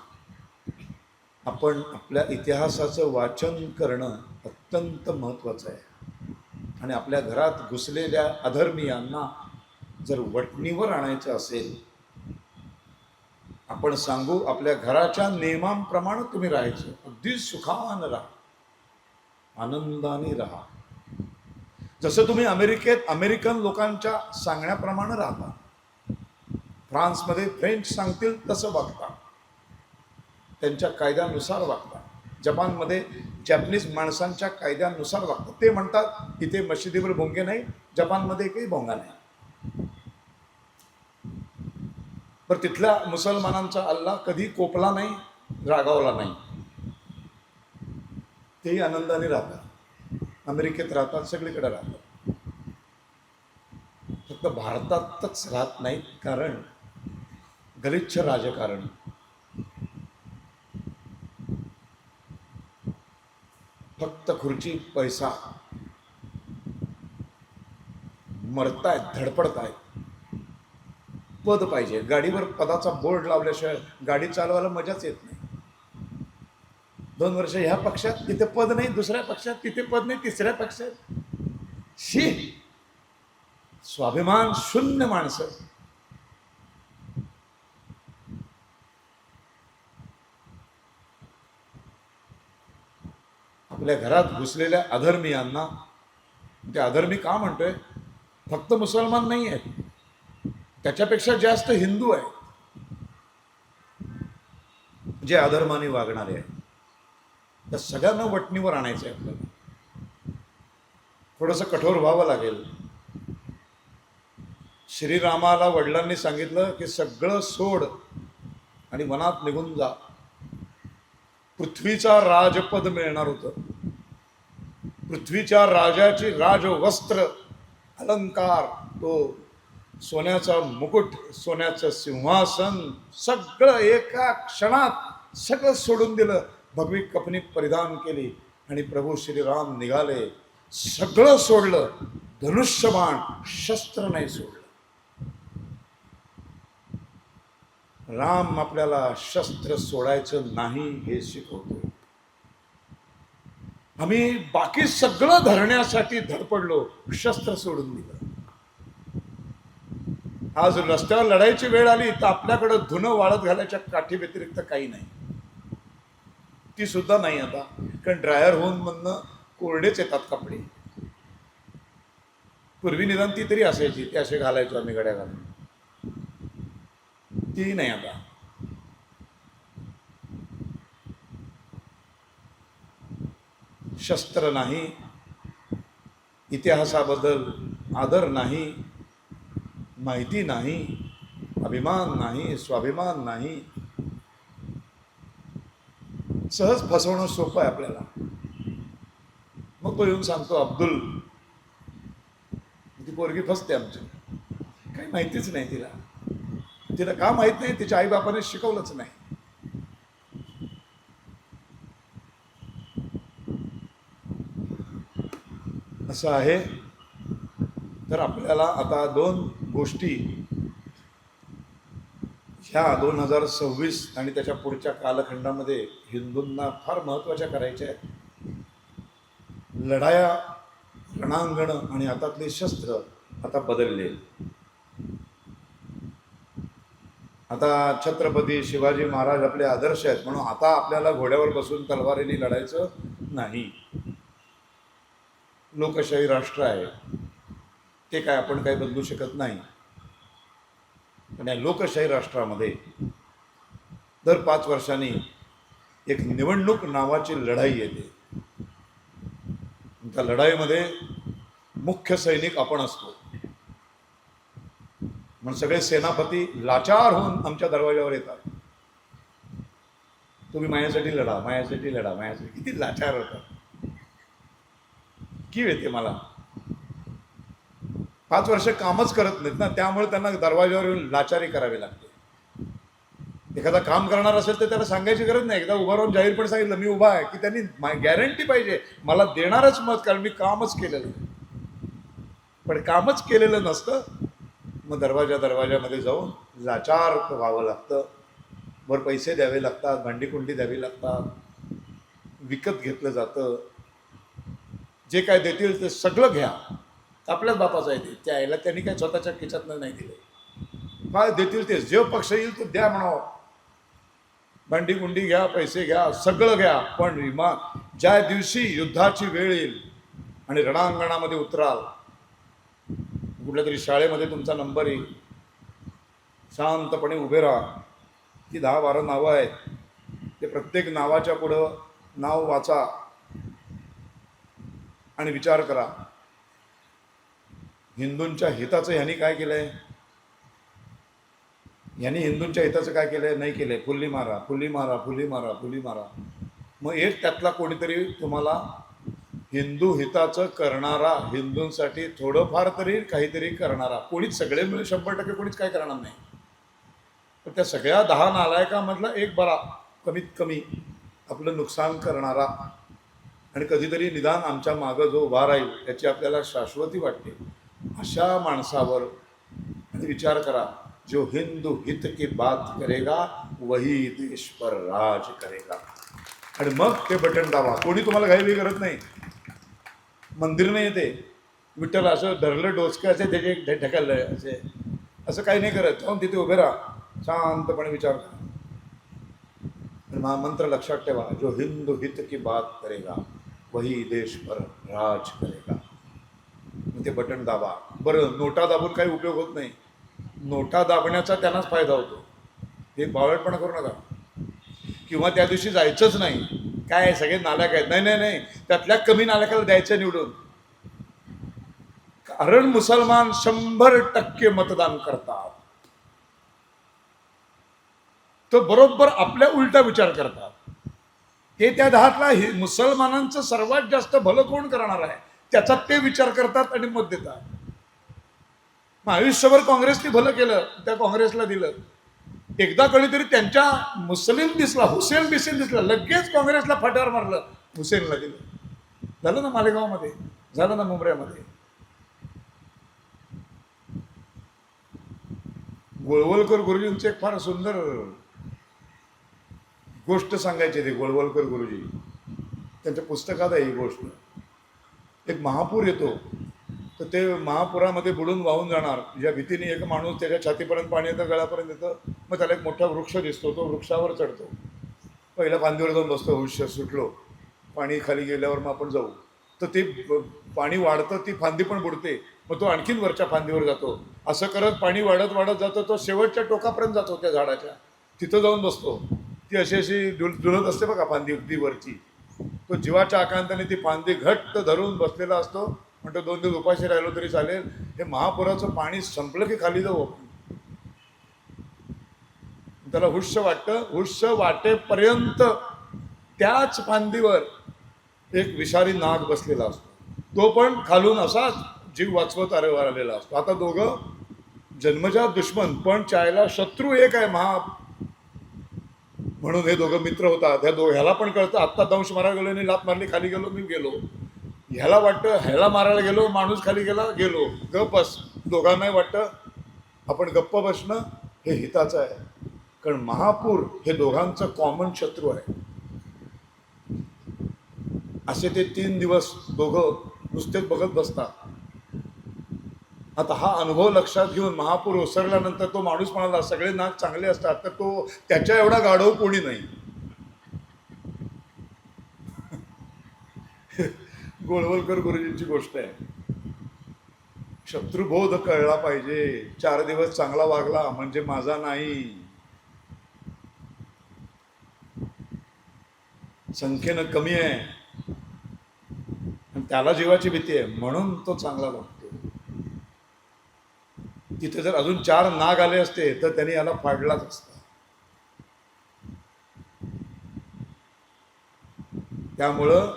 आपण आपल्या इतिहासाचं वाचन करणं अत्यंत महत्त्वाचं आहे आणि आपल्या घरात घुसलेल्या अधर्मीयांना जर वटणीवर आणायचं असेल, आपण सांगू आपल्या घराच्या नियमांप्रमाणे तुम्ही राहायचं, अगदी सुखानं राहा, आनंदाने राहा. जसं तुम्ही अमेरिकेत अमेरिकन लोकांच्या सांगण्याप्रमाणे राहता, फ्रान्समध्ये फ्रेंच सांगतील तसं वागता, त्यांच्या कायद्यानुसार वागता, जपानमध्ये जॅपनीज माणसांच्या कायद्यानुसार वागतात. ते म्हणतात इथे मशिदीवर भोंगे नाही, जपानमध्ये एकही भोंगा नाही. पण तिथल्या मुसलमानांचा अल्लाह कधी कोपला नाही, रागावला नाही, तेही आनंदाने राहतात. अमेरिकेत राहतात, सगळीकडे राहतात. फक्त भारतातच राहत नाहीत, कारण गलिच्छ राजकारण, फक्त खुर्ची, पैसा, मरतायत, धडपडतायत, पद पाहिजे. गाडीवर पदाचा बोर्ड लावल्याशिवाय गाडी चालवायला मजाच येत नाही. 2 वर्ष ह्या पक्षात तिथे पद नाही, दुसऱ्या पक्षात तिथे पद नाही, तिसऱ्या पक्षात शी, स्वाभिमान शून्य माणसं. आपल्या घरात घुसलेल्या अधर्मीयांना, ते अधर्मी का म्हणतोय, फक्त मुसलमान नाही आहेत, त्याच्यापेक्षा जास्त हिंदू आहेत जे अधर्माने वागणारे आहेत. त्या सगळ्यांना वटणीवर आणायचं आहे आपल्याला. थोडंसं कठोर व्हावं लागेल. श्रीरामाला वडिलांनी सांगितलं की सगळं सोड आणि वनात निघून जा. पृथ्वीचा राजपद मिळणार होतं. पृथ्वीच्या राजाची राजवस्त्र, अलंकार, तो सोन्याचा मुकुट, सोन्याचं सिंहासन, सगळं एका क्षणात सगळं सोडून दिलं. भगवी कपनी परिधान केली आणि प्रभू श्रीराम निघाले. सगळं सोडलं, धनुष्यबाण, शस्त्र नाही सोडलं. राम आपल्याला शस्त्र सोडायचं नाही हे शिकवतो. आम्ही बाकी सगळं धरण्यासाठी धडपडलो, शस्त्र सोडून दिलं. आज रस्त्यावर लढायची वेळ आली तर आपल्याकडं धुणं वाळत घालायच्या काठी व्यतिरिक्त काही नाही. ती सुद्धा नाही आता, कारण ड्रायर होऊन म्हणणं कोरडेच येतात कपडे. पूर्वी निदान ती तरी असायची, ती असे घालायचो आम्ही गड्या घालून. ती नाही आता. शस्त्र नाही, इतिहासाबद्दल आदर नाही, माहिती नाही, अभिमान नाही, स्वाभिमान नाही. सहज फसवणं सोपं आहे आपल्याला. मग तो येऊन सांगतो अब्दुल, ती पोरगी फसते आमची, काही माहितीच नाही तिला. तिला का माहित नाही? तिच्या आईबापाने शिकवलंच नाही. असं आहे. तर आपल्याला आता दोन गोष्टी ह्या 2026 आणि त्याच्या पुढच्या कालखंडामध्ये हिंदूंना फार महत्त्वाच्या करायच्या आहेत. लढाया, रणांगणं आणि हातातले शस्त्र आता बदलले. आता छत्रपती शिवाजी महाराज आपले आदर्श आहेत म्हणून आता आपल्याला घोड्यावर बसून तलवारीने लढायचं नाही. लोकशाही राष्ट्र आहे, ते काय आपण काही बदलू शकत नाही. पण या लोकशाही राष्ट्रामध्ये दर 5 वर्षांनी एक निवडणूक नावाची लढाई येते. त्या लढाईमध्ये मुख्य सैनिक आपण असतो. म्हणून सगळे सेनापती लाचार होऊन आमच्या दरवाजावर येतात. तुम्ही माझ्यासाठी लढा, माझ्यासाठी लढा, माझ्यासाठी. किती लाचार होतात. कीव येते मला. 5 वर्ष कामच करत नाहीत ना, त्यामुळे त्यांना दरवाजावर येऊन लाचारी करावी लागते. एखादा काम करणार असेल तर त्याला सांगायची गरज नाही. एकदा उभा राहून जाहीरपणे सांगितलं मी उभा आहे की त्यांनी गॅरंटी पाहिजे मला देणारच मत, कारण मी कामच केलेलं. पण कामच केलेलं नसतं, मग दरवाजामध्ये जाऊन लाचार व्हावं लागतं. वर पैसे द्यावे लागतात, भांडीकुंडी द्यावी लागतात, विकत घेतलं जातं. जे काय देतील ते सगळं घ्या, आपल्याच बापाचं आहे ते. त्या आईला त्यांनी काय स्वतःच्या खिशातनं नाही दिलं. काय देतील ते, जे पक्ष येईल तो द्या म्हणावं. भांडीकुंडी घ्या, पैसे घ्या, सगळं घ्या. पण ज्या दिवशी युद्धाची वेळ येईल आणि रणांगणामध्ये उतराल, कुठल्या तरी शाळेमध्ये तुमचा नंबर येईल, शांतपणे उभे राहा. ती 10-12 नावं आहेत, ते प्रत्येक नावाच्या पुढं नाव वाचा आणि विचार करा, हिंदूंच्या हिताचं ह्यांनी काय केलंय, ह्यांनी हिंदूंच्या हिताचं काय केलंय, नाही केलंय. फुल्ली मारा, फुल्ली मारा, फुल्ली मारा, फुल्ली मारा. मग एक त्यातला कोणीतरी तुम्हाला हिंदू हिताचं करणारा, हिंदूंसाठी थोडंफार तरी काहीतरी करणारा, कोणीच सगळे मिळून 100% कोणीच काय करणार नाही. तर त्या सगळ्या 10 नालायकामधला एक बरा, कमीत कमी आपलं नुकसान करणारा आणि कधीतरी निदान आमच्या मागं जो उभा राहील त्याची आपल्याला शाश्वती वाटते, अशा माणसावर विचार करा. जो हिंदू हित की बात करेगा वही देश पर राज करेगा. आणि मग ते बटन दाबा. कोणी तुम्हाला घाईवी करत नाही. मंदिर नाही येते, विठ्ठल असं धरलं डोसकं असे त्याचे ढकललं असे, असं काही नाही करत. जाऊन तिथे उभे राहा, शांतपणे विचार करा. आणि महामंत्र लक्षात ठेवा, जो हिंदू हित की बात करेगा वही देश पर राज करेगा. मग ते बटन दाबा. बरं, नोटा दाबून काही उपयोग होत नाही. नोटा दाबण्याचा त्यांनाच फायदा होतो. हे बावळटपणा करू नका. किंवा त्या दिवशी जायचंच नाही. काय सगळे नालायक आहेत. नाही नाही नाही, त्यातल्या कमी नालायकाला द्यायचं निवडून. कारण मुसलमान 100% मतदान करतात. तो बरोबर आपल्या उलटा विचार करतात. ते त्या 10तला मुसलमानांचं सर्वात जास्त भलं कोण करणार आहे त्याचा ते विचार करतात आणि मत देतात. मग आयुष्यभर काँग्रेसने भलं केलं, त्या काँग्रेसला दिलं. एकदा कधीतरी त्यांच्या मुस्लिम दिसला, हुसेन बिसेन दिसला, लगेच काँग्रेसला फाट्यावर मारलं, हुसेनला दिलं. झालं ना मालेगावमध्ये, झालं ना मुंबईमध्ये. गोळवलकर गुरुजींचे एक फार सुंदर गोष्ट सांगायची. ते गोळवलकर गुरुजी, त्यांच्या पुस्तकात आहे ही गोष्ट. एक महापूर येतो, तर ते महापुरामध्ये बुडून वाहून जाणार या भीतीने एक माणूस त्याच्या छातीपर्यंत पाणी येतं, गळ्यापर्यंत येतं. मग त्याला एक मोठा वृक्ष दिसतो, तो वृक्षावर चढतो, पहिल्या फांदीवर जाऊन बसतो. वृक्ष सुटलो, पाणी खाली गेल्यावर मग आपण जाऊ. तर ते पाणी वाढतं, ती फांदी पण बुडते, मग तो आणखीन वरच्या फांदीवर जातो. असं करत पाणी वाढत वाढत जातो, तो शेवटच्या टोकापर्यंत जातो त्या झाडाच्या, तिथं जाऊन बसतो. ती अशी अशी जुळत असते बघा फांदी अगदी वरची. तो जीवाच्या आकांताने ती फांदी घट्ट धरून बसलेला असतो. म्हणतो 2 दिवस उपाशी राहिलो तरी चालेल, हे महापुराचं पाणी संपलं की खाली जाऊ आपण. त्याला हुश्य वाटतं. हुश्य वाटेपर्यंत त्याच फांदीवर एक विषारी नाग बसलेला असतो. तो पण खालून असाच जीव वाचवत आलेला असतो. आता दोघं जन्मजात दुश्मन, पण चायला शत्रू एक आहे महा, म्हणून हे दोघं मित्र होतात. ह्याला पण कळतं आत्ता दंश मारायला गेलो आणि लात मारली, खाली गेलो, मी गेलो. ह्याला वाटतं ह्याला मारायला गेलो, माणूस खाली गेला, गेलो, गप्प बस. दोघांनाही वाटतं आपण गप्प बसणं हे हिताचं आहे, कारण महापूर हे दोघांचं कॉमन शत्रू आहे. असे ते 3 दिवस दोघं नुसतेच बघत बसतात. आता हा अनुभव लक्षात घेऊन महापूर ओसरल्यानंतर तो माणूस म्हणाला, सगळे नाग चांगले असतात, तर तो त्याच्या एवढा गाढव कोणी नाही. गोळवलकर गुरुजींची गोष्ट आहे. शत्रुबोध कळला पाहिजे. 4 दिवस चांगला वागला म्हणजे माझा नाही. संख्येनं कमी आहे आणि त्याला जीवाची भीती आहे, म्हणून तो चांगला वागतो. तिथे जर अजून 4 नाग आले असते तर त्यांनी याला फाडलाच असता. त्यामुळं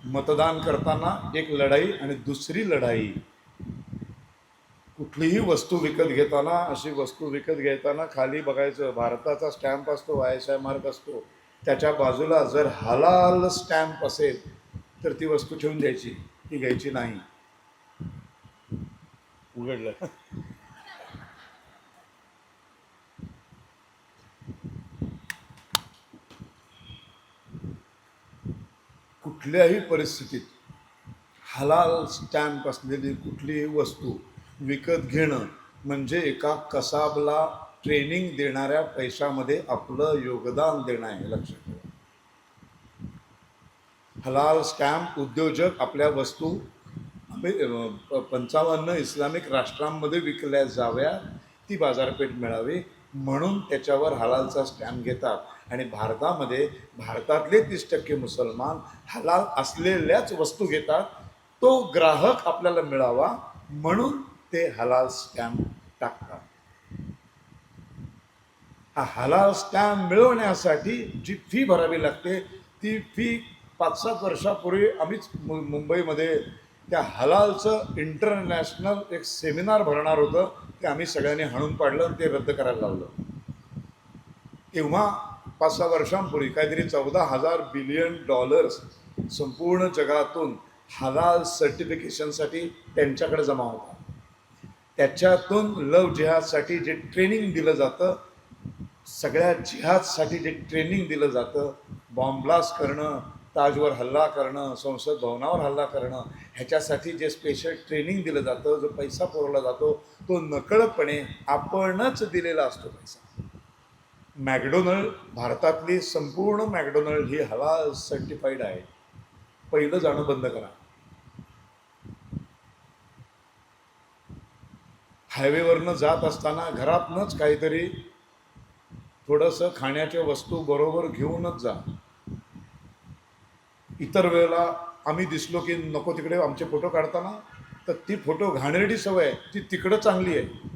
मतदान करताना एक लढाई आणि दुसरी लढाई, कुठलीही वस्तू विकत घेताना, अशी वस्तू विकत घेताना खाली बघायचं, भारताचा स्टॅम्प असतो, ISI मार्क असतो, त्याच्या बाजूला जर हलाल स्टॅम्प असेल तर ती वस्तू ठेवून द्यायची, ती घ्यायची नाही. उघडलं. कुठल्याही परिस्थितीत हलाल स्टॅम्प असलेली कुठलीही वस्तू विकत घेणं म्हणजे एका कसाबला ट्रेनिंग देणाऱ्या पैशामध्ये आपलं योगदान देणं आहे, लक्षात ठेवा. हलाल स्टॅम्प उद्योजक आपल्या वस्तू 55 इस्लामिक राष्ट्रांमध्ये विकल्या जाव्या, ती बाजारपेठ मिळावी म्हणून त्याच्यावर हलालचा स्टॅम्प घेतात. आणि भारतामध्ये भारतातले 30% मुसलमान हलाल असलेल्याच वस्तू घेतात. तो ग्राहक आपल्याला मिळावा म्हणून ते हलाल स्टॅम्प टाकतात. हा हलाल स्टॅम्प मिळवण्यासाठी जी फी भरावी लागते, ती फी 5-7 वर्षापूर्वी आम्हीच मुंबईमध्ये त्या हलालचं इंटरनॅशनल एक सेमिनार भरणार होतं, ते आम्ही सगळ्यांनी हाणून पाडलं, ते रद्द करायला लावलं. तेव्हा 5-6 वर्षांपूर्वी काहीतरी $14,000 बिलियन संपूर्ण जगातून हलाल सर्टिफिकेशनसाठी त्यांच्याकडे जमा होता. त्याच्यातून लव जिहादसाठी जे ट्रेनिंग दिलं जातं, सगळ्या जिहादसाठी जे ट्रेनिंग दिलं जातं, बॉम्ब ब्लास्ट करणं, ताजवर हल्ला करणं, संसद भवनावर हल्ला करणं, ह्याच्यासाठी जे स्पेशल ट्रेनिंग दिलं जातं, जो पैसा पुरवला जातो, तो नकळतपणे आपणच दिलेला असतो पैसा. मॅकडोनल्ड, भारतातली संपूर्ण मॅकडोनल्ड ही हलाल सर्टिफाईड आहे. पहिलं जाणं बंद करा. हायवेवरनं जात असताना घरातनंच काहीतरी थोडंसं खाण्याच्या वस्तू बरोबर घेऊनच जा. इतर वेळेला आम्ही दिसलो की नको तिकडे आमचे फोटो काढताना, तर ती फोटो घाणेरडी सवय आहे, ती तिकडं चांगली आहे.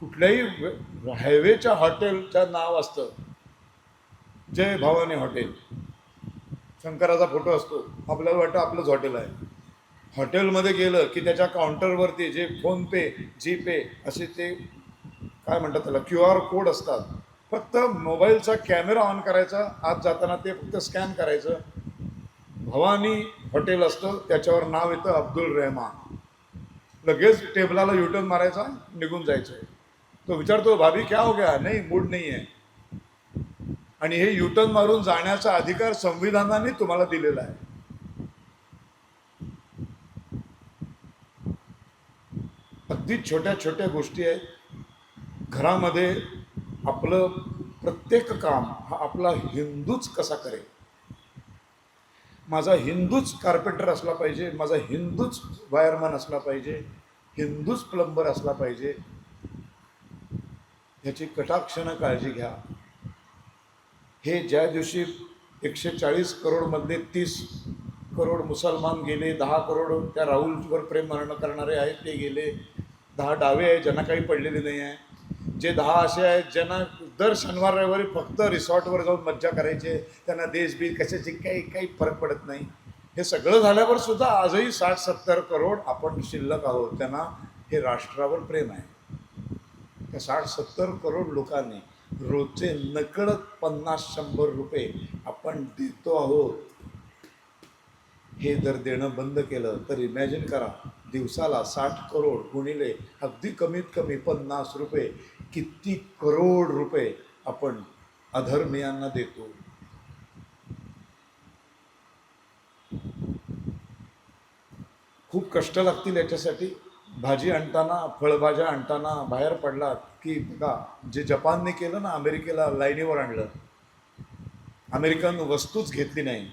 कुठल्याही हायवेच्या हॉटेलचं नाव असतं जय भवानी हॉटेल, शंकराचा फोटो असतो, आपल्याला वाटतं आपलंच हॉटेल आहे. हॉटेलमध्ये गेलं की त्याच्या काउंटरवरती जे फोनपे, जीपे असे ते काय म्हणतात त्याला QR कोड असतात. फक्त मोबाईलचा कॅमेरा ऑन करायचा, आत जाताना ते फक्त स्कॅन करायचं. भवानी हॉटेल असतं, त्याच्यावर नाव येतं अब्दुल रहमान. लगेच टेबलाला युटर्न मारायचा, निघून जायचं. तो विचारतो भाभी क्या हो गया, नाही मूड नाही आहे. आणि हे युटर्न मारून जाण्याचा अधिकार संविधानाने तुम्हाला दिलेला आहे. अगदी छोट्या छोट्या गोष्टी आहेत. घरामध्ये आपलं प्रत्येक काम हा आपला हिंदूच कसा करेल. माझा हिंदूच कार्पेंटर असला पाहिजे, माझा हिंदूच वायरमॅन असला पाहिजे, हिंदूच प्लंबर असला पाहिजे, ह्याची कटाक्षानं काळजी घ्या. हे ज्या दिवशी 140 करोडमध्ये 30 करोड मुसलमान गेले, 10 करोड त्या राहुलवर प्रेम करणारे आहेत ते गेले, 10 डावे आहेत ज्यांना काही पडलेले नाही आहे, जे 10 असे आहेत ज्यांना दर शनिवार रविवारी फक्त रिसॉर्टवर जाऊन मज्जा करायचे, त्यांना देशबीज कशाची काही फरक पडत नाही. हे सगळं झाल्यावर सुद्धा आजही 60-70 करोड आपण शिल्लक आहोत, त्यांना हे राष्ट्रावर प्रेम आहे. त्या 60-70 करोड लोकांनी रोजचे नकळत 50-100 रुपये आपण देतो आहोत. हे जर देणं बंद केलं तर इमॅजिन करा, दिवसाला 60 करोड गुणिले अगदी कमीत कमी 50 रुपये, किती करोड रुपये आपण अधर्मियांना देतो. खूप कष्ट लागतील याच्यासाठी. भाजी आणताना, फळभाज्या आणताना बाहेर पडलात की बघा, जे जपानने केलं ना, अमेरिकेला लाईनीवर आणलं. अमेरिकन वस्तूच घेतली नाही.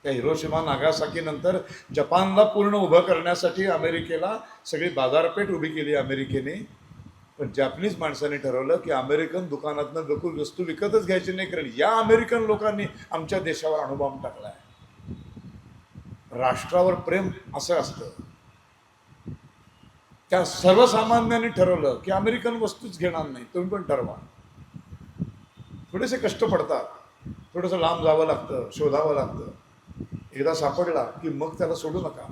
त्या हिरोशिमा नागासाकी नंतर जपानला पूर्ण उभं करण्यासाठी अमेरिकेला सगळी बाजारपेठ उभी केली अमेरिकेने. पण जॅपनीज माणसाने ठरवलं की अमेरिकन दुकानातनं बिलकुल वस्तू विकतच घ्यायची नाही, कारण या अमेरिकन लोकांनी आमच्या देशावर अणुबॉम्ब टाकला आहे. राष्ट्रावर प्रेम असं असतं. त्या सर्वसामान्यांनी ठरवलं की अमेरिकन वस्तूच घेणार नाही, तुम्ही पण ठरवा. थोडेसे कष्ट पडतात, थोडंसं लांब जावं लागतं, शोधावं लागतं. एकदा सापडला की मग त्याला सोडू नका,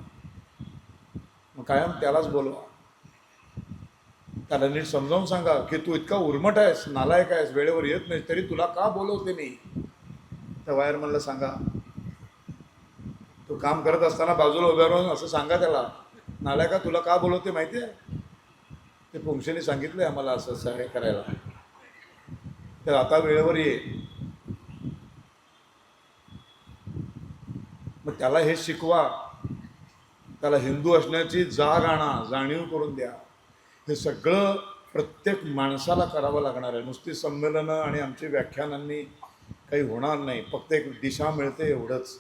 मग कायम त्यालाच बोलवा. त्याला नीट समजावून सांगा की तू इतका उर्मट आहेस, नालायक आहेस, वेळेवर येत नाही, तरी तुला का बोलवते मी. त्या वायरमॅनला सांगा, तो काम करत असताना बाजूला उभ्या राहून असं सांगा त्याला, नालायका तुला का बोलवते माहिती आहे, ते पोंक्षेने सांगितलंय आम्हाला असं सहाय्य करायला, तर आता वेळेवर ये. मग त्याला हे शिकवा, त्याला हिंदू असण्याची जाणीव करून द्या. हे सगळं प्रत्येक माणसाला करावं लागणार आहे. नुसती संमेलनं आणि आमची व्याख्यानांनी काही होणार नाही. फक्त एक दिशा मिळते एवढंच.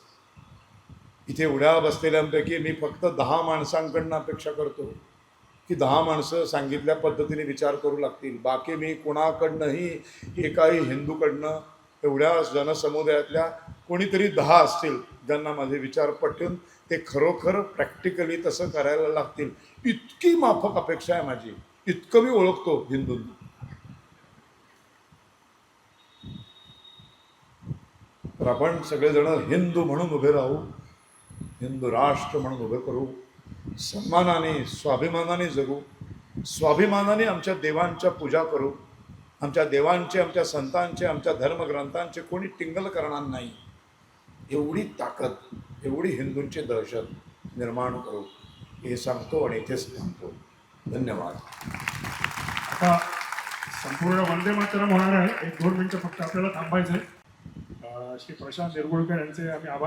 इथे उड्या बसलेल्यांपैकी मी फक्त 10 माणसांकडनं अपेक्षा करतो की 10 माणसं सांगितल्या पद्धतीने विचार करू लागतील. बाकी मी कोणाकडनंही, एकाही हिंदूकडनं, एवढ्या जनसमुदायातल्या कोणीतरी 10 असतील ज्यांना माझे विचार पटून ते खरोखर प्रॅक्टिकली तसं करायला लागतील, इतकी माफक अपेक्षा आहे माझी. इतकं मी ओळखतो हिंदूंना. तर आपण सगळेजण हिंदू म्हणून उभे राहू, हिंदू राष्ट्र म्हणून उभे करू, सन्मानाने, स्वाभिमानाने जगू, स्वाभिमानाने आमच्या देवांच्या पूजा करू. आमच्या देवांचे, आमच्या संतांचे, आमच्या धर्मग्रंथांचे कोणी टिंगल करणार नाही, एवढी ताकद, एवढी हिंदूंची दहशत निर्माण करू, हे सांगतो आणि इथेच थांबतो. धन्यवाद. आता संपूर्ण वंदे मातरम होणार आहे. 1-2 मिनिटं फक्त आपल्याला थांबायचं आहे. श्री प्रशांत देरगुळकर यांचे आम्ही आभार